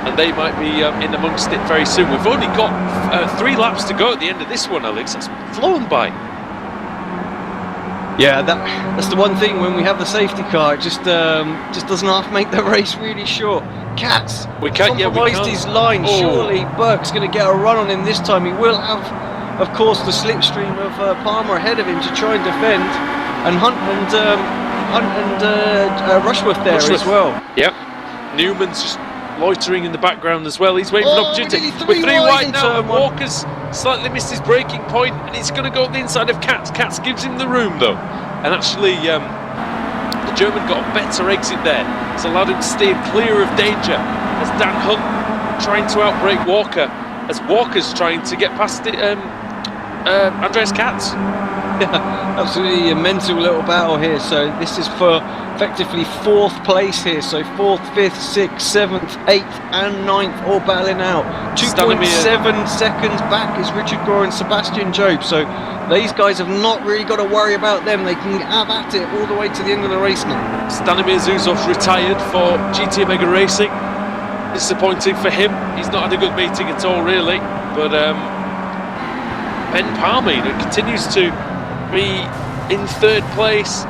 and they might be in amongst it very soon. We've only got 3 laps to go at the end of this one, Alex. That's flown by. Yeah, that's the one thing when we have the safety car. It just doesn't half make the race really short. Katz compromised his line. Surely Burke's going to get a run on him this time. He will have, of course, the slipstream of Palmer ahead of him to try and defend, and Hunt and Rushworth there as well. Yep. Newman's just loitering in the background as well. He's waiting for an opportunity. With 3 wide now, Walker's slightly missed his braking point, and he's going to go on the inside of Katz. Katz gives him the room though, and actually the German got a better exit there. It's allowed him to steer clear of danger as Dan Hunt trying to outbrake Walker, as Walker's trying to get past Andreas Katz. Yeah, absolutely a mental little battle here. So this is for effectively 4th place here. So 4th, 5th, 6th, 7th, 8th and 9th all battling out. 2.7 seconds back is Richard Gore and Sebastian Job. So these guys have not really got to worry about them. They can have at it all the way to the end of the race now. Stanimir Zuzov retired for GT Mega Racing. Disappointing for him. He's not had a good meeting at all, really. But Ben Palmer continues to be in 3rd place.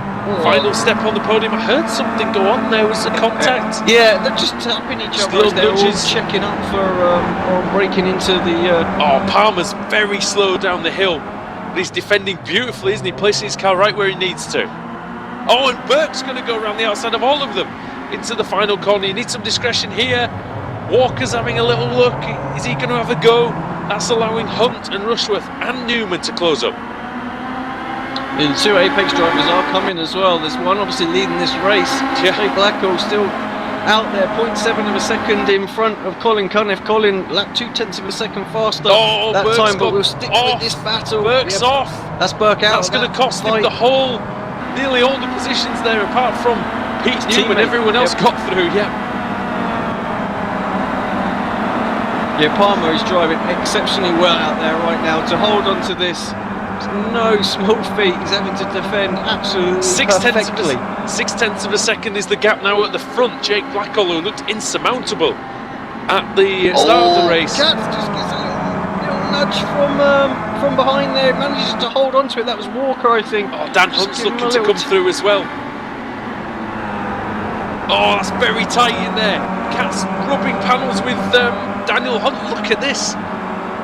Final step on the podium. I heard something go on there. Was a contact? Yeah, they're just tapping each other. They're all checking up for or breaking into the. Palmer's very slow down the hill, but he's defending beautifully, isn't he? Placing his car right where he needs to. Oh, and Burke's going to go around the outside of all of them. into the final corner. You need some discretion here. Walker's having a little look. Is he going to have a go? That's allowing Hunt and Rushworth and Newman to close up. The two Apex drivers are coming as well. There's one obviously leading this race. Yeah. Jay Blackwell still out there, 0.7 of a second in front of Colin Cunniff. Colin lapped 0.2 of a second faster that Burke's time, but gone we'll stick off. with this battle. Burke's Yep. off. That's Burke out. That's going to cost him the whole, nearly all the positions there, apart from Pete Newman. teammate. Everyone else Yep. got through. Yeah. Yeah, Palmer is driving exceptionally well out there right now to hold on to this. It's no small feat. He's having to defend absolutely perfectly. 0.6 of a second is the gap now at the front. Jake Blackwell, who looked insurmountable at the start of the race. Katz just gets a little nudge from behind there. Manages to hold on to it. That was Walker, I think. Oh, Dan Just Hunt's give him looking a to little come through as well. Oh, that's very tight in there. Cat's rubbing panels with Daniel Hunt. Look at this.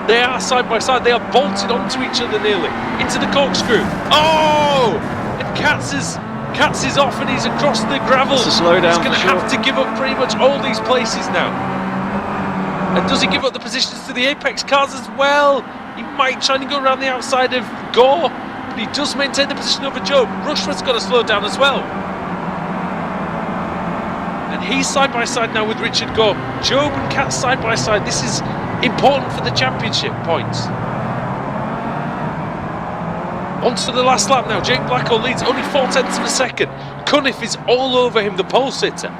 They are side by side. They are bolted onto each other nearly. Into the corkscrew. Oh! And Katz is off and he's across the gravel. It's a slowdown. He's going to have to give up pretty much all these places now. And does he give up the positions to the Apex cars as well? He might try and go around the outside of Gore, but he does maintain the position over Joe. Rushworth's got to slow down as well. And he's side by side now with Richard Gore. Job and Kat side by side. This is important for the championship points. On to the last lap now. Jake Blackwell leads only 0.4 of a second. Cunniff is all over him, the pole sitter.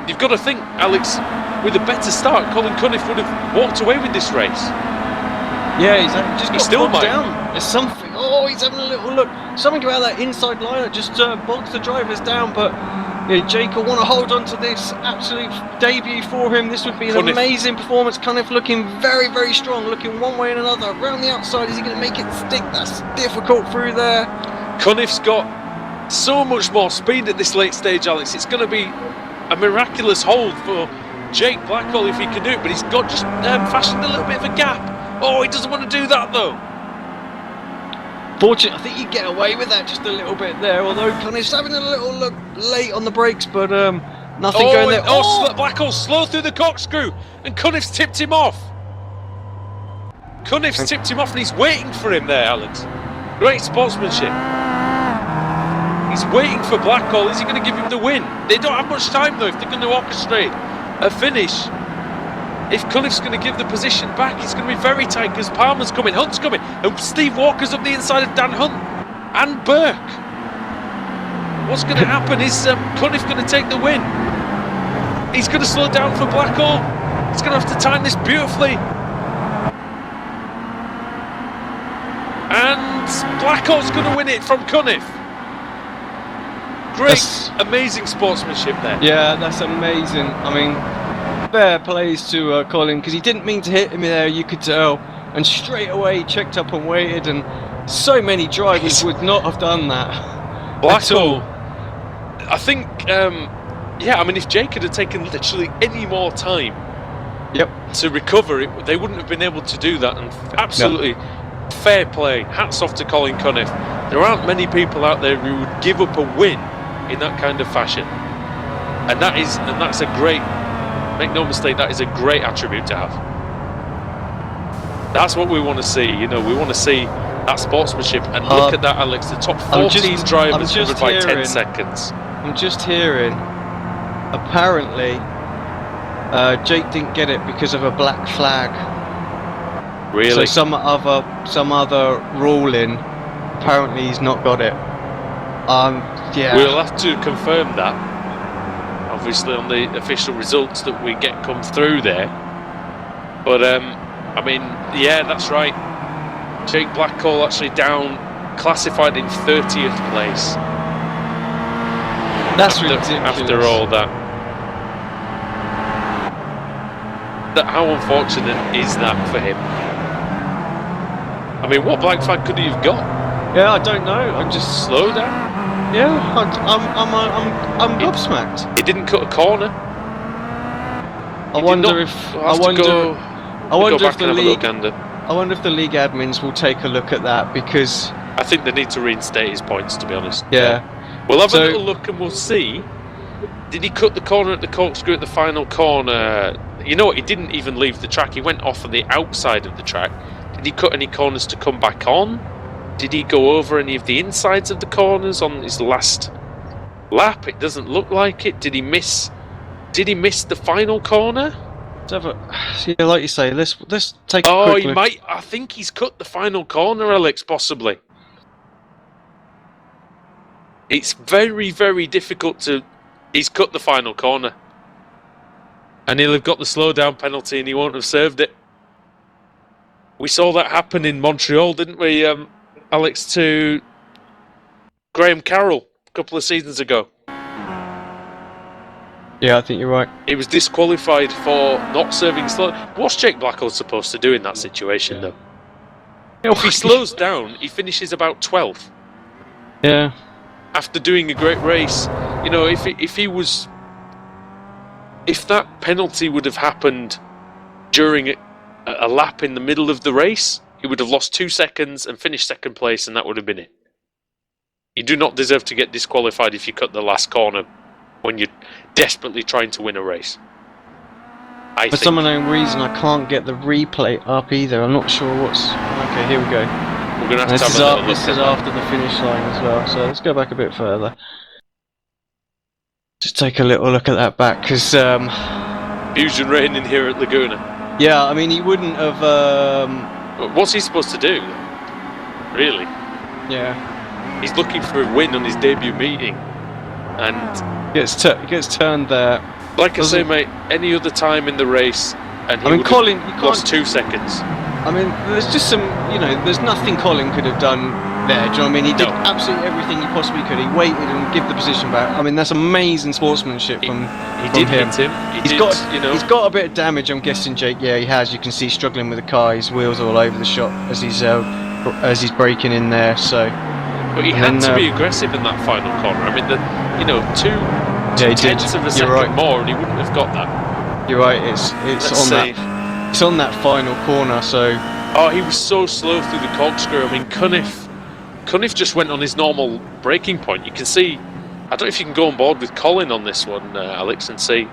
You've got to think, Alex, with a better start, Colin Cunniff would have walked away with this race. Yeah, he's got still bogged might. down. There's something. Oh, he's having a little look. Something about that inside line that just bogs the drivers down. But Jake will want to hold on to this absolute debut for him. This would be an Cunniff. amazing performance. Cunniff looking very, very strong, looking one way and another. Around the outside, is he going to make it stick? That's difficult through there. Cunniff's got so much more speed at this late stage, Alex. It's going to be a miraculous hold for Jake Blackwell if he can do it, but he's got just fashioned a little bit of a gap. Oh, he doesn't want to do that though. Fortunately, I think you get away with that just a little bit there, although Cunniff's having a little look late on the brakes, but nothing going there. Blackwell's slow through the corkscrew, and Cunniff's tipped him off. Cunniff's tipped him off, and he's waiting for him there, Alex. Great sportsmanship. He's waiting for Blackwell. Is he going to give him the win? They don't have much time though if they're going to orchestrate a finish. If Cunniff's going to give the position back, it's going to be very tight because Palmer's coming, Hunt's coming, and Steve Walker's up the inside of Dan Hunt and Burke. What's going to happen? Is Cunniff going to take the win? He's going to slow down for Blackwell. He's going to have to time this beautifully. And Blackwell's going to win it from Cunniff. Great, amazing sportsmanship there. Yeah, that's amazing. I mean, fair plays to Colin, because he didn't mean to hit him there, you could tell, and straight away checked up and waited, and so many drivers would not have done that. Blackwell, I think, yeah, I mean, if Jake had taken literally any more time to recover it, they wouldn't have been able to do that, and absolutely fair play. Hats off to Colin Cunniff. There aren't many people out there who would give up a win in that kind of fashion, and that's a great, make no mistake, that is a great attribute to have. That's what we want to see, we want to see that sportsmanship, and look at that, Alex, the top 14 drivers covered by 10 seconds. I'm just hearing, apparently, Jake didn't get it because of a black flag. Really? So some other ruling, apparently he's not got it. Yeah. We'll have to confirm that, obviously, on the official results that we get come through there. But I mean, yeah, that's right. Jake Blackwell actually down, classified in 30th place. That's ridiculous. After all that. How unfortunate is that for him? I mean, what black flag could he have got? Yeah, I don't know. I'm just slow down. Yeah, I'm gobsmacked. He didn't cut a corner. I wonder if the league admins will take a look at that, because I think they need to reinstate his points, to be honest. Yeah. We'll have a little look and we'll see Did he cut the corner at the corkscrew at the final corner? You know what? He didn't even leave the track. He went off on the outside of the track. Did he cut any corners to come back on? Did he go over any of the insides of the corners on his last lap? It doesn't look like it. Did he miss the final corner? Yeah, like you say, let's take a Oh, quick he look. might. I think he's cut the final corner, Alex, possibly. It's very, very difficult to... He's cut the final corner. And he'll have got the slowdown penalty and he won't have served it. We saw that happen in Montreal, didn't we, Alex, to Graham Carroll a couple of seasons ago. Yeah, I think you're right. He was disqualified for not serving slow. What's Jake Blackwell supposed to do in that situation, though? If he slows down, he finishes about 12th. Yeah. After doing a great race. You know, if that penalty would have happened during a lap in the middle of the race, he would have lost 2 seconds and finished second place, and that would have been it. You do not deserve to get disqualified if you cut the last corner when you're desperately trying to win a race. For some unknown reason, I can't get the replay up either. I'm not sure what's... Okay, here we go. We're going to have to have a little look. This is after the finish line as well, so let's go back a bit further. Just take a little look at that back, because... Fusion rain in here at Laguna. Yeah, I mean, he wouldn't have... What's he supposed to do? Really? Yeah. He's looking for a win on his debut meeting. And... He gets turned there. Like I say, mate, any other time in the race, and he would Colin, have lost 2 seconds. I mean, there's just some, there's nothing Colin could have done there. Do you know what I mean? He did absolutely everything he possibly could. He waited and give the position back. I mean, that's amazing sportsmanship from him. Hit him. He's got a bit of damage, I'm guessing, Jake. Yeah, he has. You can see struggling with the car. His wheels are all over the shop as he's braking in there. So, but he had to be aggressive in that final corner. I mean, two tenths of a second more, and he wouldn't have got that. You're right. It's on that final corner. So. Oh, he was so slow through the corkscrew. I mean, Cunniff just went on his normal braking point. You can see. I don't know if you can go on board with Colin on this one, Alex, and see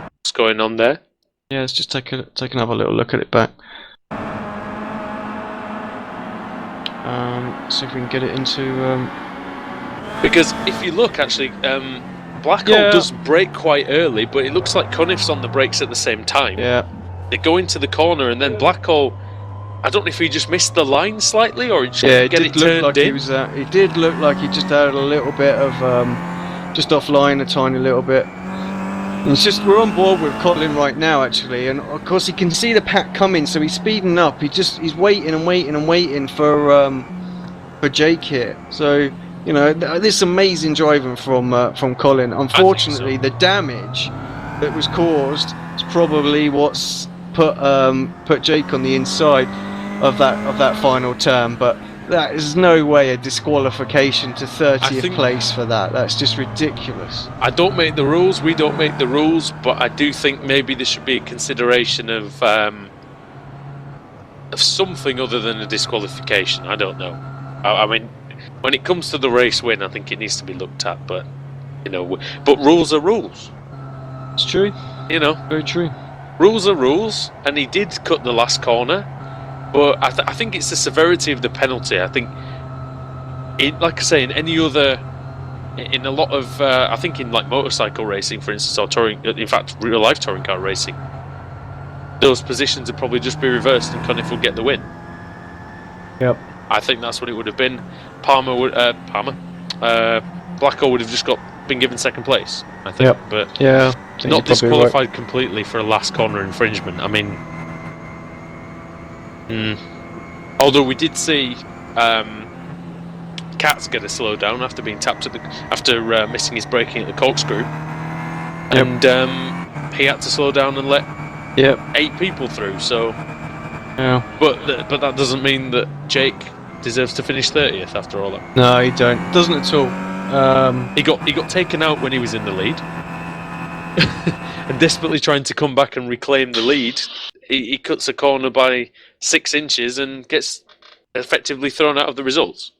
what's going on there. Yeah, let's just take another little look at it back. See if we can get it into. Because if you look, actually, Blackhole does brake quite early, but it looks like Cunniff's on the brakes at the same time. Yeah. They go into the corner, and then Blackhole, I don't know if he just missed the line slightly, or he just it get did it turned look like in. It did look like he just had a little bit of, just offline a tiny little bit. And it's just, we're on board with Colin right now, actually, and of course he can see the pack coming, so he's speeding up. He's waiting and waiting and waiting for Jake here. So. This amazing driving from Colin. Unfortunately, the damage that was caused is probably what's put Jake on the inside of that final turn. But that is no way a disqualification to 30th place for that. That's just ridiculous. I don't make the rules. We don't make the rules. But I do think maybe there should be a consideration of something other than a disqualification. I don't know. I mean. When it comes to the race win, I think it needs to be looked at, but but rules are rules. It's true. Very true. Rules are rules, and he did cut the last corner, but I think it's the severity of the penalty. I think, like I say, in any other, in a lot of, I think in like motorcycle racing, for instance, or touring, in fact, real life touring car racing, those positions would probably just be reversed, and Cunniff would get the win. Yep. I think that's what it would have been. Blackwell would have just been given second place, I think. Yep. But not disqualified completely for a last corner infringement. I mean, although we did see Katz get a slowdown after being tapped after missing his braking at the corkscrew, and he had to slow down and let 8 people through. So. Yeah. But that doesn't mean that Jake deserves to finish 30th after all that. No, he doesn't at all. He got taken out when he was in the lead, and desperately trying to come back and reclaim the lead, he cuts a corner by 6 inches and gets effectively thrown out of the results.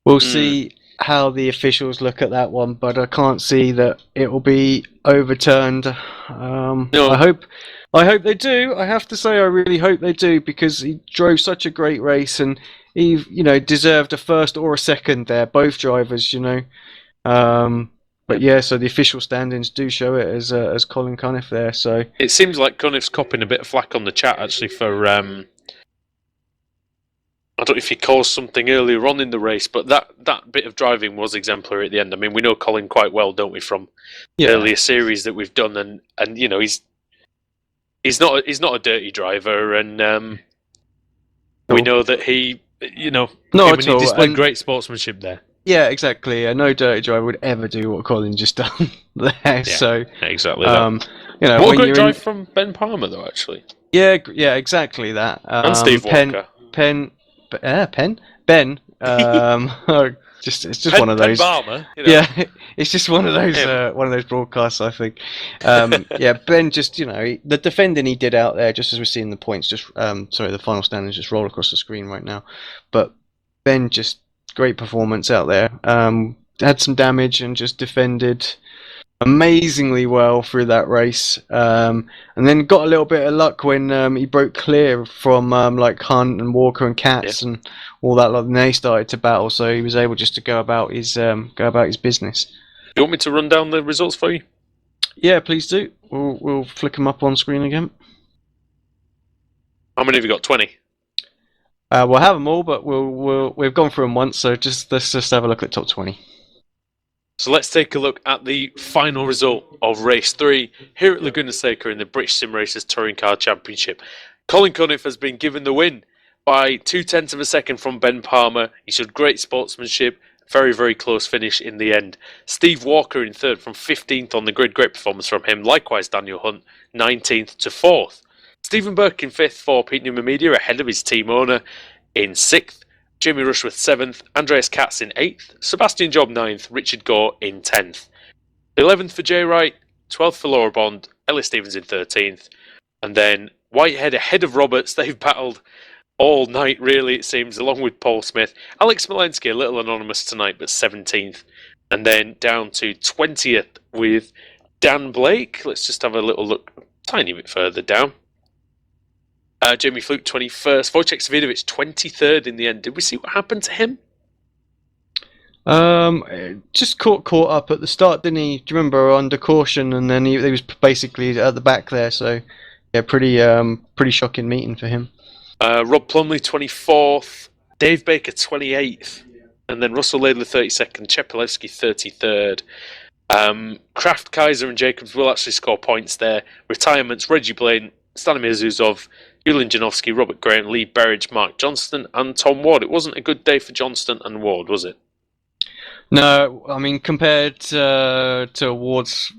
We'll see. how the officials look at that one, but I can't see that it will be overturned. No. I hope they do. I have to say, I really hope they do, because he drove such a great race, and he, deserved a first or a second there. Both drivers, But yeah, so the official standings do show it as Colin Cunniff there. So it seems like Cunniff's copping a bit of flack on the chat actually for I don't know if he caused something earlier on in the race, but that bit of driving was exemplary at the end. I mean, we know Colin quite well, don't we, from earlier series that we've done, and he's not a dirty driver, and we know that he displayed great sportsmanship there. Yeah, exactly. No dirty driver would ever do what Colin just done there. Yeah, so exactly. what a great drive from Ben Palmer, though. Actually. Yeah, exactly that. And Steve Walker. Ben. It's just one of those. Palmer, Yeah, it's just one of those broadcasts, I think. Ben just the defending he did out there, just as we're seeing the points. The final standings just roll across the screen right now, but Ben just great performance out there. Had some damage and just defended amazingly well through that race, and then got a little bit of luck when he broke clear from like Hunt and Walker and Katz and all that lot, and they started to battle, so he was able just to go about his business. You want me to run down the results for you? Yeah, please do. We'll flick them up on screen again. How many have you got? 20? We'll have them all, but we've gone through them once, so let's just have a look at top 20. So let's take a look at the final result of race 3 here at Laguna Seca in the British Sim Racers Touring Car Championship. Colin Cunniff has been given the win by 0.2 of a second from Ben Palmer. He showed great sportsmanship, very, very close finish in the end. Steve Walker in third from 15th on the grid, great performance from him. Likewise, Daniel Hunt, 19th to 4th. Stephen Burke in 5th for Pete Newman Media, ahead of his team owner in 6th. Jamie Rushworth 7th, Andreas Katz in 8th, Sebastian Job 9th, Richard Gore in 10th. 11th for Jay Wright, 12th for Laura Bond, Ellis Stevens in 13th, and then Whitehead ahead of Roberts. They've battled all night, really, it seems, along with Paul Smith. Alex Smolensky, a little anonymous tonight, but 17th, and then down to 20th with Dan Blake. Let's just have a little look a tiny bit further down. Jamie Fluke 21st, Wojciech Svidovic 23rd in the end. Did we see what happened to him? Just caught up at the start, didn't he? Do you remember, under caution, and then he was basically at the back there. So yeah, pretty shocking meeting for him. Rob Plumley 24th, Dave Baker 28th, and then Russell Laidler 32nd, Chepelewski 33rd. Kraft, Kaiser and Jacobs will actually score points there. Retirements, Reggie Blaine, Stanimir Zuzov, Julian Janowski, Robert Grant, Lee Berridge, Mark Johnston and Tom Ward. It wasn't a good day for Johnston and Ward, was it? No, I mean, compared to Ward's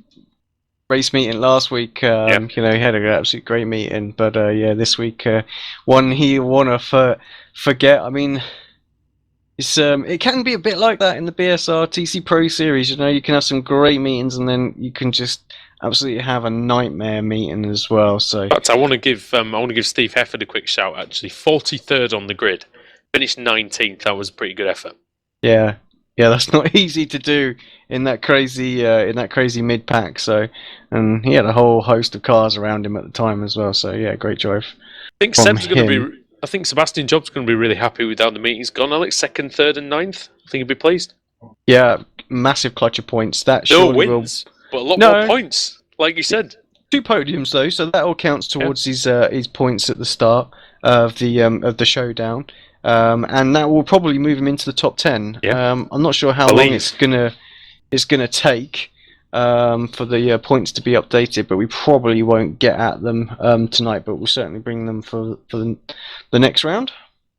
race meeting last week, he had an absolutely great meeting. But this week, one he want to forget. I mean, it can be a bit like that in the BSR TC Pro Series. You can have some great meetings, and then you can just absolutely have a nightmare meeting as well. So, in fact, I want to give Steve Hefford a quick shout. Actually, 43rd on the grid, finished 19th. That was a pretty good effort. Yeah, that's not easy to do in that crazy mid pack. So, and he had a whole host of cars around him at the time as well. So yeah, great drive. I think Sebastian Job's going to be really happy with how the meeting's gone. Alex, 2nd, 3rd, and 9th. I think he'd be pleased. Yeah, massive clutch of points. That no wins. But a lot more points, like you said. 2 podiums though, so that all counts towards his points at the start of the showdown, and that will probably move him into the top 10. Yeah. I'm not sure how long it's gonna take for the points to be updated, but we probably won't get at them tonight. But we'll certainly bring them for the next round.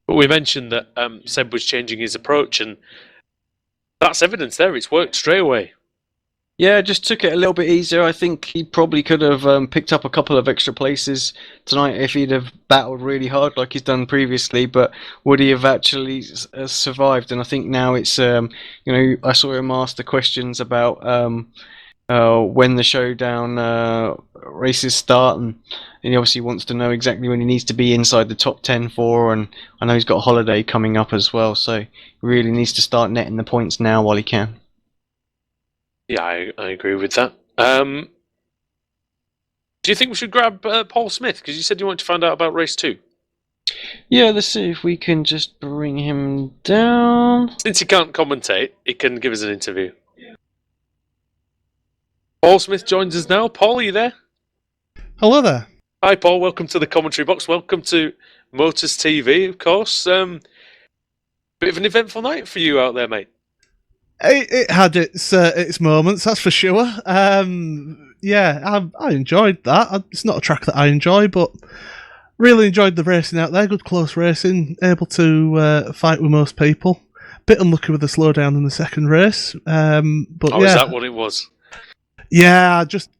But we mentioned that Seb was changing his approach, and that's evidence there. It's worked straight away. Yeah, just took it a little bit easier. I think he probably could have picked up a couple of extra places tonight if he'd have battled really hard like he's done previously. But would he have actually survived? And I think now it's, I saw him ask the questions about when the showdown races start, and he obviously wants to know exactly when he needs to be inside the top 10 for, and I know he's got a holiday coming up as well, so he really needs to start netting the points now while he can. Yeah, I agree with that. Do you think we should grab Paul Smith? Because you said you wanted to find out about race 2. Yeah, let's see if we can just bring him down. Since he can't commentate, he can give us an interview. Paul Smith joins us now. Paul, are you there? Hello there. Hi, Paul. Welcome to the commentary box. Welcome to Motors TV, of course. Bit of an eventful night for you out there, mate. It had its moments, that's for sure. Yeah, I enjoyed that. It's not a track that I enjoy, but really enjoyed the racing out there. Good close racing, able to fight with most people. Bit unlucky with the slowdown in the second race. But is that what it was? Yeah, I just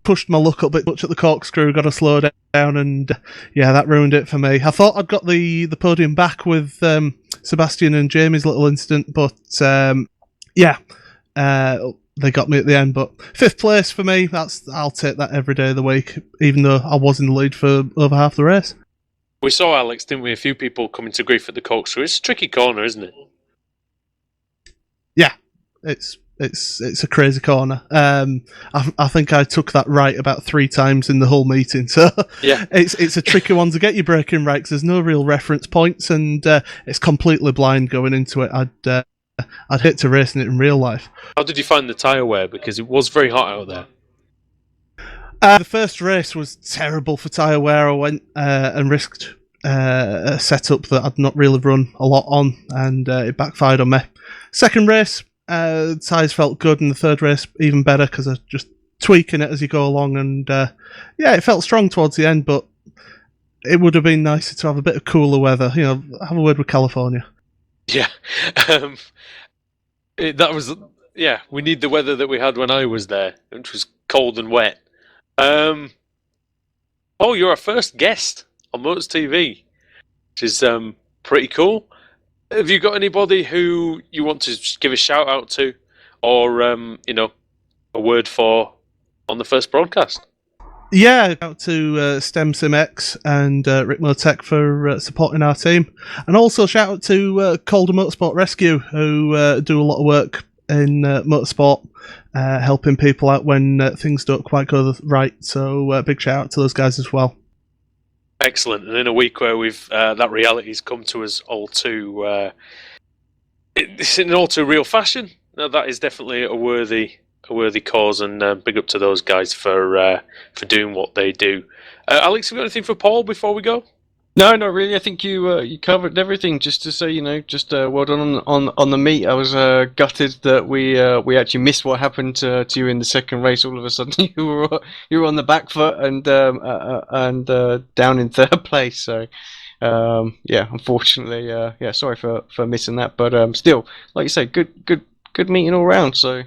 pushed my luck a bit much at the corkscrew, got a slow down, and yeah, that ruined it for me. I thought I'd got the podium back with Sebastian and Jamie's little incident, but yeah, they got me at the end. But 5th place for me, I'll take that every day of the week, even though I was in the lead for over half the race. We saw Alex, didn't we? A few people coming to grief at the corkscrew. It's a tricky corner, isn't it? Yeah, it's a crazy corner. I think I took that right about 3 times in the whole meeting. So yeah, it's a tricky one to get your braking right because there's no real reference points, and it's completely blind going into it. I'd hate to race in it in real life. How did you find the tyre wear? Because it was very hot out there. The first race was terrible for tyre wear. I went and risked a setup that I'd not really run a lot on, and it backfired on me. Second race, tyres felt good, and the third race even better because I was just tweaking it as you go along, and yeah, it felt strong towards the end, but it would have been nicer to have a bit of cooler weather. You know, have a word with California. Yeah, that was we need the weather that we had when I was there, which was cold and wet. Oh, you're our first guest on Motors TV, which is pretty cool. Have you got anybody who you want to give a shout out to, or a word for on the first broadcast? Yeah, out to STEM SimX and Rick Motec for supporting our team, and also shout out to Calder Motorsport Rescue, who do a lot of work in motorsport, helping people out when things don't quite go right. So big shout out to those guys as well. Excellent. And in a week where we've that reality's come to us all too, it's in all too real fashion. Now that is definitely a worthy cause, and big up to those guys for doing what they do. Alex, have you got anything for Paul before we go? No, not really. I think you covered everything. Just to say, well done on the meet. I was gutted that we actually missed what happened to you in the second race. All of a sudden, you were on the back foot and down in third place. So yeah, unfortunately, sorry for missing that. But still, like you say, good meeting all round. So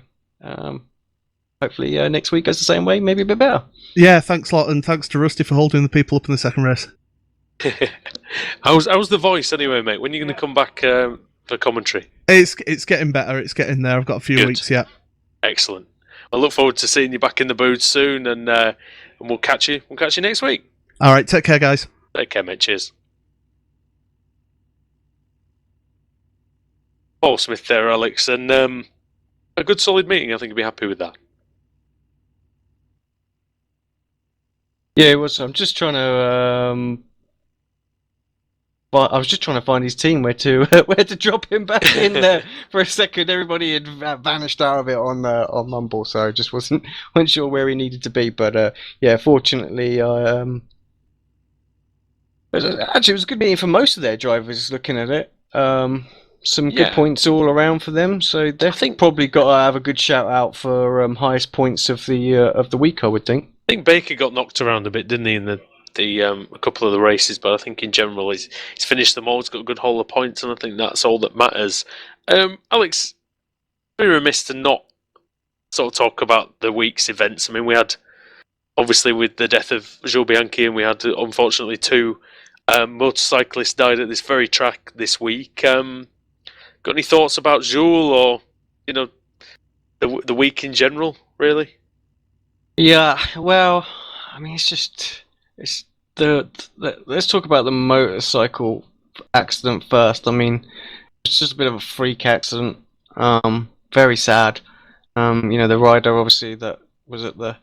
hopefully next week goes the same way, maybe a bit better. Yeah, thanks a lot, and thanks to Rusty for holding the people up in the second race. How's the voice anyway, mate? When are you going to come back for commentary? It's getting better. It's getting there. I've got a few weeks yet. Excellent. I look forward to seeing you back in the booth soon, and we'll catch you. We'll catch you next week. All right, take care, guys. Take care, mate. Cheers. Paul Smith there, Alex, and a good solid meeting. I think you'll be happy with that. Yeah, it was. I'm just trying to. But I was just trying to find his team where to drop him back in there for a second. Everybody had vanished out of it on Mumble, so I just wasn't sure where he needed to be. But yeah, fortunately, actually it was a good meeting for most of their drivers. Looking at it, some good points all around for them. So they think probably got to have a good shout out for highest points of the week. I would think. I think Baker got knocked around a bit, didn't he, in a couple of the races, but I think in general he's finished them all. He's got a good haul of points, and I think that's all that matters. Alex, very remiss to not sort of talk about the week's events. I mean, we had, obviously, with the death of Jules Bianchi, and we had, unfortunately, 2 motorcyclists died at this very track this week. Got any thoughts about Jules, or, the week in general, really. Yeah, well, I mean, it's let's talk about the motorcycle accident first. I mean, it's just a bit of a freak accident. Very sad. The rider obviously that was at the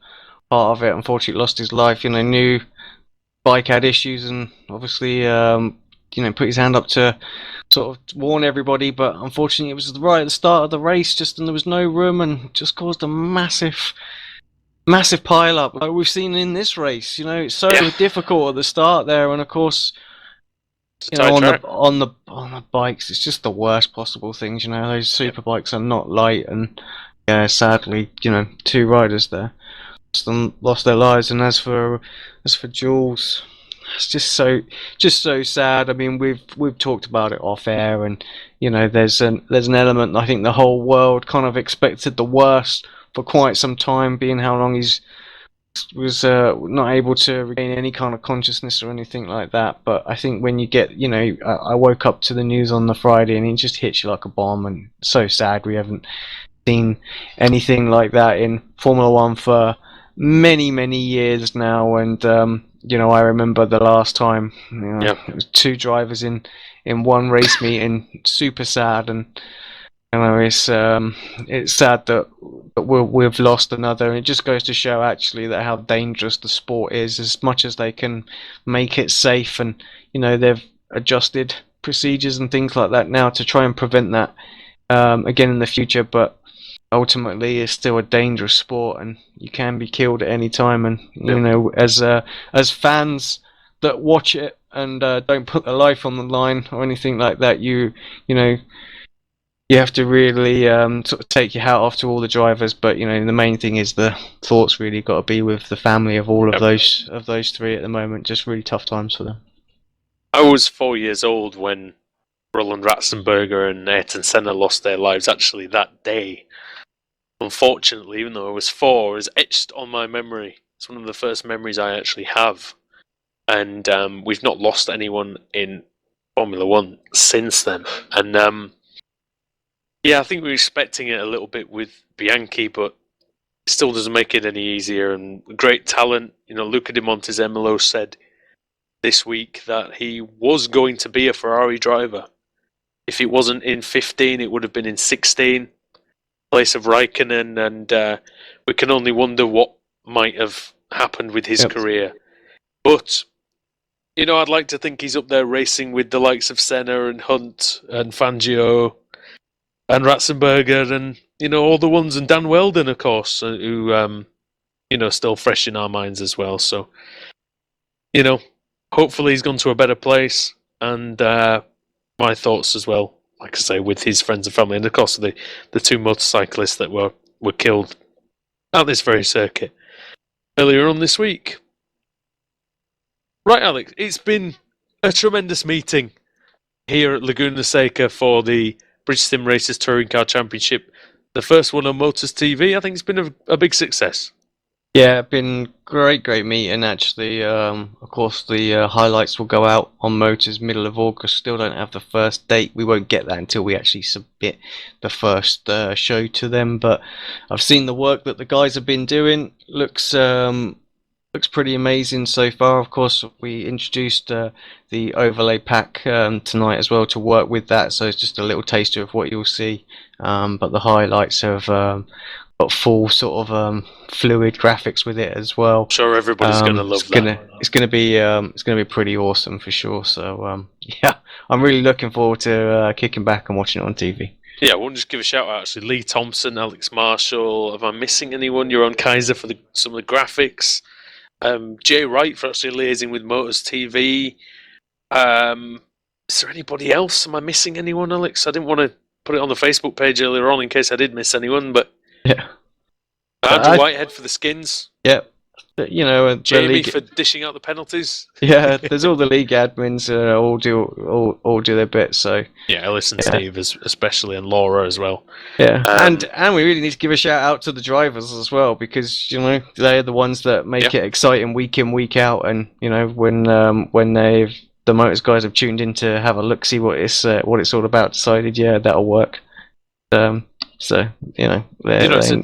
heart of it, unfortunately lost his life. Knew bike had issues and obviously, put his hand up to sort of warn everybody, but unfortunately it was right at the start of the race, and there was no room and just caused a massive pile up like we've seen in this race. It's so difficult at the start there, and of course, on the bikes, it's just the worst possible things. Those super bikes are not light, and sadly, 2 riders there lost their lives. And as for Jules, it's just so sad. I mean, we've talked about it off air, and there's an element. I think the whole world kind of expected the worst for quite some time, being how long he was not able to regain any kind of consciousness or anything like that. But I think when you get, I woke up to the news on the Friday and it just hits you like a bomb, and so sad. We haven't seen anything like that in Formula One for many years now, and I remember the last time it was 2 drivers in one race meeting. Super sad, and it's sad that we've lost another, and it just goes to show actually that how dangerous the sport is. As much as they can make it safe, and they've adjusted procedures and things like that now to try and prevent that again in the future, but ultimately it's still a dangerous sport, and you can be killed at any time. And as fans that watch it and don't put their life on the line or anything like that, you have to really sort of take your hat off to all the drivers. But the main thing is the thoughts really got to be with the family of all of those 3 at the moment. Just really tough times for them. I was 4 years old when Roland Ratzenberger and Ayrton Senna lost their lives. Actually, that day, unfortunately, even though I was 4, is etched on my memory. It's one of the first memories I actually have, and we've not lost anyone in Formula One since then. And I think we were expecting it a little bit with Bianchi, but it still doesn't make it any easier. And great talent. Luca Di Montezemolo said this week that he was going to be a Ferrari driver. If it wasn't in 15, it would have been in 16, place of Raikkonen, and we can only wonder what might have happened with his career. But I'd like to think he's up there racing with the likes of Senna and Hunt and Fangio and Ratzenberger, and all the ones, and Dan Weldon, of course, who still fresh in our minds as well. So hopefully he's gone to a better place, and my thoughts as well, like I say, with his friends and family, and of course the 2 motorcyclists that were killed at this very circuit earlier on this week. Right, Alex, it's been a tremendous meeting here at Laguna Seca for the British Sim Racers Touring Car Championship, the first one on Motors TV. I think it's been a big success. Yeah, been great meeting actually. Of course, the highlights will go out on Motors middle of August. Still don't have the first date. We won't get that until we actually submit the first show to them. But I've seen the work that the guys have been doing. Looks pretty amazing so far. Of course, we introduced the overlay pack tonight as well to work with that, so it's just a little taster of what you'll see. But the highlights have got full sort of fluid graphics with it as well. I'm sure everybody's going to love that. It's going to be pretty awesome for sure. So I'm really looking forward to kicking back and watching it on TV. Yeah, I want to just give a shout out actually. Lee Thompson, Alex Marshall. Am I missing anyone? You're on Kaiser for some of the graphics. Jay Wright for actually liaising with Motors TV. Is there anybody else? Am I missing anyone, Alex? I didn't want to put it on the Facebook page earlier on in case I did miss anyone, but yeah. Andrew Whitehead for the skins. Yeah. Jamie for dishing out the penalties. Yeah, there's all the league admins all do their bit. So yeah, Ellis and Steve especially, and Laura as well. Yeah, and we really need to give a shout out to the drivers as well, because they're the ones that make it exciting week in, week out. And when the Motors guys have tuned in to have a look, see what it's all about, decided that'll work. So You know, they're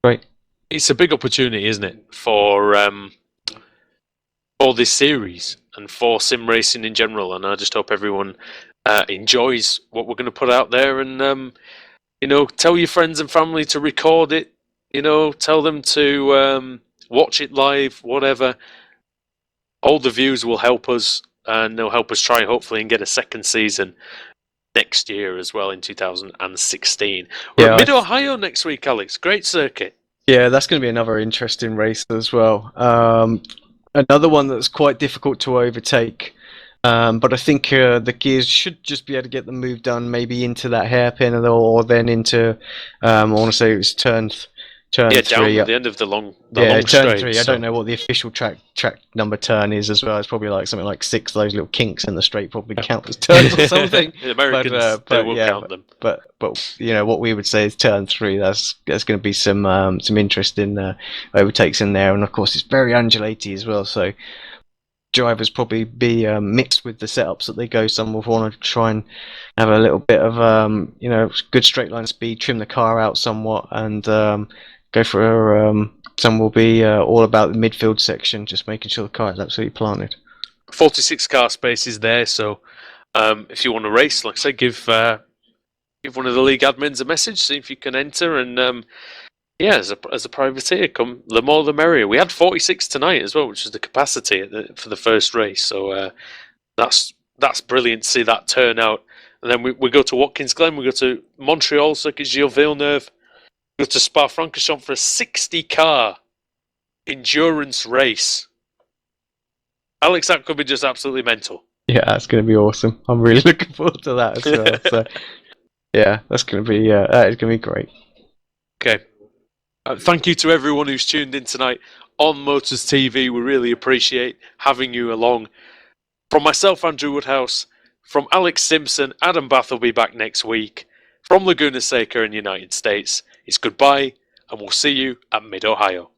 great. it's a big opportunity, isn't it, for this series and for sim racing in general. And I just hope everyone enjoys what we're going to put out there. And tell your friends and family to record it. Tell them to watch it live. Whatever. All the views will help us, and they'll help us try hopefully and get a second season next year as well in 2016. We're at Mid-Ohio next week, Alex. Great circuit. Yeah, that's going to be another interesting race as well. Another one that's quite difficult to overtake. But I think the gears should just be able to get the move done, maybe into that hairpin or then into, I want to say it was turn down 3. at the end of the long turn straight. 3. I don't know what the official track number turn is as well. It's probably like something like 6 of those little kinks in the straight probably count as turns or something. The Americans, they will count them. But what we would say is turn 3. There's going to be some interesting overtakes in there, and of course it's very undulaty as well. So drivers probably be mixed with the setups that they go. Some will want to try and have a little bit of good straight line speed, trim the car out somewhat, and go for some will be all about the midfield section, just making sure the car is absolutely planted. 46 car spaces there, so if you want to race, like I said, give one of the league admins a message, see if you can enter, and as a privateer, come the more the merrier. We had 46 tonight as well, which was the capacity for the first race, so that's brilliant to see that turnout. And then we go to Watkins Glen, we go to Montreal, Circuit Gilles Villeneuve, we go to Spa-Francorchamps for a 60-car endurance race. Alex, that could be just absolutely mental. Yeah, that's going to be awesome. I'm really looking forward to that as well. So, yeah, that's going to be that is going to be great. Okay. Thank you to everyone who's tuned in tonight on Motors TV. We really appreciate having you along. From myself, Andrew Woodhouse, from Alex Simpson, Adam Bath will be back next week. From Laguna Seca in the United States, it's goodbye, and we'll see you at Mid-Ohio.